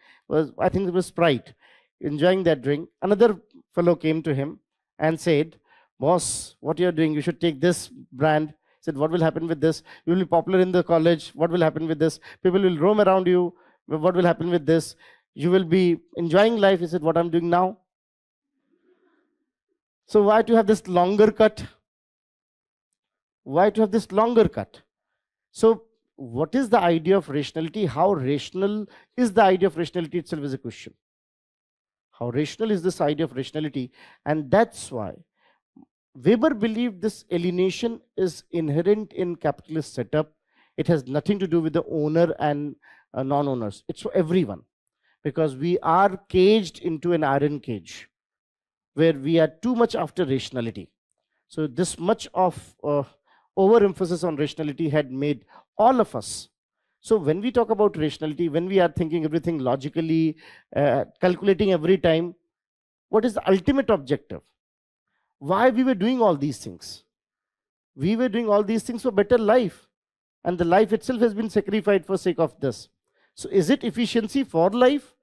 I think it was Sprite. Enjoying that drink. Another fellow came to him and said, boss, what you're doing, you should take this brand. He said, what will happen with this? You will be popular in the college. What will happen with this? People will roam around you. What will happen with this? You will be enjoying life. He said, what I'm doing now? So why to have this longer cut? Why to have this longer cut? So what is the idea of rationality? How rational is the idea of rationality itself is a question. How rational is this idea of rationality? And that's why Weber believed this alienation is inherent in capitalist setup. It has nothing to do with the owner and non-owners. It's for everyone. Because we are caged into an iron cage where we are too much after rationality. So this much of overemphasis on rationality had made all of us. So when we talk about rationality, when we are thinking everything logically, calculating every time, what is the ultimate objective? Why we were doing all these things? We were doing all these things for better life. And the life itself has been sacrificed for sake of this. So is it efficiency for life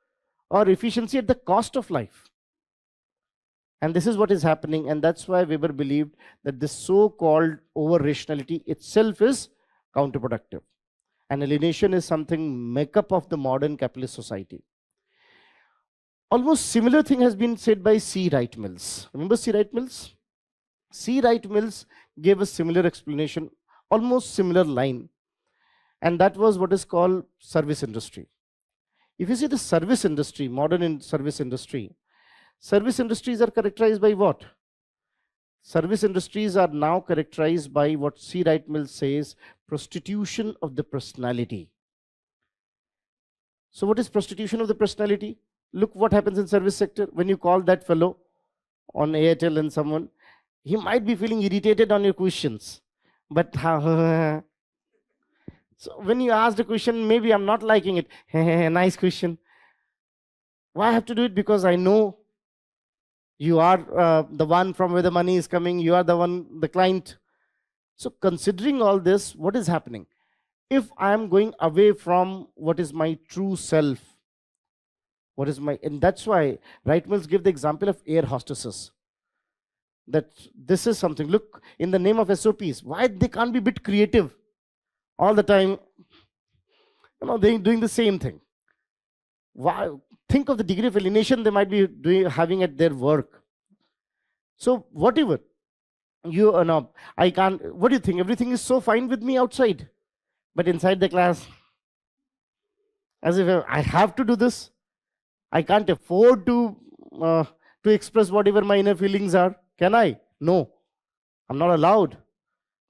or efficiency at the cost of life? And this is what is happening. And that's why Weber believed that this so-called over-rationality itself is counterproductive. And alienation is something makeup of the modern capitalist society. Almost similar thing has been said by C. Wright Mills. Remember C. Wright Mills? C. Wright Mills gave a similar explanation, almost similar line. And that was what is called service industry. If you see the service industry, modern service industries are characterized by what? Service industries are now characterized by what C. Wright Mills says, prostitution of the personality. So what is prostitution of the personality? Look what happens in service sector. When you call that fellow on Airtel and someone, he might be feeling irritated on your questions. But so when you ask the question, maybe I'm not liking it. Nice question. Why I have to do it? Because I know you are the one from where the money is coming. You are the one, the client. So considering all this, what is happening? If I am going away from what is my true self, and that's why Wright Mills give the example of air hostesses. That this is something, look, in the name of SOPs, why they can't be a bit creative? All the time, they're doing the same thing. Why? Think of the degree of alienation they might be having at their work. So whatever, I can't, what do you think? Everything is so fine with me outside, but inside the class, as if I have to do this. I can't afford to express whatever my inner feelings are. Can I? No, I'm not allowed.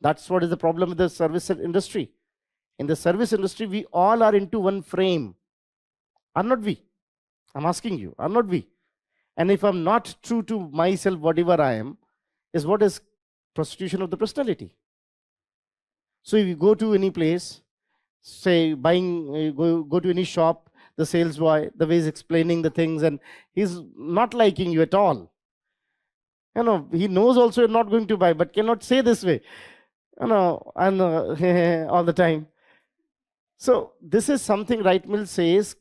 That's what is the problem with the service industry. In the service industry, we all are into one frame. Are not we? I'm asking you, are not we? And if I'm not true to myself, whatever I am, is what is prostitution of the personality. So if you go to any place, say go to any shop, the sales boy, the way he's explaining the things, and he's not liking you at all. He knows also you're not going to buy, but cannot say this way. And all the time. So this is something Wright Mills says,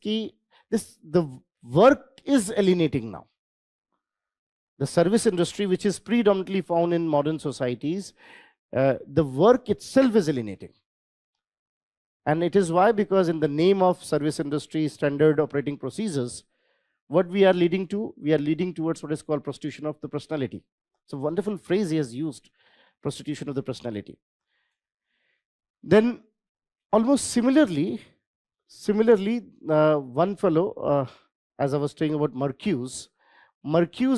the work is alienating now. The service industry, which is predominantly found in modern societies, the work itself is alienating. And it is why, because in the name of service industry standard operating procedures, what we are leading to? We are leading towards what is called prostitution of the personality. It's a wonderful phrase he has used, prostitution of the personality. Then almost similarly, one fellow, as I was saying about Marcuse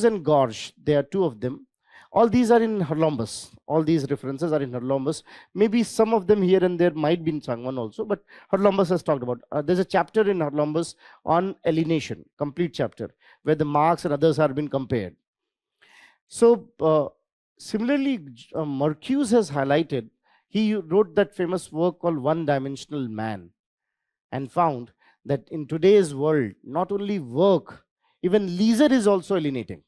and Gorge, there are two of them. All these are in Harlambus. All these references are in Harlambus. Maybe some of them here and there might be in Sangwan also, but Harlambus has talked about. There's a chapter in Harlambus on alienation, complete chapter, where the Marx and others have been compared. So similarly, Marcuse has highlighted, he wrote that famous work called One-Dimensional Man, and found that in today's world, not only work, even leisure is also alienating.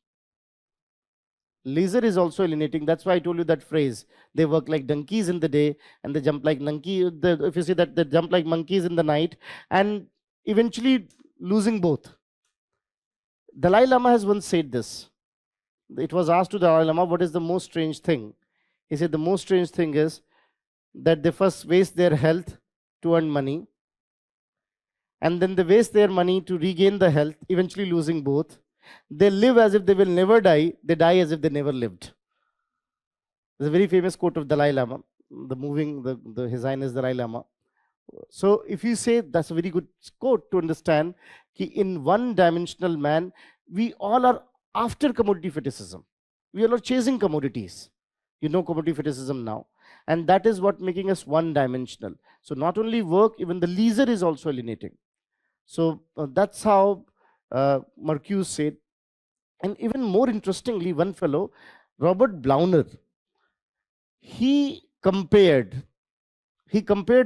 Leisure is also alienating. That's why I told you that phrase. They work like donkeys in the day and they jump like if you see that, they jump like monkeys in the night, and eventually losing both. Dalai Lama has once said this. It was asked to Dalai Lama, what is the most strange thing? He said the most strange thing is that they first waste their health to earn money, and then they waste their money to regain the health, eventually losing both. They live as if they will never die, they die as if they never lived. There's a very famous quote of Dalai Lama, His Highness Dalai Lama. So if you say, that's a very good quote to understand, in one-dimensional man, we all are after commodity fetishism. We are not chasing commodities. You know commodity fetishism now. And that is what making us one-dimensional. So not only work, even the leisure is also alienating. So that's how Marcuse said. And even more interestingly, one fellow, Robert Blauner, he compared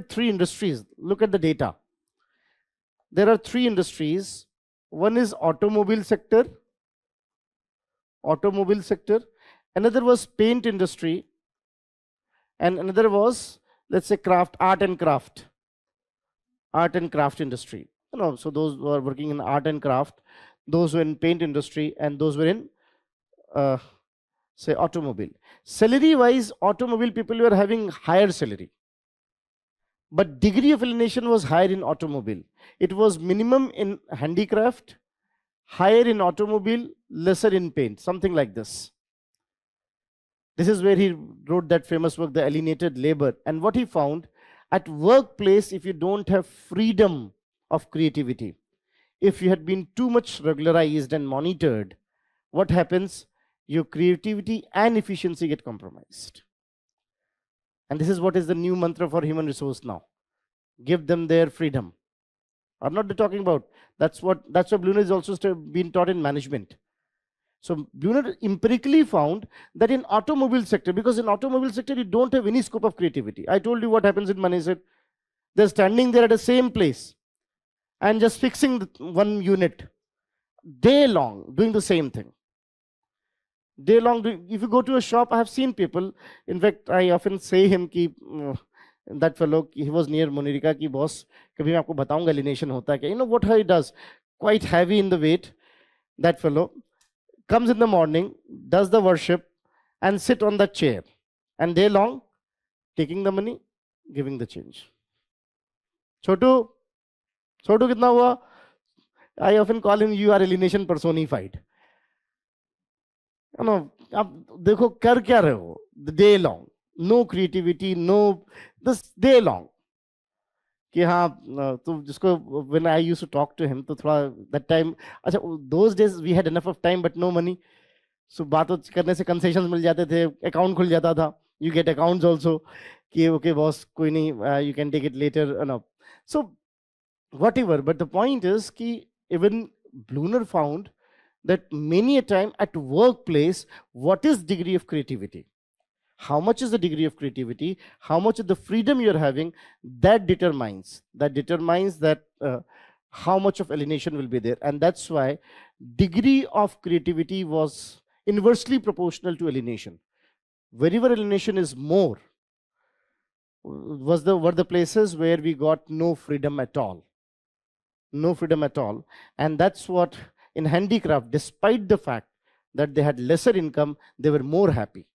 three industries. Look at the data. There are three industries. One is automobile sector. Another was paint industry. And another was, let's say, art and craft industry. So those who are working in art and craft, those were in paint industry, and those were in, say, automobile. Salary-wise, automobile people were having higher salary. But degree of alienation was higher in automobile. It was minimum in handicraft, higher in automobile, lesser in paint, something like this. This is where he wrote that famous work, The Alienated Labor. And what he found, at workplace, if you don't have freedom of creativity, if you had been too much regularized and monitored, what happens? Your creativity and efficiency get compromised. And this is what is the new mantra for human resource now. Give them their freedom. I'm not talking about, that's what Bluner is also being taught in management. So Bluner empirically found that in automobile sector, because in automobile sector, you don't have any scope of creativity. I told you what happens in Manesar. They're standing there at the same place and just fixing one unit day long, doing the same thing. Day long, if you go to a shop, I have seen people, in fact, I often say him ki, that fellow, he was near Monirika ki boss, kabhi main aapko bataunga alienation hota hai. You know what he does? Quite heavy in the weight, that fellow comes in the morning, does the worship, and sit on that chair, and day long, taking the money, giving the change. Chotu kitna hua? I often call him, you are alienation personified. You know, ab dekho kar kya rahe ho? The day long, no creativity, no, this day long. कि हाँ तो जिसको when I used to talk to him तो थोड़ा that time अच्छा those days we had enough of time but no money, so बात करने से concessions मिल जाते थे, account खुल जाता था, you get accounts also कि okay boss कोई नहीं, you can take it later, no. So whatever, but the point is कि even Bluner found that many a time at workplace, what is degree of creativity? How much is the degree of creativity? How much of the freedom you're having? That determines that how much of alienation will be there. And that's why degree of creativity was inversely proportional to alienation. Wherever alienation is more, were the places where we got no freedom at all. No freedom at all. And that's what in handicraft, despite the fact that they had lesser income, they were more happy.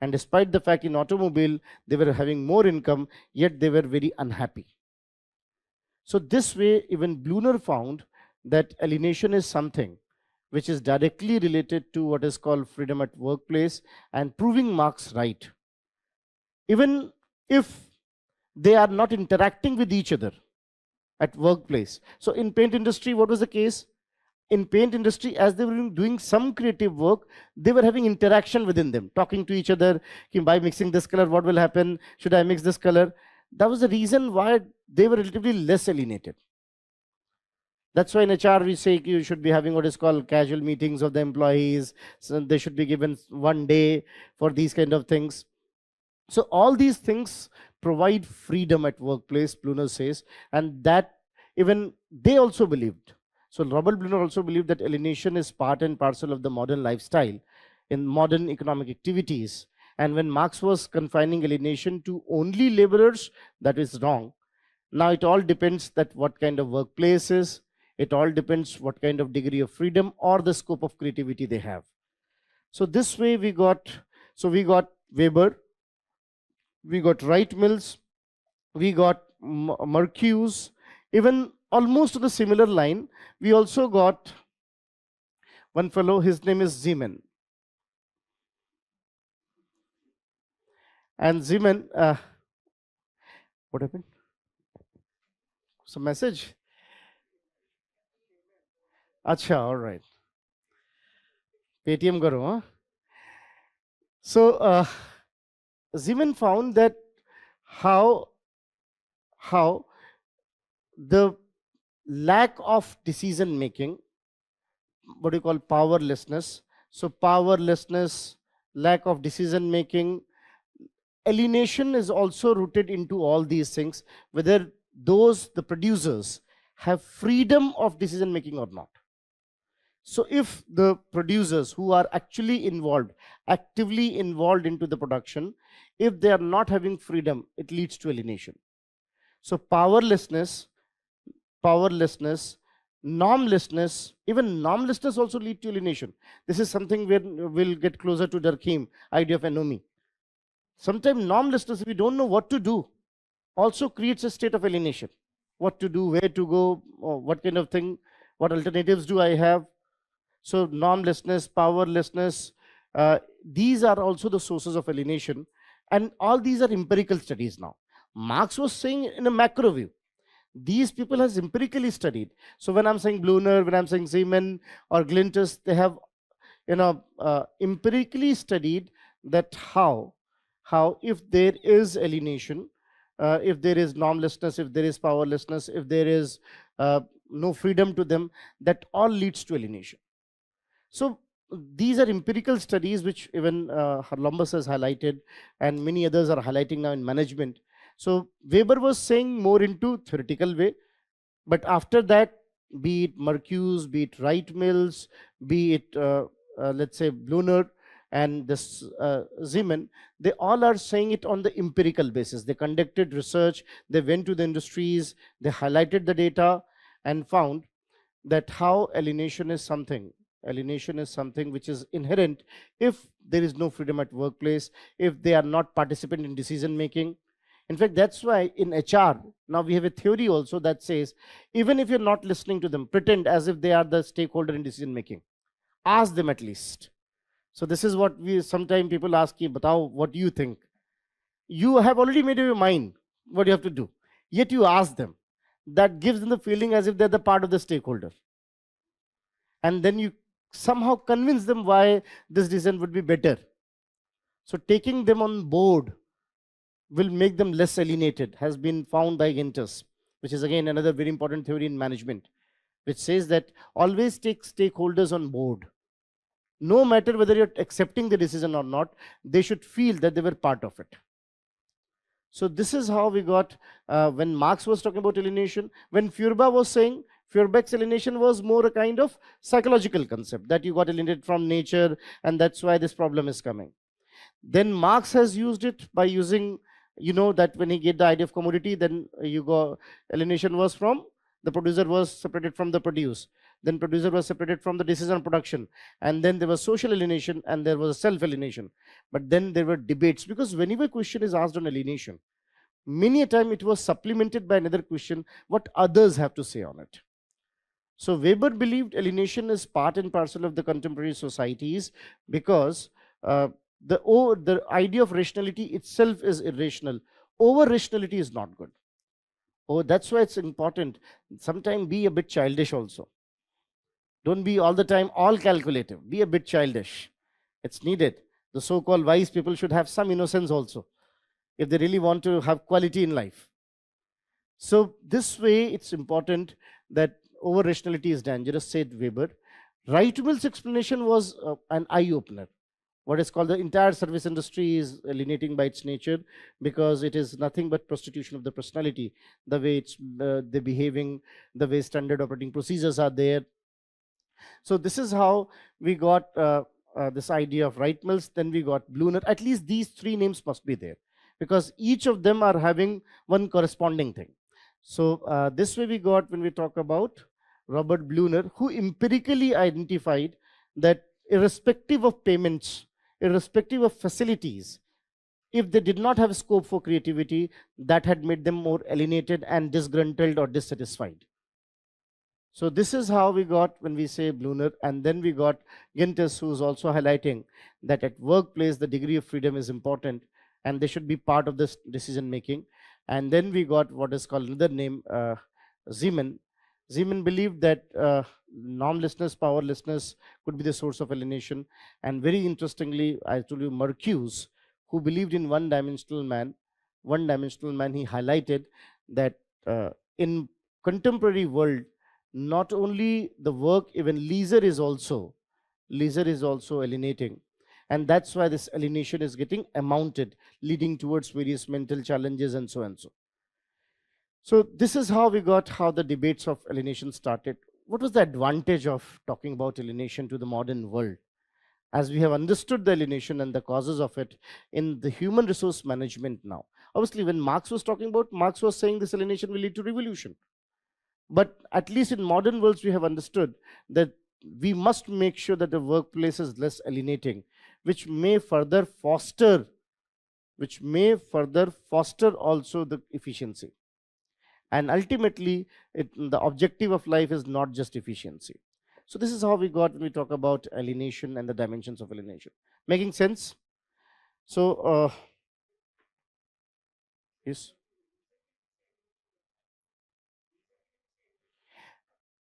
And despite the fact in automobile, they were having more income, yet they were very unhappy. So this way, even Bluner found that alienation is something which is directly related to what is called freedom at workplace, and proving Marx right. Even if they are not interacting with each other at workplace. So in paint industry, what was the case? in paint industry, as they were doing some creative work, they were having interaction within them, talking to each other. By mixing this color, what will happen? Should I mix this color? That was the reason why they were relatively less alienated. That's why in HR we say you should be having what is called casual meetings of the employees. So they should be given one day for these kind of things. So all these things provide freedom at workplace, Bluner says, and that even they also believed. So Robert Bluner also believed that alienation is part and parcel of the modern lifestyle in modern economic activities. And when Marx was confining alienation to only laborers, that is wrong. Now it all depends that what kind of workplace is, it all depends what kind of degree of freedom or the scope of creativity they have. So this way we got Weber, we got Wright Mills, we got Marcuse, even almost on a similar line, we also got one fellow, his name is Zeman. And Zeman, what happened? Some message? Acha, all right. Paytm karo, huh? So Zeman found that how the lack of decision making, what you call powerlessness. So powerlessness, lack of decision making, alienation is also rooted into all these things, whether the producers have freedom of decision making or not. So if the producers who are actually involved, actively involved into the production, if they are not having freedom, it leads to alienation. So powerlessness, normlessness, even normlessness also lead to alienation. This is something where we'll get closer to Durkheim idea of anomy. Sometimes normlessness, if we don't know what to do, also creates a state of alienation. What to do, where to go, what kind of thing, what alternatives do I have? So normlessness, powerlessness, these are also the sources of alienation. And all these are empirical studies now. Marx was saying in a macro view. These people has empirically studied. So when I'm saying Bluner, when I'm saying Zeman or Glintus, they have empirically studied that how if there is alienation, if there is normlessness, if there is powerlessness, if there is no freedom to them, that all leads to alienation. So these are empirical studies which even Harlambus has highlighted and many others are highlighting now in management. So Weber was saying more into theoretical way, but after that, be it Marcuse, be it Wright Mills, be it let's say Bluner and this Zeman, they all are saying it on the empirical basis. They conducted research, they went to the industries, they highlighted the data and found that how alienation is something which is inherent if there is no freedom at workplace, if they are not participant in decision making. In fact, that's why in HR, now we have a theory also that says, even if you're not listening to them, pretend as if they are the stakeholder in decision making. Ask them at least. So this is what sometimes people ask you, batao, what do you think? You have already made up your mind what you have to do. Yet you ask them. That gives them the feeling as if they're the part of the stakeholder. And then you somehow convince them why this decision would be better. So taking them on board will make them less alienated, has been found by Gintis, which is again another very important theory in management, which says that always take stakeholders on board. No matter whether you're accepting the decision or not, they should feel that they were part of it. So this is how we got, when Marx was talking about alienation, when Feuerbach was saying, Feuerbach's alienation was more a kind of psychological concept, that you got alienated from nature, and that's why this problem is coming. Then Marx has used it by using, that when he get the idea of commodity, then you go, alienation was from, the producer was separated from the produce. Then producer was separated from the decision on production. And then there was social alienation and there was self-alienation. But then there were debates, because whenever a question is asked on alienation, many a time it was supplemented by another question, what others have to say on it. So Weber believed alienation is part and parcel of the contemporary societies, because the idea of rationality itself is irrational. Over rationality is not good. That's why it's important. Sometimes be a bit childish also. Don't be all the time all calculative. Be a bit childish. It's needed. The so-called wise people should have some innocence also, if they really want to have quality in life. So this way, it's important that over rationality is dangerous, said Weber. Wright-Mills' explanation was an eye-opener. What is called the entire service industry is alienating by its nature, because it is nothing but prostitution of the personality. The way it's the behaving, the way standard operating procedures are there. So this is how we got this idea of Wright-Mills. Then we got Bluner. At least these three names must be there, because each of them are having one corresponding thing. So this way we got, when we talk about Robert Bluner, who empirically identified that irrespective of payments, irrespective of facilities, if they did not have scope for creativity, that had made them more alienated and disgruntled or dissatisfied. So this is how we got when we say Bluner. And then we got Gintis, who's also highlighting that at workplace the degree of freedom is important and they should be part of this decision making. And then we got what is called another name, Zeman. Zeman believed that normlessness, powerlessness could be the source of alienation. And very interestingly, I told you Marcuse, who believed in one-dimensional man, he highlighted that in contemporary world, not only the work, even leisure is also alienating. And that's why this alienation is getting amounted, leading towards various mental challenges and so and so. So this is how we got how the debates of alienation started. What was the advantage of talking about alienation to the modern world? As we have understood the alienation and the causes of it in the human resource management now. Obviously, when Marx was talking about, Marx was saying this alienation will lead to revolution. But at least in modern worlds, we have understood that we must make sure that the workplace is less alienating, which may further foster also the efficiency. And ultimately, the objective of life is not just efficiency. So this is how we got when we talk about alienation and the dimensions of alienation. Making sense? So, yes.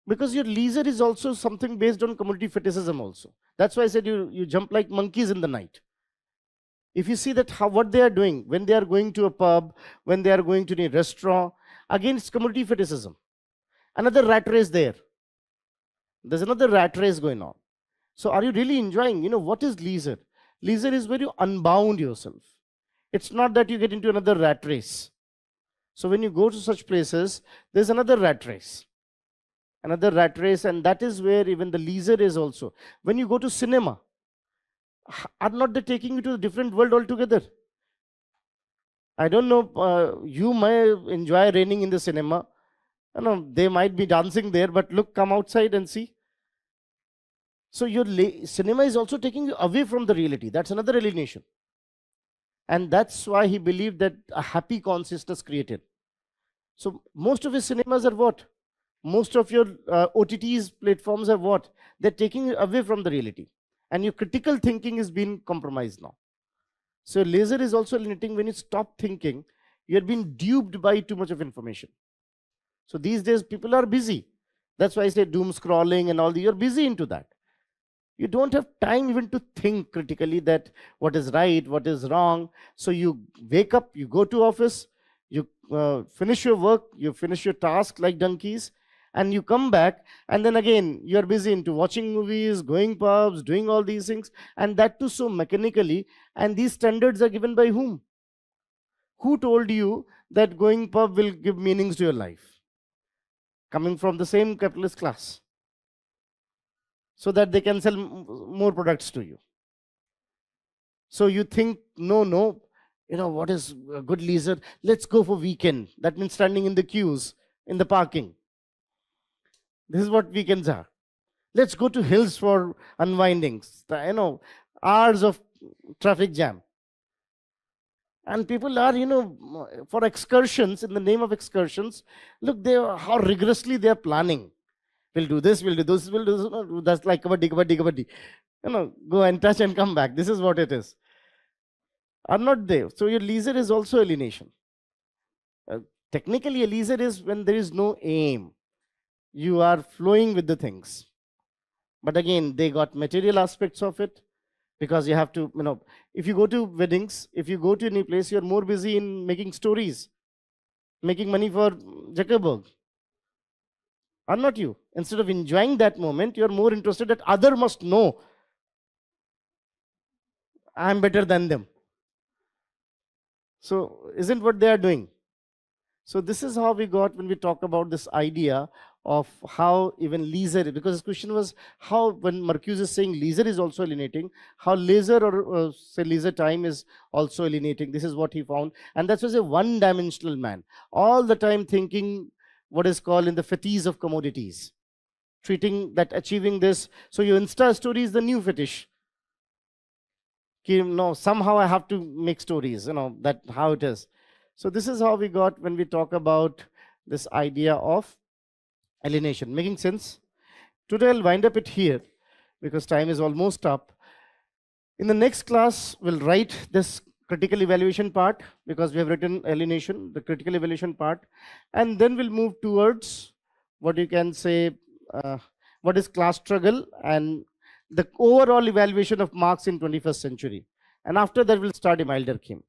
Because your leisure is also something based on commodity fetishism also. That's why I said you jump like monkeys in the night. If you see that what they are doing, when they are going to a pub, when they are going to a restaurant, again it's commodity fetishism. Another rat race there. There's another rat race going on. So are you really enjoying? What is leisure? Leisure is where you unbound yourself. It's not that you get into another rat race. So when you go to such places, there's another rat race. And that is where even the leisure is also. When you go to cinema, are not they taking you to a different world altogether? I don't know, you may enjoy raining in the cinema. They might be dancing there, but look, come outside and see. So your cinema is also taking you away from the reality. That's another alienation. And that's why he believed that a happy consciousness created. So most of his cinemas are what? Most of your OTTs platforms are what? They're taking you away from the reality. And your critical thinking is being compromised now. So laser is also limiting. When you stop thinking, you're being duped by too much of information. So these days people are busy. That's why I say doom scrolling and all you're busy into that. You don't have time even to think critically that what is right, what is wrong. So you wake up, you go to office, you finish your work, you finish your task like donkeys, and you come back, and then again you're busy into watching movies, going pubs, doing all these things, and that too so mechanically. And these standards are given by whom? Who told you that going pub will give meanings to your life? Coming from the same capitalist class, so that they can sell more products to you. So you think, no, what is good leisure? Let's go for weekend. That means standing in the queues, in the parking. This is what weekends are. Let's go to hills for unwindings. Hours of traffic jam. And people are, for excursions, in the name of excursions, look, how rigorously they are planning. We'll do this, we'll do this, we'll do this. No, that's like kabaddi. Go and touch and come back. This is what it is. Are not they? So your leisure is also alienation. Technically, a leisure is when there is no aim. You are flowing with the things. But again, they got material aspects of it, because you have to, if you go to weddings, if you go to any place, you're more busy in making stories, making money for Zuckerberg. Are not you? Instead of enjoying that moment, you're more interested that other must know I'm better than them. So isn't what they are doing? So this is how we got when we talk about this idea of how even leisure, because this question was how, when Marcuse is saying leisure is also alienating, how leisure or say leisure time is also alienating. This is what he found. And that was a one-dimensional man, all the time thinking what is called in the fetish of commodities, treating that achieving this. So your Insta story is the new fetish. No, somehow I have to make stories, that how it is. So this is how we got when we talk about this idea of alienation. Making sense? Today I'll wind up it here because time is almost up. In the next class, we'll write this critical evaluation part, because we have written alienation, the critical evaluation part, and then we'll move towards what you can say, what is class struggle and the overall evaluation of marks in 21st century. And after that, we'll start a milder theme.